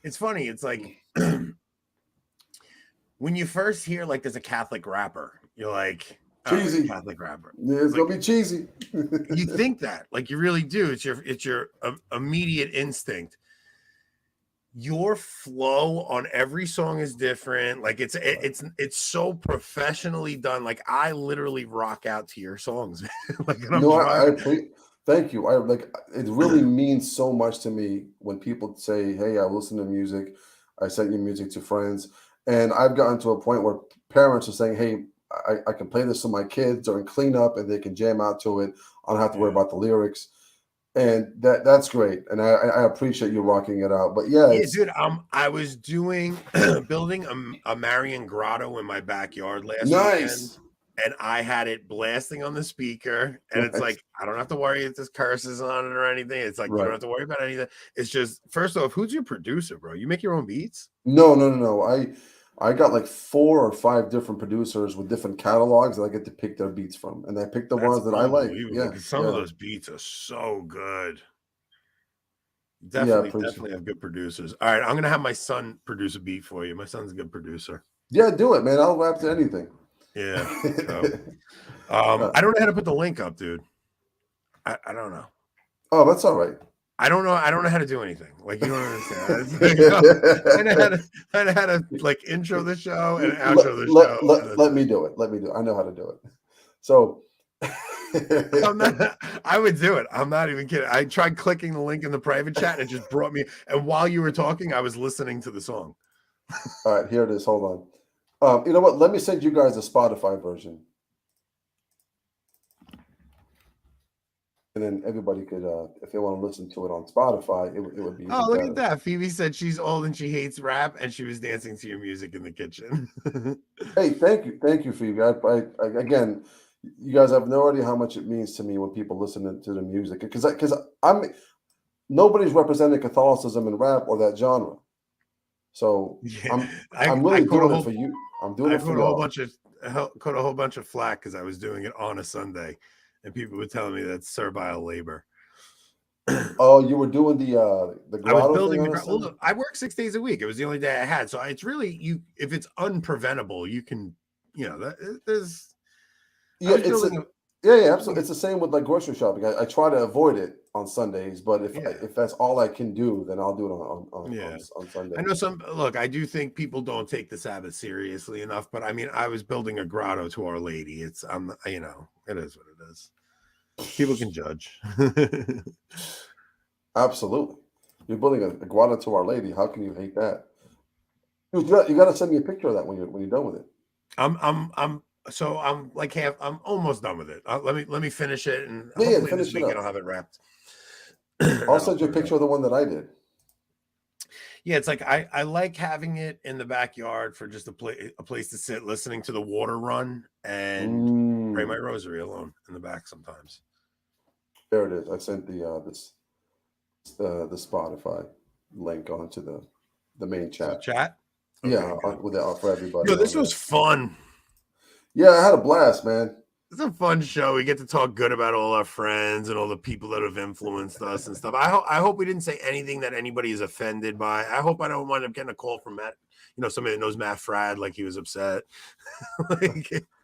it's funny. It's like when you first hear like there's a Catholic rapper, you're like, cheesy Catholic rapper. Yeah, it's gonna be cheesy. You think that, like, you really do. It's your immediate instinct. Your flow on every song is different. Like it's so professionally done. Like I literally rock out to your songs. Like, thank you. It really means so much to me when people say, "Hey, I listen to music. I sent your music to friends," and I've gotten to a point where parents are saying, "Hey, I can play this to my kids during cleanup, and they can jam out to it. I don't have to worry about the lyrics." And that's great, and I appreciate you rocking it out. But yeah, dude, I was building a Marian grotto in my backyard last weekend, and I had it blasting on the speaker, and it's like I don't have to worry if there's curses on it or anything. It's like you don't have to worry about anything. It's just, first off, who's your producer, bro? You make your own beats? No. I got like 4 or 5 different producers with different catalogs that I get to pick their beats from, and I pick the ones that I like. Yeah, some of those beats are so good. Definitely have good producers. All right, I'm gonna have my son produce a beat for you. My son's a good producer. Yeah, do it, man. I'll rap to anything. Yeah. So, I don't know how to put the link up, dude. I don't know. Oh, that's all right. I don't know how to do anything. Like, you don't understand. I know how to like intro the show and outro the show. Let me do it. I know how to do it. So I would do it. I'm not even kidding. I tried clicking the link in the private chat and it just brought me. And while you were talking, I was listening to the song. All right, here it is. Hold on. You know what? Let me send you guys a Spotify version. And then everybody could, if they want to listen to it on Spotify, it would be. Oh, look at that. Phoebe said she's old and she hates rap, and she was dancing to your music in the kitchen. Hey, thank you, Phoebe. Again, you guys have no idea how much it means to me when people listen to the music, because nobody's representing Catholicism in rap or that genre. So yeah, I'm really doing it for you. I'm doing it for you. Caught a whole bunch of flack because I was doing it on a Sunday. And people were telling me that's servile labor. Oh, you were doing the grotto. I was building the grotto. Well, I work 6 days a week. It was the only day I had. So it's really if it's unpreventable, you can, there's. Yeah, absolutely. It's the same with like grocery shopping. I try to avoid it on Sundays, but if that's all I can do, then I'll do it on Sunday. I know I do think people don't take the Sabbath seriously enough, but I mean, I was building a grotto to Our Lady. It is what it is. People can judge. Absolutely. You're building a grotto to Our Lady. How can you hate that? You got to send me a picture of that when you're done with it. I'm almost done with it. Let me finish it, and hopefully this weekend I'll have it wrapped. I'll send you a picture of the one that I did. Yeah, it's like I like having it in the backyard for just a place to sit, listening to the water run, and pray my rosary alone in the back sometimes. There it is. I sent the Spotify link onto the main chat. Chat? Okay, yeah, with that for everybody. Yo, this was fun. Yeah, I had a blast, man. It's a fun show. We get to talk good about all our friends and all the people that have influenced us and stuff. I hope we didn't say anything that anybody is offended by. I hope I don't wind up getting a call from Matt, somebody that knows Matt Fradd, like he was upset.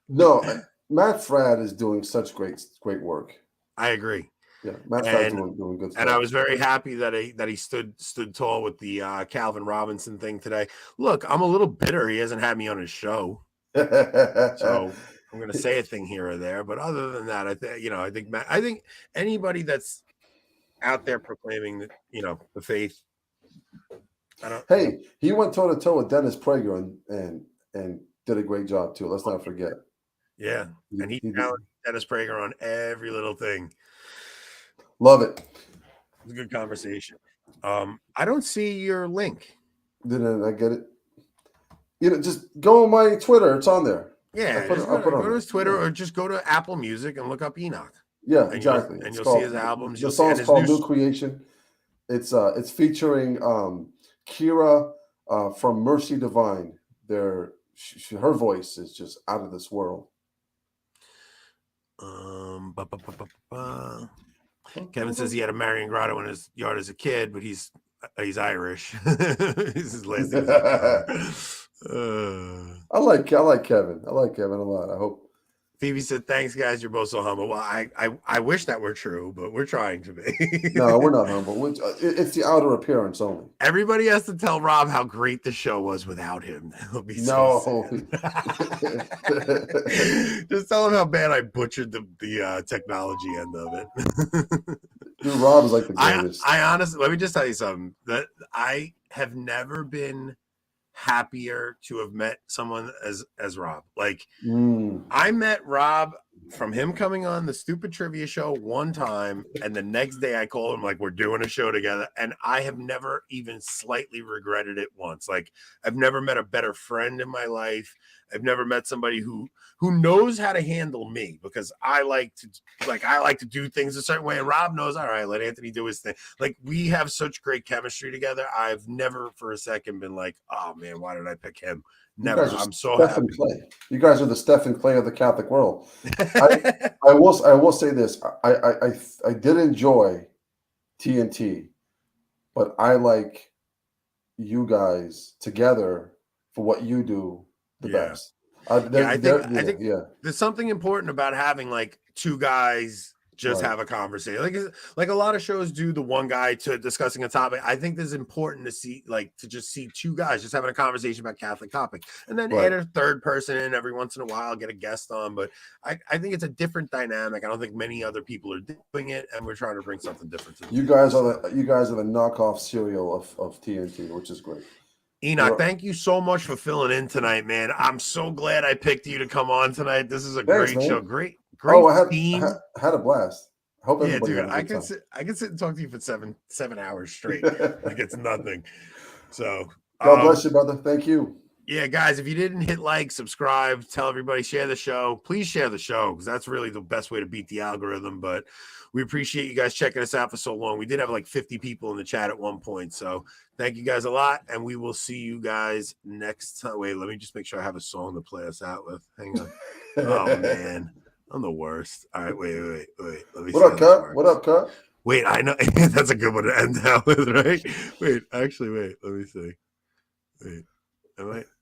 No, Matt Fradd is doing such great work. I agree. Yeah, Matt Fradd's doing good stuff. And I was very happy that he stood tall with the Calvin Robinson thing today. Look, I'm a little bitter he hasn't had me on his show. So I'm going to say a thing here or there, but other than that, I think anybody that's out there proclaiming that, the faith. He went toe to toe with Dennis Prager and did a great job too. Let's not forget. Yeah, and he challenged Dennis Prager on every little thing. Love it. It was a good conversation. I don't see your link. Didn't I get it? Just go on my Twitter. It's on there. Yeah, go to his Twitter or just go to Apple Music and look up Enoch. Yeah, exactly. And you'll see his albums. The song's called New Creation. It's featuring Kira from Mercy Divine. Her voice is just out of this world. Kevin says he had a Marion Grotto in his yard as a kid, but he's Irish. His last name is I like Kevin. I like Kevin a lot. I hope. Phoebe said, "Thanks, guys. You're both so humble." Well, I wish that were true, but we're trying to be. No, we're not humble. It's the outer appearance only. Everybody has to tell Rob how great the show was without him. It'll be no. Just tell him how bad I butchered the technology end of it. Dude, Rob is like the greatest. I honestly, let me just tell you something. That I have never been happier to have met someone as Rob. Like I met Rob from him coming on the stupid trivia show one time, and the next day I called him like, we're doing a show together, and I have never even slightly regretted it once. Like I've never met a better friend in my life. I've never met somebody who knows how to handle me, because I like to do things a certain way, and Rob knows, all right, let Anthony do his thing. Like we have such great chemistry together. I've never for a second been like, oh man, why did I pick him? Never. I'm so happy. You guys are the Stephen Clay of the Catholic world. I will say this. I did enjoy TNT. but I like you guys together for what you do the best. I think there's something important about having like two guys just have a conversation. Like a lot of shows do the one guy to discussing a topic. I think it's important to see to just see two guys just having a conversation about Catholic topic, and then add a third person in every once in a while, get a guest on. But I think it's a different dynamic. I don't think many other people are doing it, and we're trying to bring something different to you guys are the knockoff cereal of TNT, which is great. Enoch, thank you so much for filling in tonight, man. I'm so glad I picked you to come on tonight. This is a great show. Great theme. I had a blast. I hope dude, I can sit and talk to you for seven hours straight. Like it's nothing. So God bless you, brother. Thank you. Yeah, guys, if you didn't hit like, subscribe, tell everybody, share the show. Please share the show because that's really the best way to beat the algorithm. But we appreciate you guys checking us out for so long. We did have like 50 people in the chat at one point. So thank you guys a lot. And we will see you guys next time. Wait, let me just make sure I have a song to play us out with. Hang on. Oh, man. I'm the worst. All right, wait. Let me What up, Cut? What up, Cut? Wait, I know. That's a good one to end out with, right? Wait. Let me see.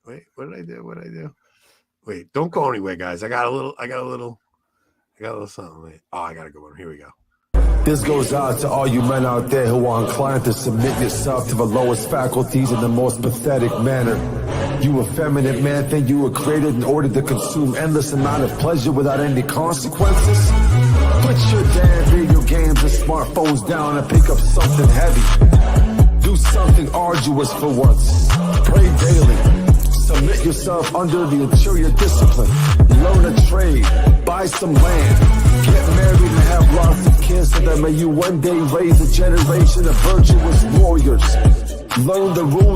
Wait, what did I do? Wait, don't go anywhere, guys. I got a little something. Wait. Oh, I got a good one. Here we go. This goes out to all you men out there who are inclined to submit yourself to the lowest faculties in the most pathetic manner. You effeminate man think you were created in order to consume endless amount of pleasure without any consequences? Put your damn video games and smartphones down and pick up something heavy. Do something arduous for once. Pray daily. Submit yourself under the interior discipline. Learn a trade. Buy some land. Get married and have lots of kids so that may you one day raise a generation of virtuous warriors. Learn the rules